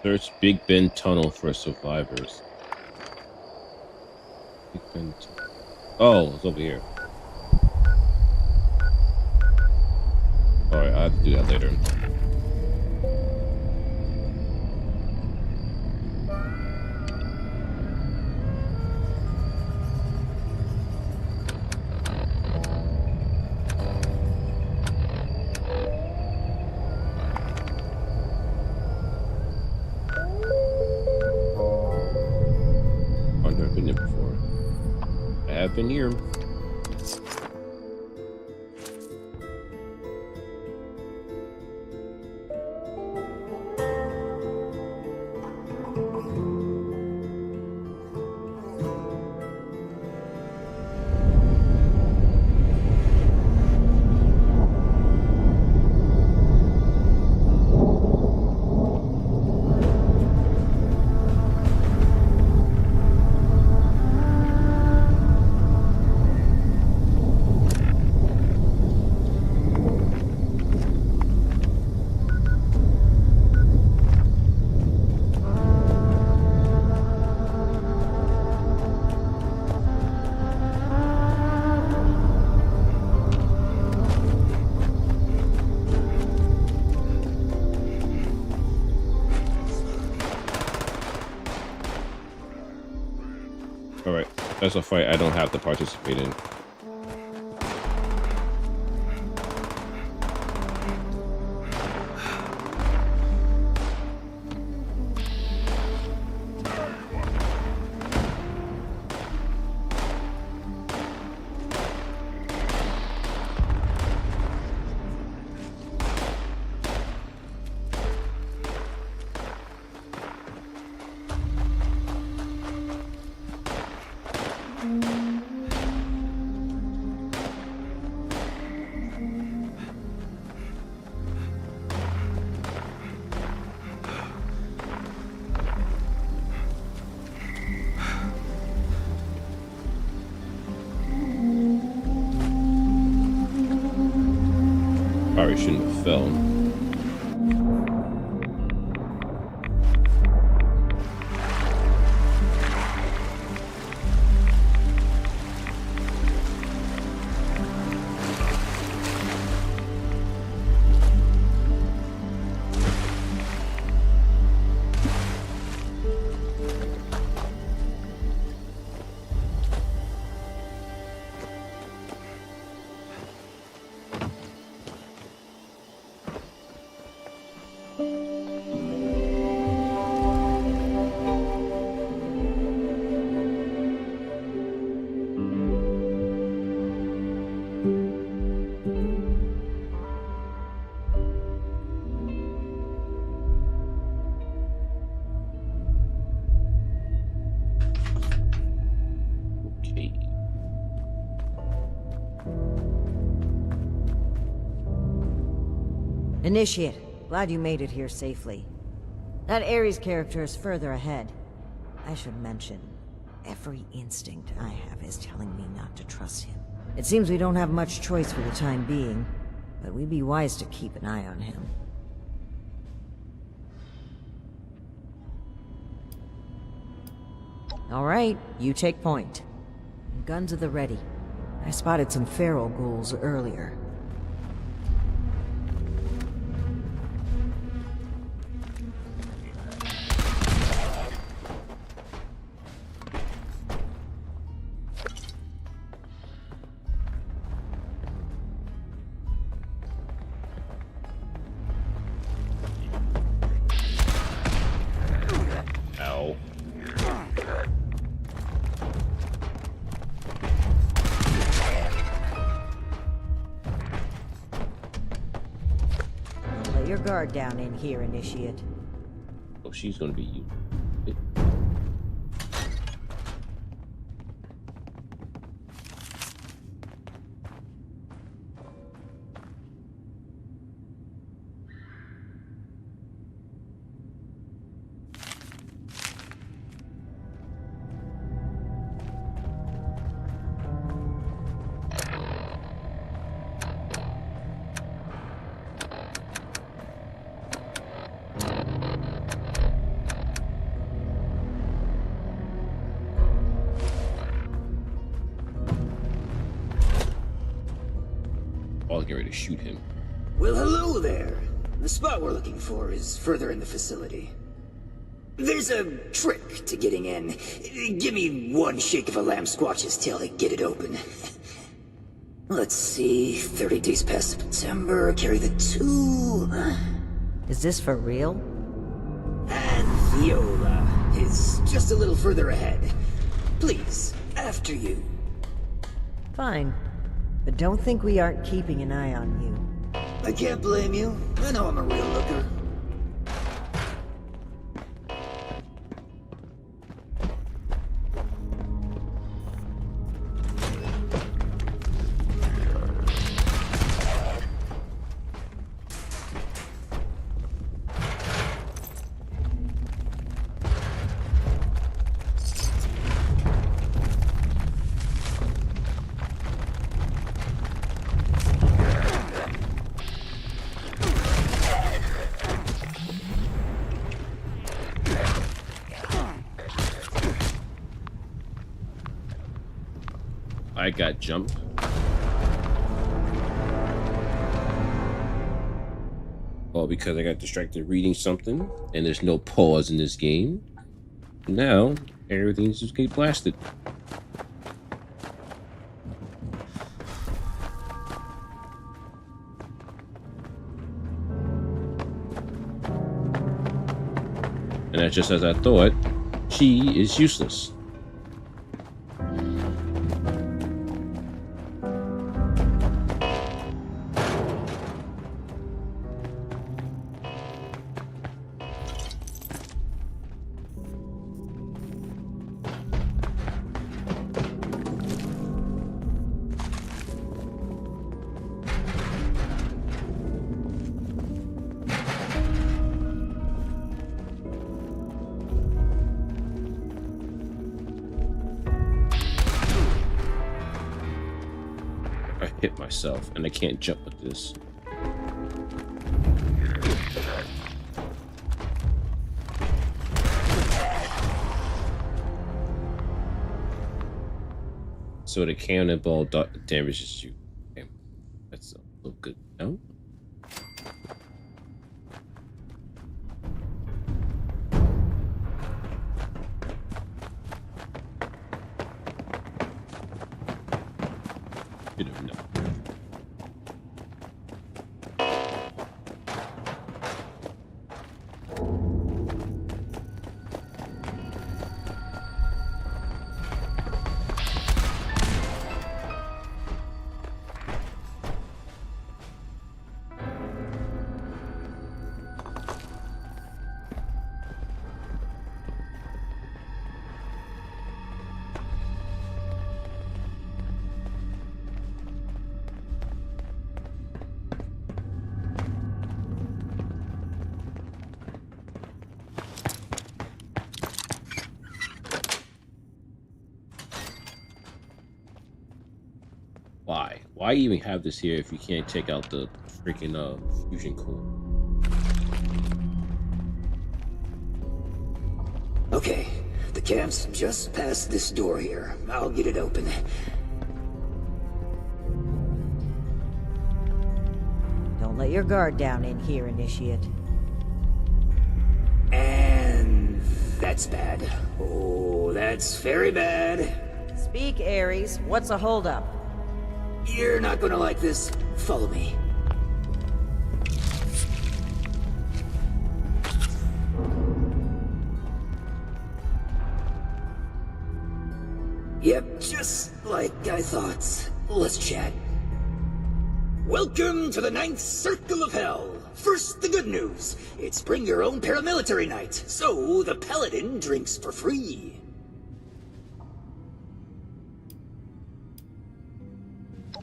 Search Big Ben Tunnel for survivors. Big Ben Oh, it's over here. Alright, I have to do that later. I've never been there before. I have been here. Alright, that's a fight I don't have to participate in. Probably shouldn't have fell. Initiate, glad you made it here safely. That Ares character is further ahead. I should mention, every instinct I have is telling me not to trust him. It seems we don't have much choice for the time being, but we'd be wise to keep an eye on him. All right, you take point. Guns at the ready. I spotted some feral ghouls earlier. Ow. Lay your guard down in here, Initiate. Oh, she's gonna be you. I'll get ready to shoot him. Well, hello there. The spot we're looking for is further in the facility. There's a trick to getting in. Give me one shake of a lamb squatch's tail to get it open. Let's see, 30 days past September, carry the 2. Is this for real? And Viola is just a little further ahead. Please, after you. Fine. But don't think we aren't keeping an eye on you. I can't blame you. I know I'm a real looker. I got jumped. All because I got distracted reading something, and there's no pause in this game. Now, everything's just get blasted. And that's just as I thought, she is useless. I hit myself and I can't jump with this. So the cannonball damages you. Okay. That's a little good. No? You don't know. Why? Why even have this here if you can't take out the freaking fusion core? Okay, the camp's just past this door here. I'll get it open. Don't let your guard down in here, Initiate. And that's bad. Oh, that's very bad. Speak, Ares. What's a holdup? You're not gonna like this. Follow me. Yep, just like I thought. Let's chat. Welcome to the 9th Circle of Hell. First, the good news. It's bring your own paramilitary night, so the paladin drinks for free.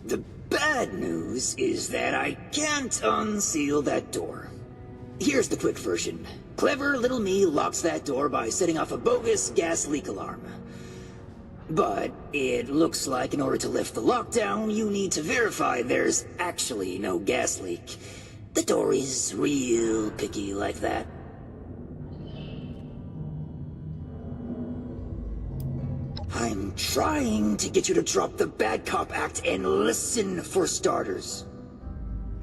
The bad news is that I can't unseal that door. Here's the quick version. Clever little me locks that door by setting off a bogus gas leak alarm. But it looks like in order to lift the lockdown, you need to verify there's actually no gas leak. The door is real picky like that. I'm trying to get you to drop the bad cop act and listen for starters.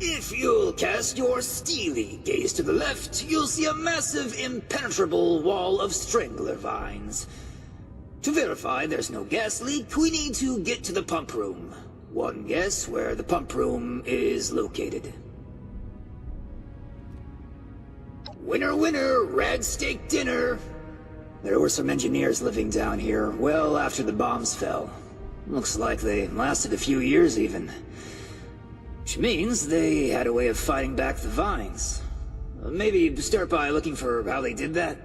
If you'll cast your steely gaze to the left, you'll see a massive, impenetrable wall of strangler vines. To verify there's no gas leak, we need to get to the pump room. One guess where the pump room is located. Winner, winner, rad steak dinner. There were some engineers living down here well after the bombs fell. Looks like they lasted a few years even. Which means they had a way of fighting back the vines. Maybe start by looking for how they did that.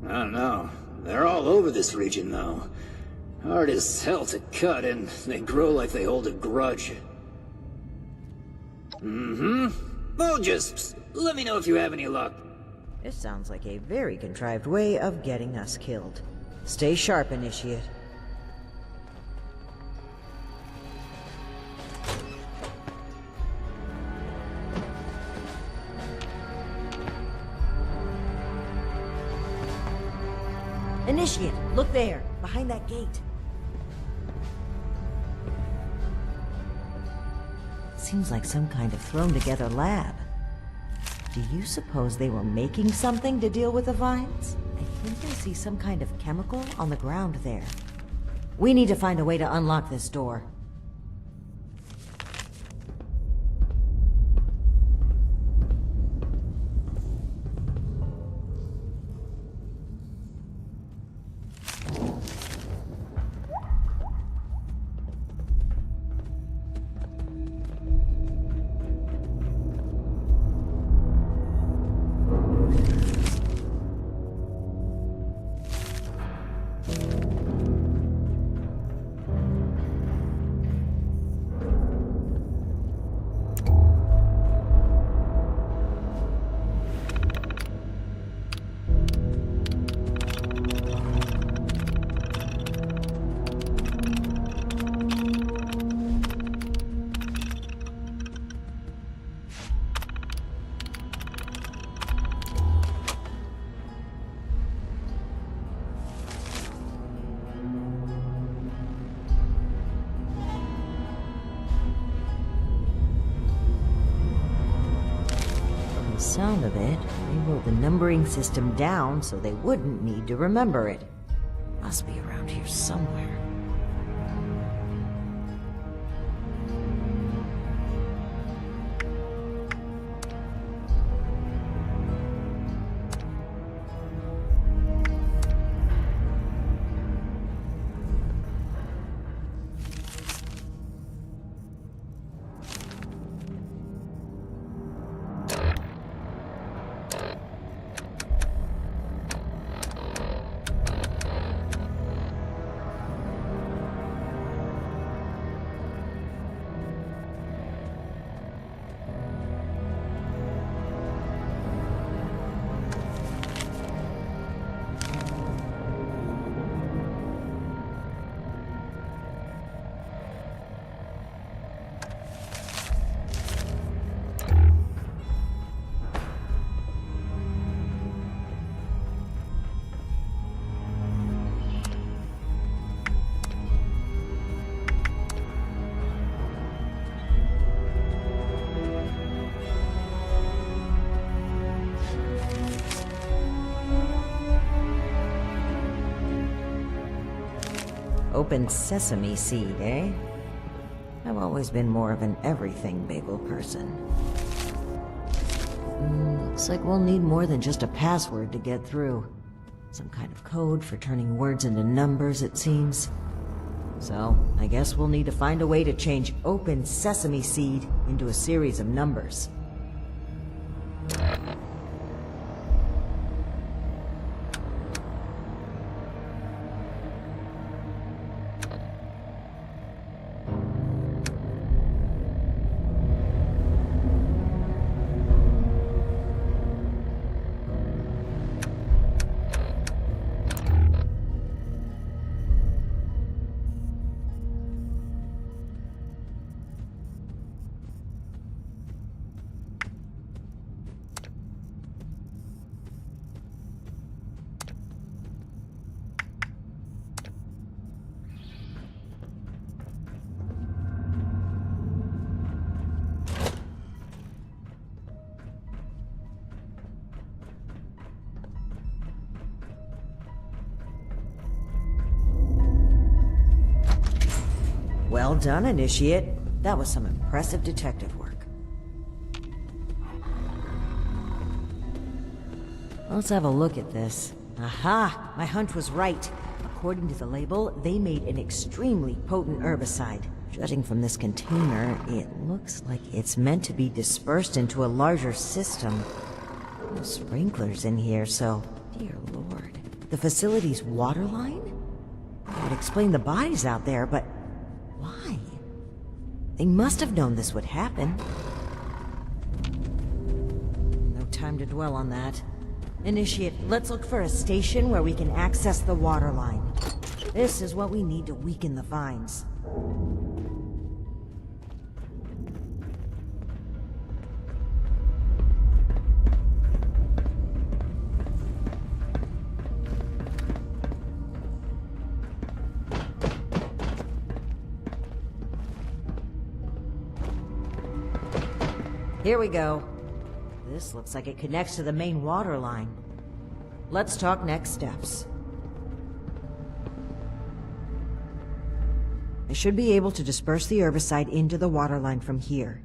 I don't know. They're all over this region, though. Hard as hell to cut, and they grow like they hold a grudge. Well, just let me know if you have any luck. This sounds like a very contrived way of getting us killed. Stay sharp, Initiate. Initiate, look there, behind that gate. Seems like some kind of thrown-together lab. Do you suppose they were making something to deal with the vines? I think I see some kind of chemical on the ground there. We need to find a way to unlock this door. sound of it, they wrote the numbering system down so they wouldn't need to remember it. Must be around here somewhere. Open sesame seed, eh? I've always been more of an everything bagel person. Looks like we'll need more than just a password to get through. Some kind of code for turning words into numbers, it seems. So, I guess we'll need to find a way to change open sesame seed into a series of numbers. Well done, Initiate. That was some impressive detective work. Let's have a look at this. Aha! My hunch was right. According to the label, they made an extremely potent herbicide. Judging from this container, it looks like it's meant to be dispersed into a larger system. No sprinklers in here, so... Dear Lord. The facility's water line? That would explain the bodies out there, but... why? They must have known this would happen. No time to dwell on that. Initiate, let's look for a station where we can access the water line. This is what we need to weaken the vines. Here we go. This looks like it connects to the main water line. Let's talk next steps. I should be able to disperse the herbicide into the water line from here.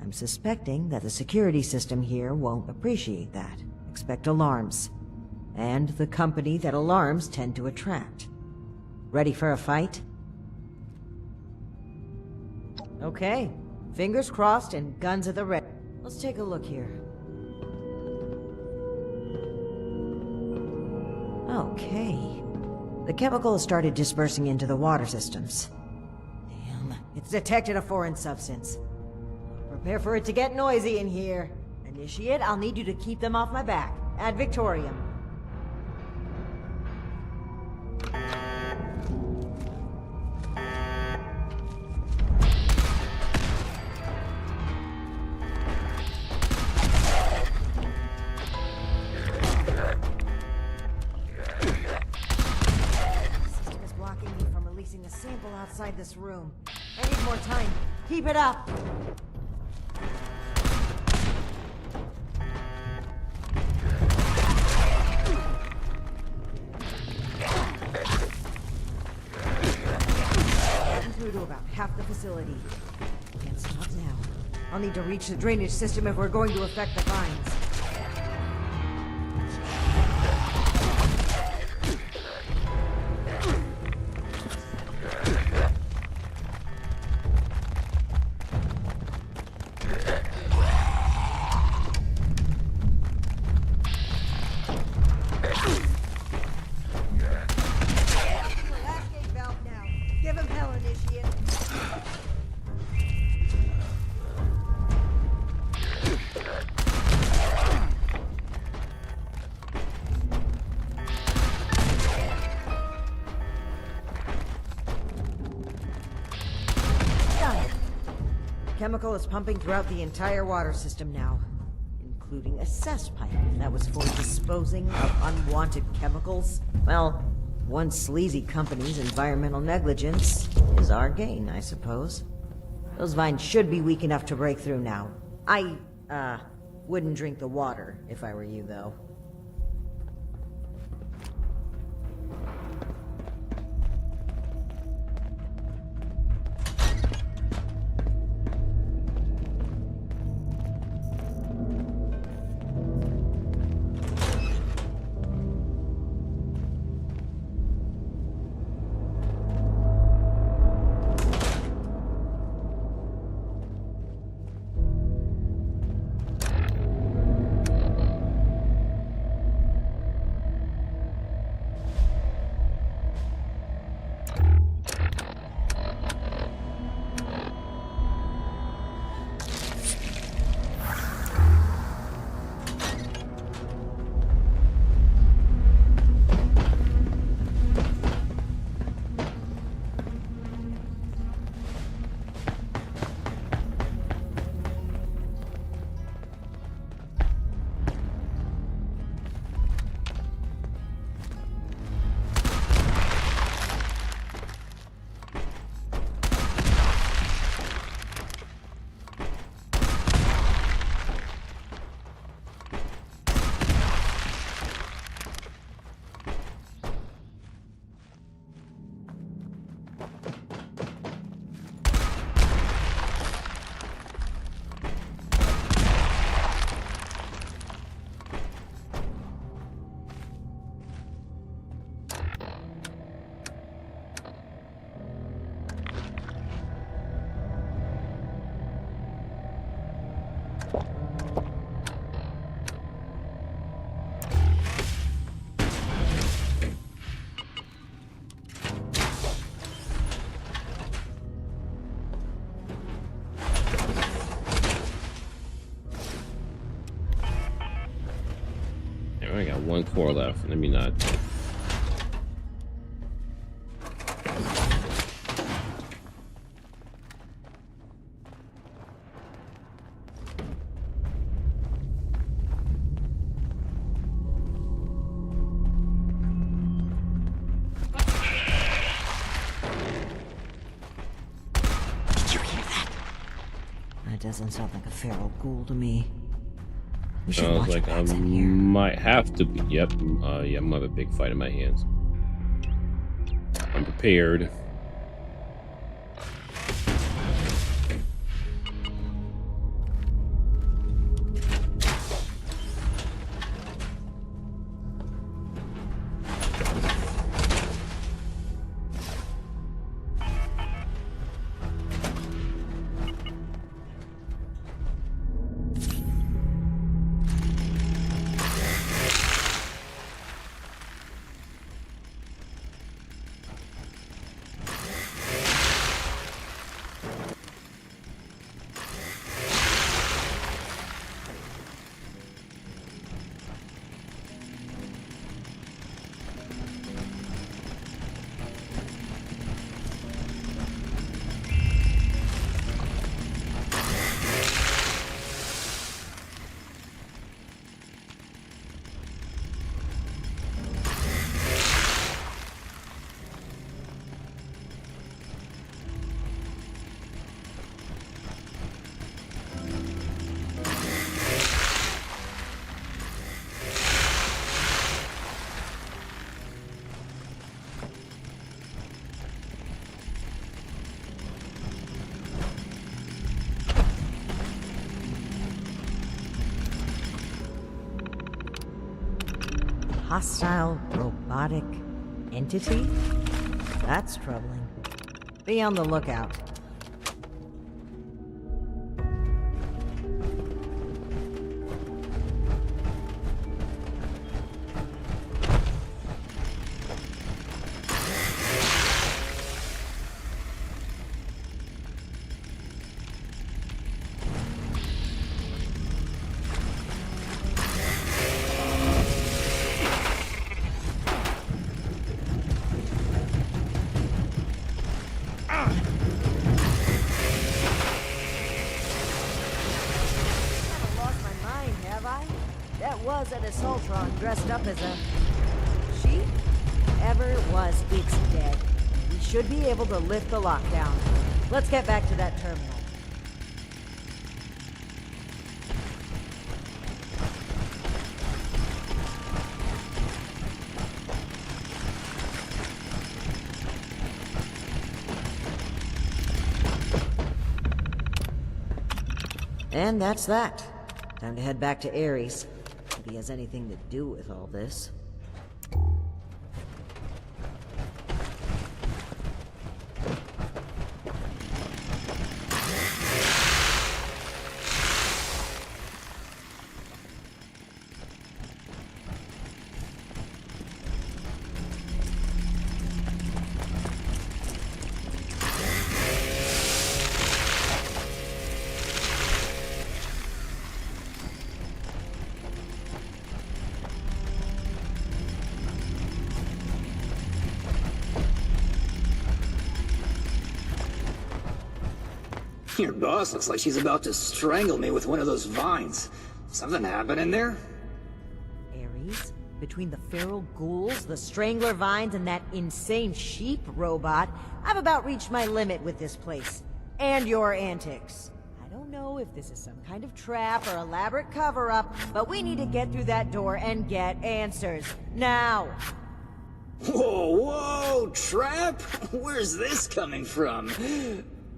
I'm suspecting that the security system here won't appreciate that. Expect alarms. And the company that alarms tend to attract. Ready for a fight? Okay. Fingers crossed and guns at the ready. Let's take a look here. Okay. The chemical has started dispersing into the water systems. Damn, it's detected a foreign substance. Prepare for it to get noisy in here. Initiate, I'll need you to keep them off my back. Ad Victoriam. Outside this room. I need more time. Keep it up! facility. Can't stop now. I'll need to reach the drainage system if we're going to affect the vines. Chemical is pumping throughout the entire water system now, including a cess pipe that was for disposing of unwanted chemicals. Well, one sleazy company's environmental negligence is our gain, I suppose. Those vines should be weak enough to break through now. I, wouldn't drink the water if I were you, though. I got one core left. Let me not. That doesn't sound like a feral ghoul to me. We should Sounds watch like I might have to be. Yep. Yeah, I'm gonna have a big fight in my hands. I'm prepared. hostile robotic entity? That's troubling. Be on the lookout. An Assaultron dressed up as a sheep? Whatever it was, it's dead. We should be able to lift the lockdown. Let's get back to that terminal. And that's that. Time to head back to Ares. If he has anything to do with all this. Your boss looks like she's about to strangle me with one of those vines. Something happening there? Ares? Between the feral ghouls, the strangler vines, and that insane sheep robot, I've about reached my limit with this place. And your antics. I don't know if this is some kind of trap or elaborate cover-up, but we need to get through that door and get answers. Now! Whoa, whoa! Trap? Where's this coming from?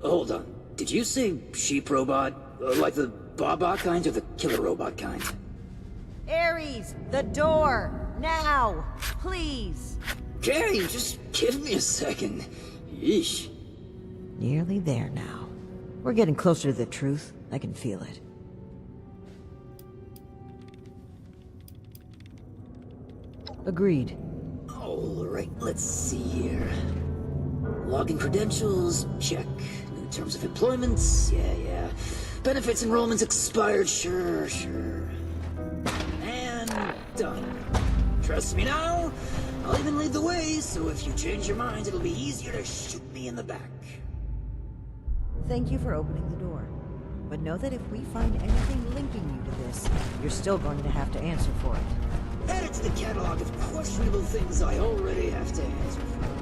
Hold on. Did you say sheep robot? Like the Baba kind or the killer robot kind? Ares! The door! Now! Please! Okay, just give me a second. Yeesh. Nearly there now. We're getting closer to the truth. I can feel it. Agreed. Alright, let's see here. Login credentials, check. New terms of employment, yeah. Benefits enrollments expired, sure. And done. Trust me now, I'll even lead the way, so if you change your mind, it'll be easier to shoot me in the back. Thank you for opening the door. But know that if we find anything linking you to this, you're still going to have to answer for it. Add it to the catalog of questionable things I already have to answer for.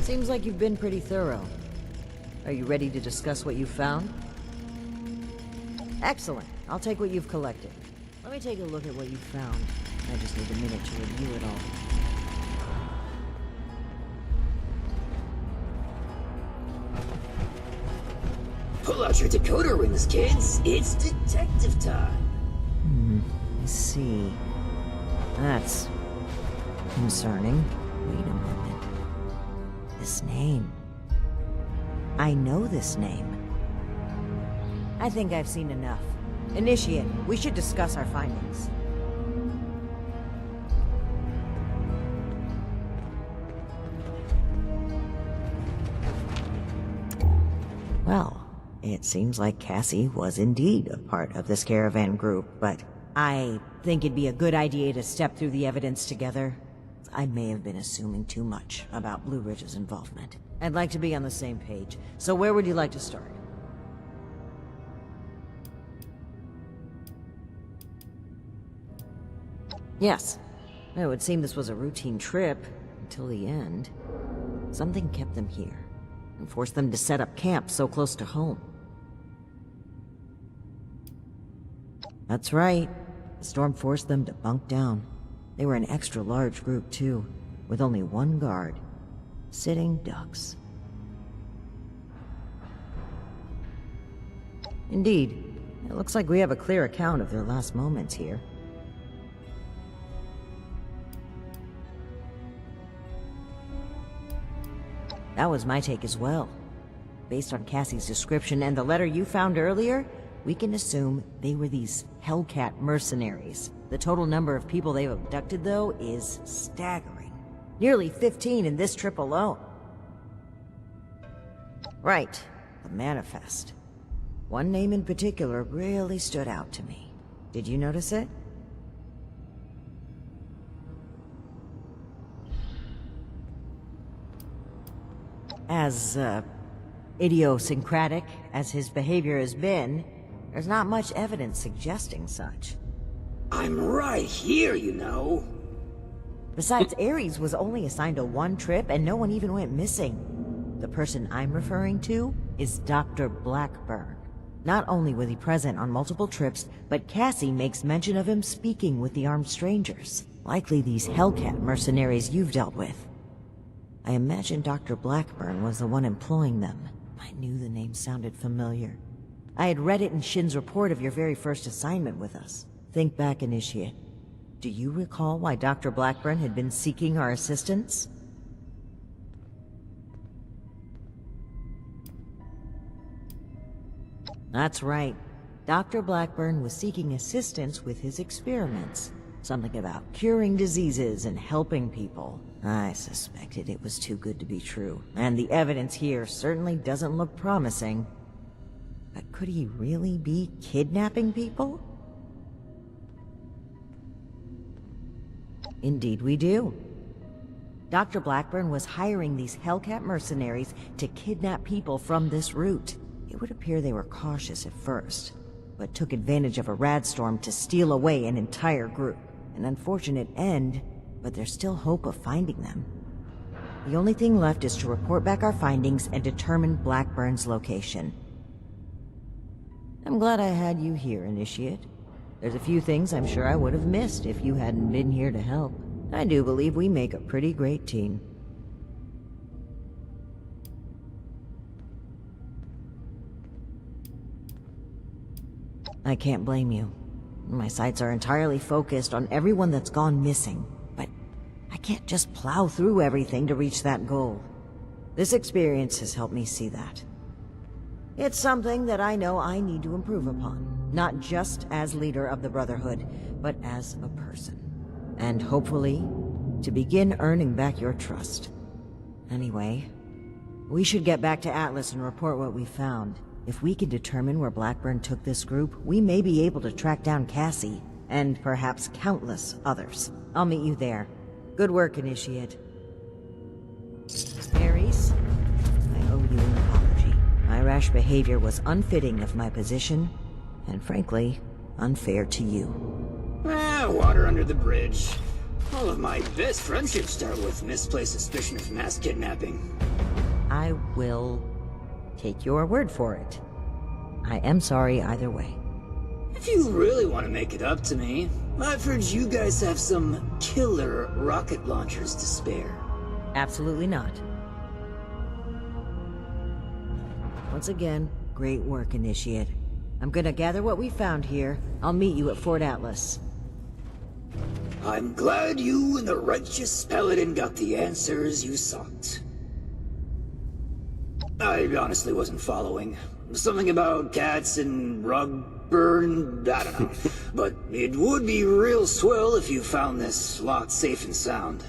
Seems like you've been pretty thorough. Are you ready to discuss what you've found? Excellent. I'll take what you've collected. Let me take a look at what you've found. I just need a minute to review it all. Pull out your decoder rings, kids. It's detective time. I see. That's concerning. Wait a moment. This name. I know this name. I think I've seen enough. Initiate, we should discuss our findings. Well, it seems like Cassie was indeed a part of this caravan group, but I think it'd be a good idea to step through the evidence together. I may have been assuming too much about Blue Ridge's involvement. I'd like to be on the same page, so where would you like to start? Yes, it would seem this was a routine trip until the end. Something kept them here and forced them to set up camp so close to home. That's right. The storm forced them to bunk down. They were an extra large group too, with only one guard. Sitting ducks. Indeed. It looks like we have a clear account of their last moments here. That was my take as well. Based on Cassie's description and the letter you found earlier, we can assume they were these Hellcat mercenaries. The total number of people they've abducted, though, is staggering. Nearly 15 in this trip alone. Right, the manifest. One name in particular really stood out to me. Did you notice it? As, idiosyncratic as his behavior has been, there's not much evidence suggesting such. I'm right here, you know. Besides, Ares was only assigned a one trip and no one even went missing. The person I'm referring to is Dr. Blackburn. Not only was he present on multiple trips, but Cassie makes mention of him speaking with the armed strangers. Likely these Hellcat mercenaries you've dealt with. I imagine Dr. Blackburn was the one employing them. I knew the name sounded familiar. I had read it in Shin's report of your very first assignment with us. Think back, Initiate. Do you recall why Dr. Blackburn had been seeking our assistance? That's right. Dr. Blackburn was seeking assistance with his experiments. Something about curing diseases and helping people. I suspected it was too good to be true, and the evidence here certainly doesn't look promising. But could he really be kidnapping people? Indeed we do. Dr. Blackburn was hiring these Hellcat mercenaries to kidnap people from this route. It would appear they were cautious at first, but took advantage of a radstorm to steal away an entire group. An unfortunate end, but there's still hope of finding them. The only thing left is to report back our findings and determine Blackburn's location. I'm glad I had you here, Initiate. There's a few things I'm sure I would have missed if you hadn't been here to help. I do believe we make a pretty great team. I can't blame you. My sights are entirely focused on everyone that's gone missing, but I can't just plow through everything to reach that goal. This experience has helped me see that. It's something that I know I need to improve upon, not just as leader of the Brotherhood, but as a person. And hopefully, to begin earning back your trust. Anyway, we should get back to Atlas and report what we found. If we can determine where Blackburn took this group, we may be able to track down Cassie, and perhaps countless others. I'll meet you there. Good work, Initiate. Ares, I owe you an apology. My rash behavior was unfitting of my position, and frankly, unfair to you. Water under the bridge. All of my best friendships start with misplaced suspicion of mass kidnapping. I will take your word for it. I am sorry either way. If you really want to make it up to me, I've heard you guys have some killer rocket launchers to spare. Absolutely not. Once again, great work, Initiate. I'm gonna gather what we found here. I'll meet you at Fort Atlas. I'm glad you and the righteous Paladin got the answers you sought. I honestly wasn't following. Something about cats and rug burn, I don't know. But it would be real swell if you found this locked safe and sound.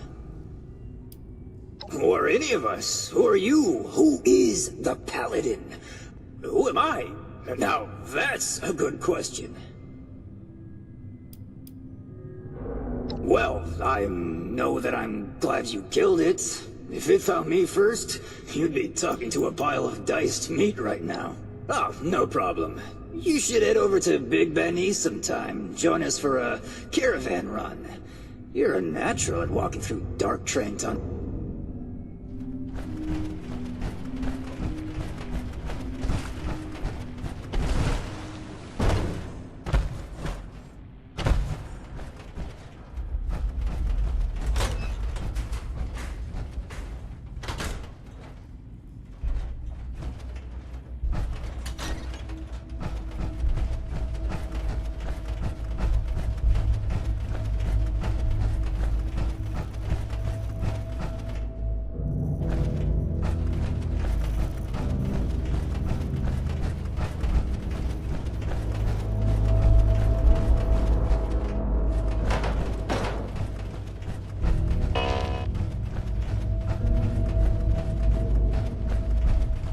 Or any of us. Who are you? Who is the Paladin? Who am I? Now, that's a good question. Well, I know that I'm glad you killed it. If it found me first, you'd be talking to a pile of diced meat right now. Oh, no problem. You should head over to Big Ben East sometime. Join us for a caravan run. You're a natural at walking through dark train tunnels.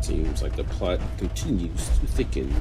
Seems like the plot continues to thicken.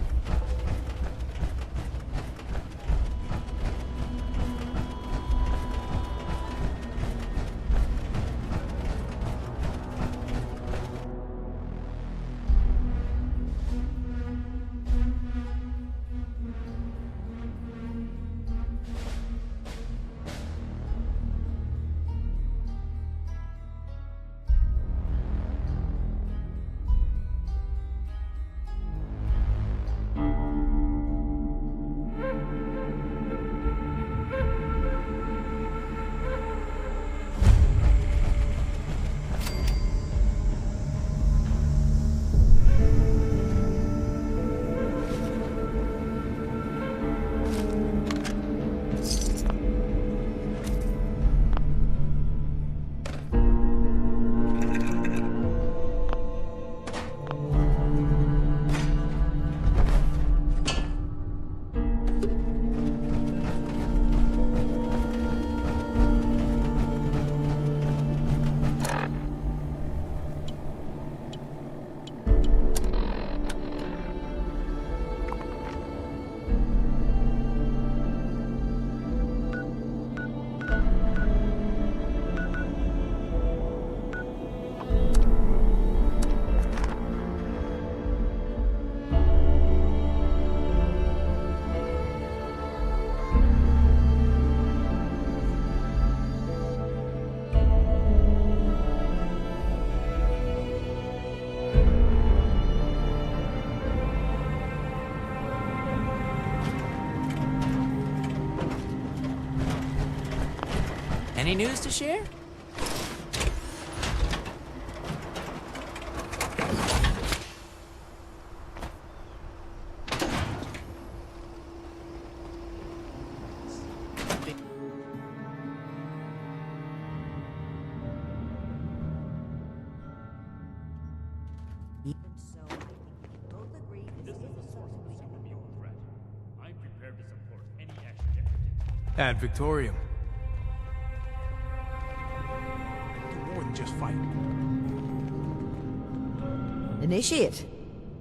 Any news to share? Ad Victorium. Do more than just fight. Initiate.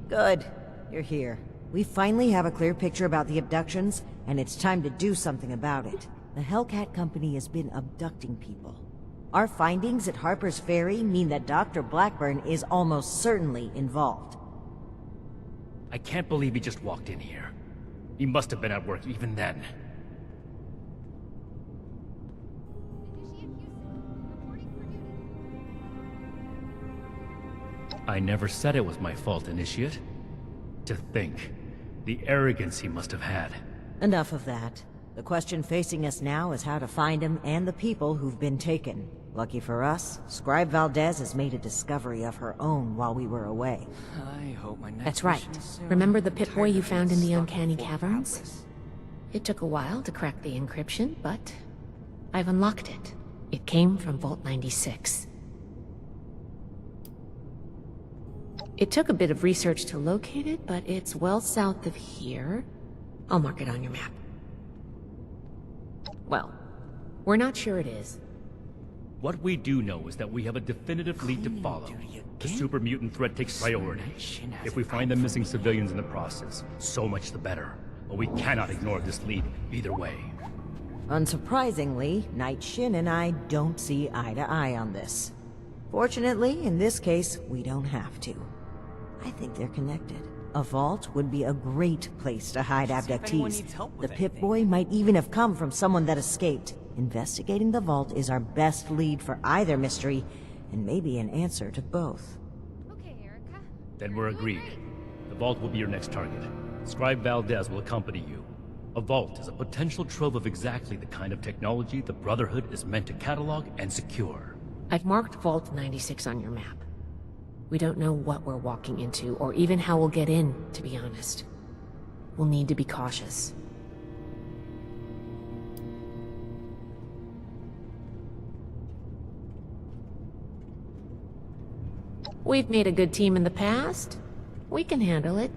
Good. You're here. We finally have a clear picture about the abductions, and it's time to do something about it. The Hellcat Company has been abducting people. Our findings at Harper's Ferry mean that Dr. Blackburn is almost certainly involved. I can't believe he just walked in here. He must have been at work even then. I never said it was my fault, Initiate. To think, the arrogance he must have had. Enough of that. The question facing us now is how to find him and the people who've been taken. Lucky for us, Scribe Valdez has made a discovery of her own while we were away. I hope my next That's right. mission is soon. Remember the Pip-Boy you Tired of found being in the stuck uncanny Fort caverns? Atlas. It took a while to crack the encryption, but I've unlocked it. It came from Vault 96. It took a bit of research to locate it, but it's well south of here. I'll mark it on your map. Well, we're not sure it is. What we do know is that we have a definitive lead to follow. The super mutant threat takes priority. If we find the missing civilians in the process, so much the better. But we cannot ignore this lead either way. Unsurprisingly, Night Shin and I don't see eye to eye on this. Fortunately, in this case, we don't have to. I think they're connected. A vault would be a great place to hide abductees. The Pip-Boy might even have come from someone that escaped. Investigating the vault is our best lead for either mystery, and maybe an answer to both. Then we're agreed. The vault will be your next target. Scribe Valdez will accompany you. A vault is a potential trove of exactly the kind of technology the Brotherhood is meant to catalog and secure. I've marked Vault 96 on your map. We don't know what we're walking into, or even how we'll get in, to be honest. We'll need to be cautious. We've made a good team in the past. We can handle it.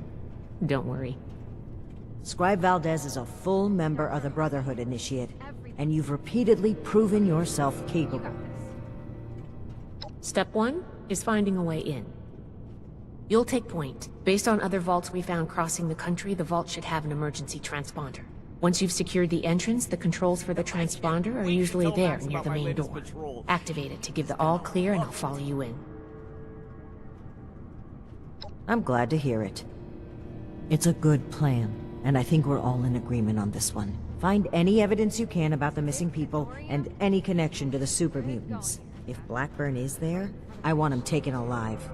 Don't worry. Scribe Valdez is a full member of the Brotherhood, Initiate, and you've repeatedly proven yourself capable. Step 1 is finding a way in. You'll take point. Based on other vaults we found crossing the country, the vault should have an emergency transponder. Once you've secured the entrance, the controls for the transponder are usually there near the main door. Activate it to give the all clear and I'll follow you in. I'm glad to hear it. It's a good plan, and I think we're all in agreement on this one. Find any evidence you can about the missing people and any connection to the super mutants. If Blackburn is there, I want him taken alive.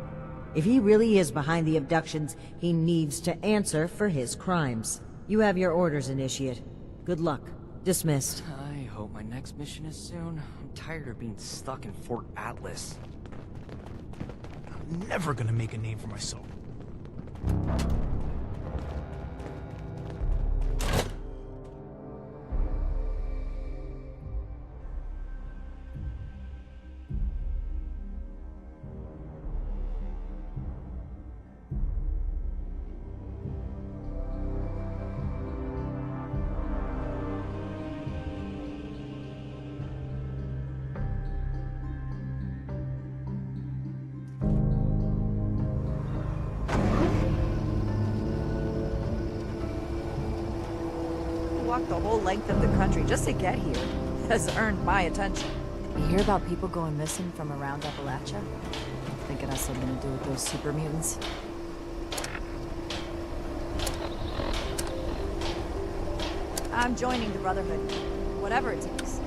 If he really is behind the abductions, he needs to answer for his crimes. You have your orders, Initiate. Good luck. Dismissed. I hope my next mission is soon. I'm tired of being stuck in Fort Atlas. I'm never gonna make a name for myself. Walked the whole length of the country just to get here. Has earned my attention. You hear about people going missing from around Appalachia? I think it has something to do with those super mutants. I'm joining the Brotherhood. Whatever it takes.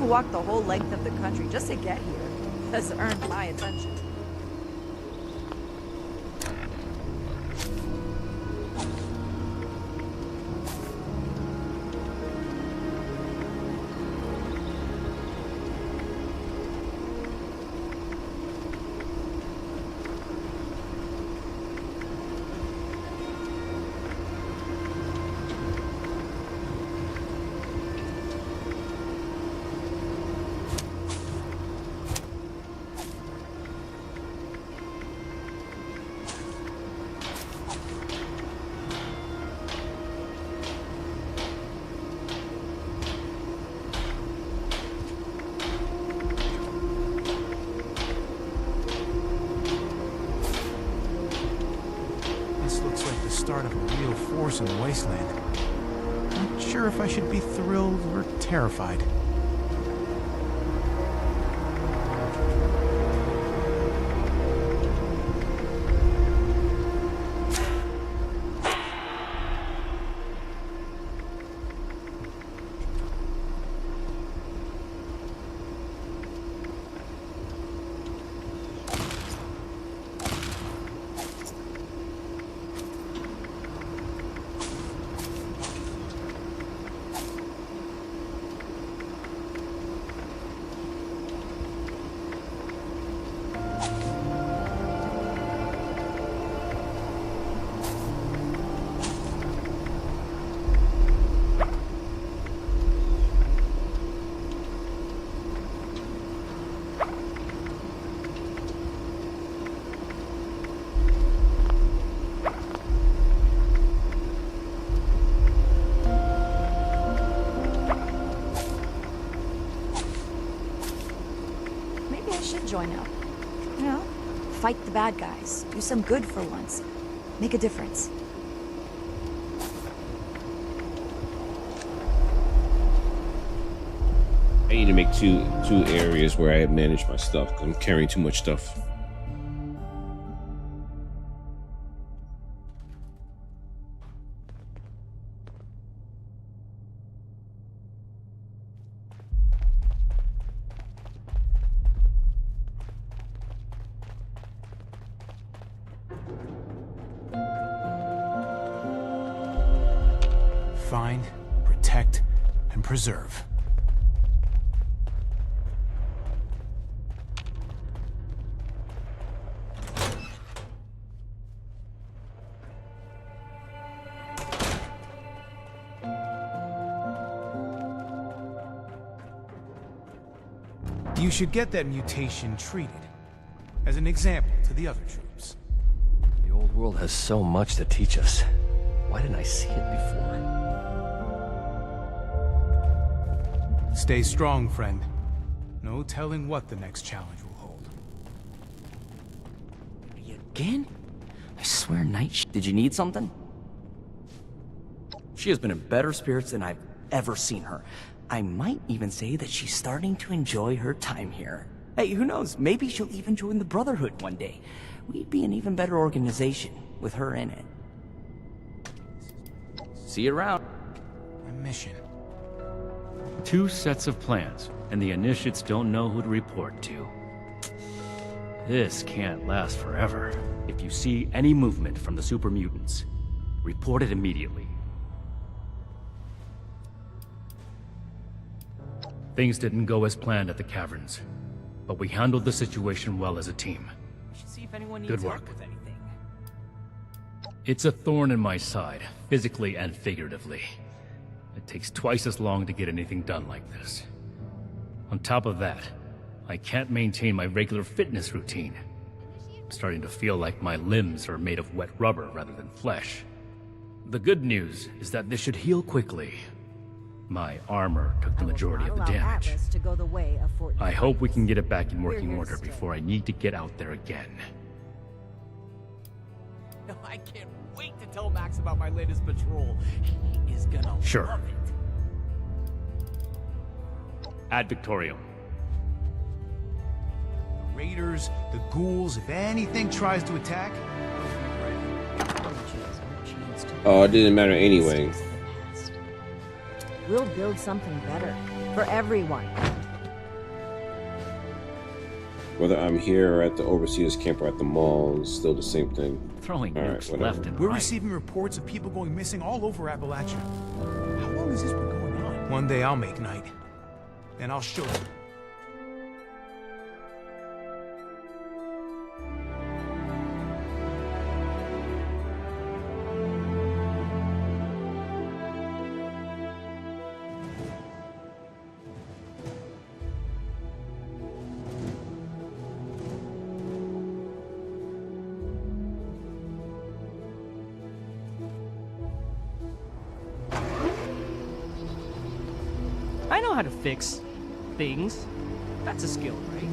who walked the whole length of the country just to get here has earned my attention. Start of a real force in the wasteland. Not sure if I should be thrilled or terrified. Join up. You know, fight the bad guys. Do some good for once. Make a difference. I need to make two areas where I manage my stuff because I'm carrying too much stuff. Find, protect, and preserve. You should get that mutation treated as an example to the other troops. The old world has so much to teach us. Why didn't I see it before? Stay strong, friend. No telling what the next challenge will hold. Again? I swear, did you need something? She has been in better spirits than I've ever seen her. I might even say that she's starting to enjoy her time here. Hey, who knows? Maybe she'll even join the Brotherhood one day. We'd be an even better organization with her in it. See you around. A mission. 2 sets of plans, and the initiates don't know who to report to. This can't last forever. If you see any movement from the super mutants, report it immediately. Things didn't go as planned at the caverns, but we handled the situation well as a team. We should see if anyone needs Good help work. with anything. It's a thorn in my side, physically and figuratively. It takes twice as long to get anything done like this. On top of that, I can't maintain my regular fitness routine. I'm starting to feel like my limbs are made of wet rubber rather than flesh. The good news is that this should heal quickly. My armor took the majority of the damage. To go the way of Fort I hope we can get it back in working here to order stay. before I need to get out there again. I can't wait to tell Max about my latest patrol. He is gonna Sure. love it. Ad Victorium. The raiders, the ghouls, if anything tries to attack, Oh, it didn't matter anyway. We'll build something better for everyone. Whether I'm here or at the overseers camp or at the mall, it's still the same thing. Throwing All right, nukes whatever. left and We're right. receiving reports of people going missing all over Appalachia. How long has this been going on? One day I'll make night, and I'll show them. I know how to fix things. That's a skill, right?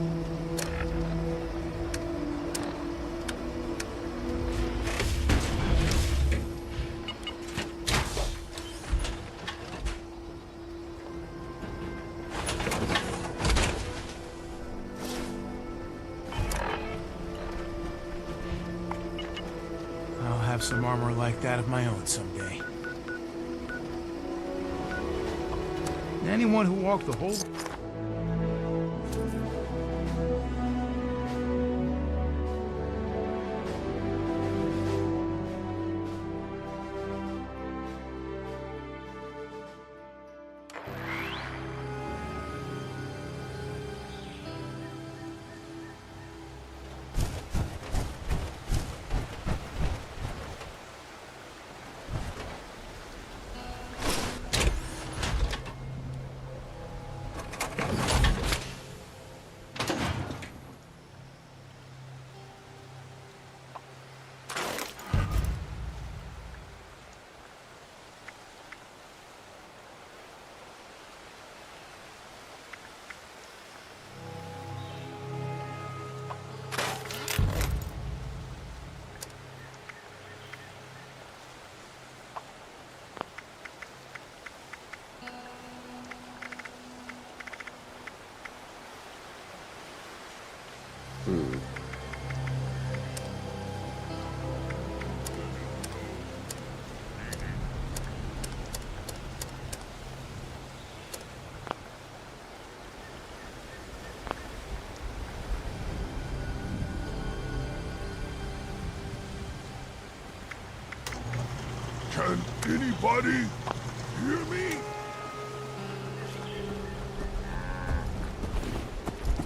I'll have some armor like that of my own someday. Anyone who walked the whole... Can anybody hear me?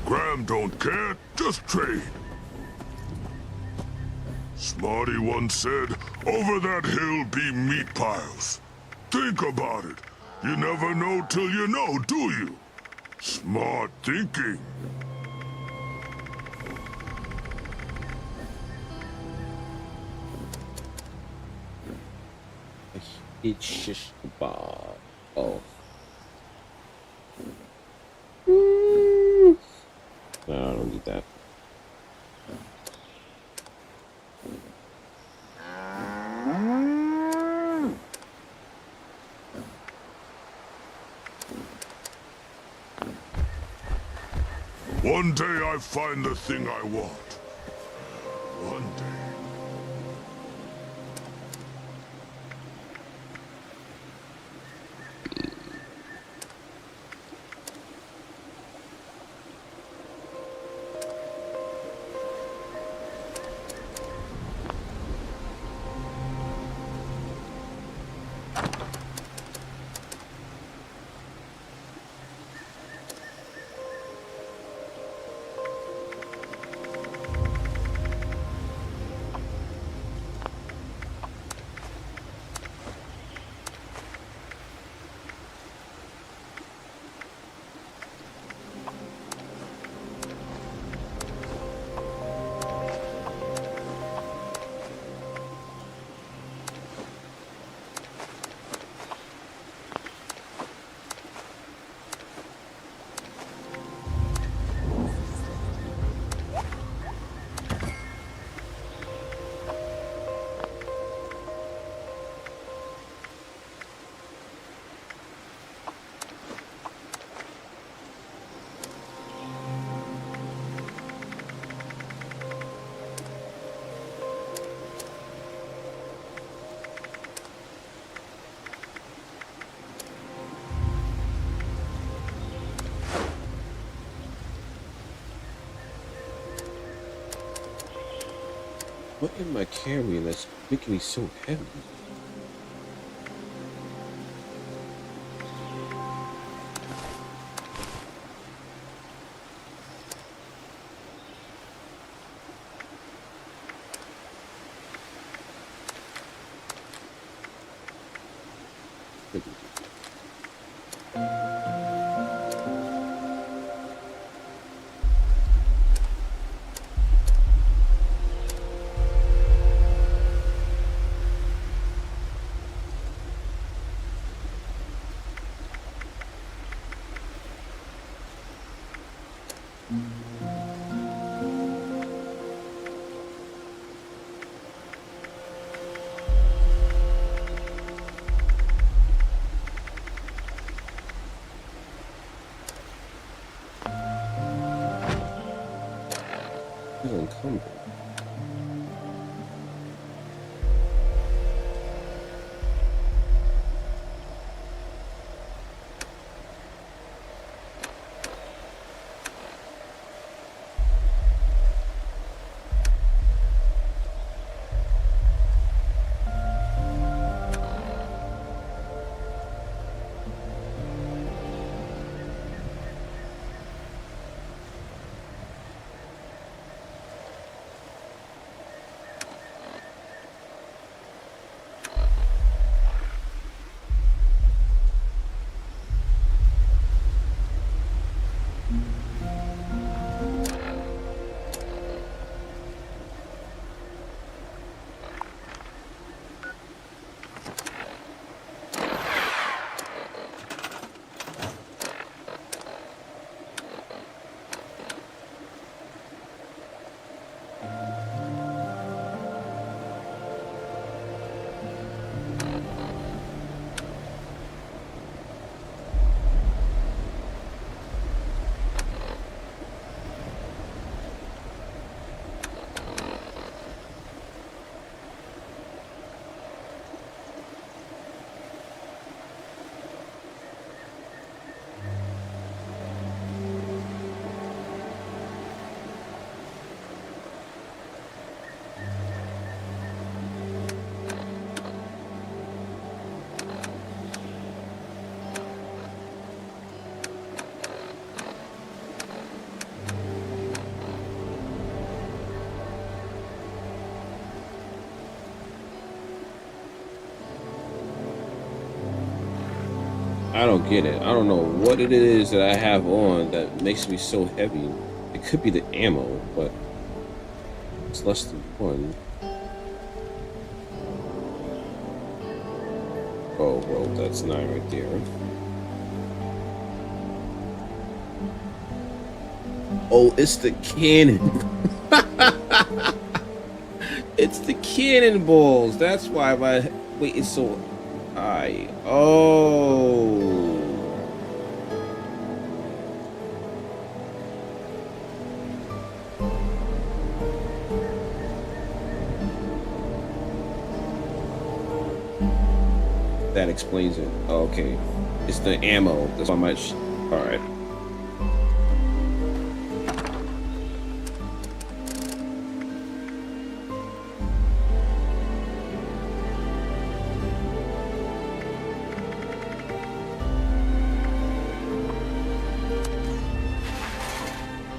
Graham don't care, just trade. Smarty once said, over that hill be meat piles. Think about it. You never know till you know, do you? Smart thinking. It's just Bob. Oh. No, I don't need that. One day I find the thing I want. One day. What am I carrying that's making me so heavy? Encumbered. I don't get it. I don't know what it is that I have on that makes me so heavy. It could be the ammo, but it's less than one. Oh, well, that's 9 right there. Oh, it's the cannon. It's the cannonballs. That's why my weight is so high. Oh. That explains it. Oh, okay. It's the ammo. That's how much. Alright.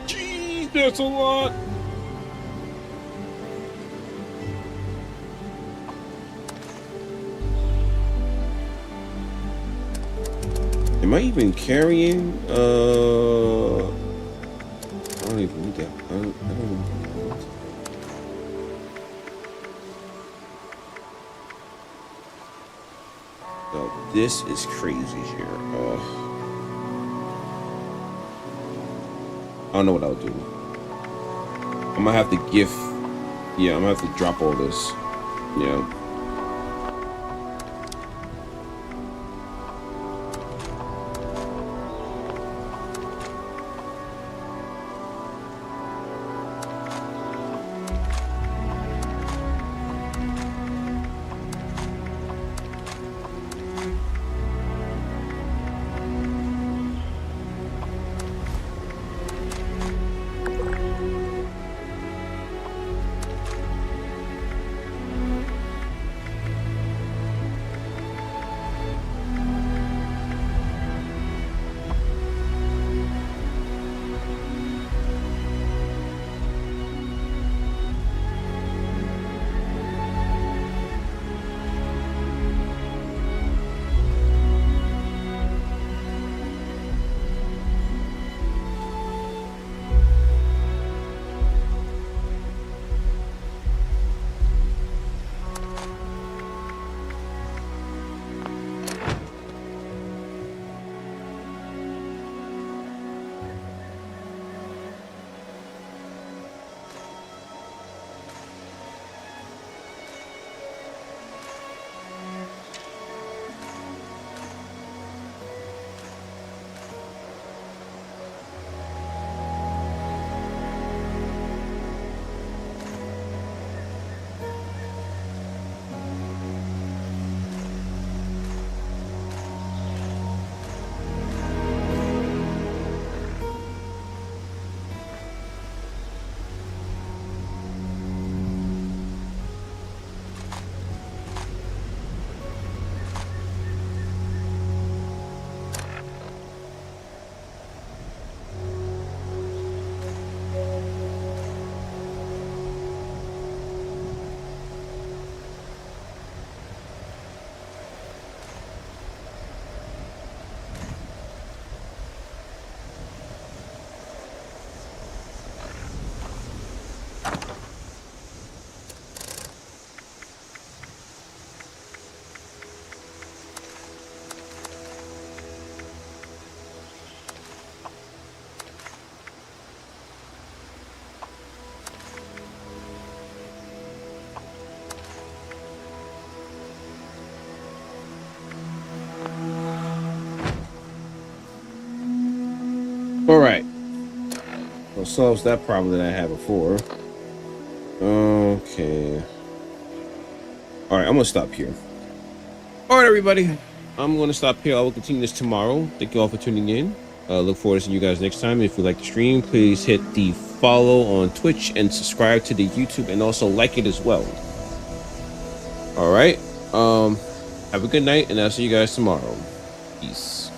Jeez, that's a lot. Am I even carrying? I don't even need that. I don't know. Oh, this is crazy here. I don't know what I'll do. I'm gonna have to gift. Yeah, I'm gonna have to drop all this. Yeah. All right. Well, solves that problem that I had before. Okay. All right, I'm gonna stop here. All right, everybody. I'm gonna stop here. I will continue this tomorrow. Thank you all for tuning in. Look forward to seeing you guys next time. If you like the stream, please hit the follow on Twitch and subscribe to the YouTube, and also like it as well. All right. Have a good night, and I'll see you guys tomorrow. Peace.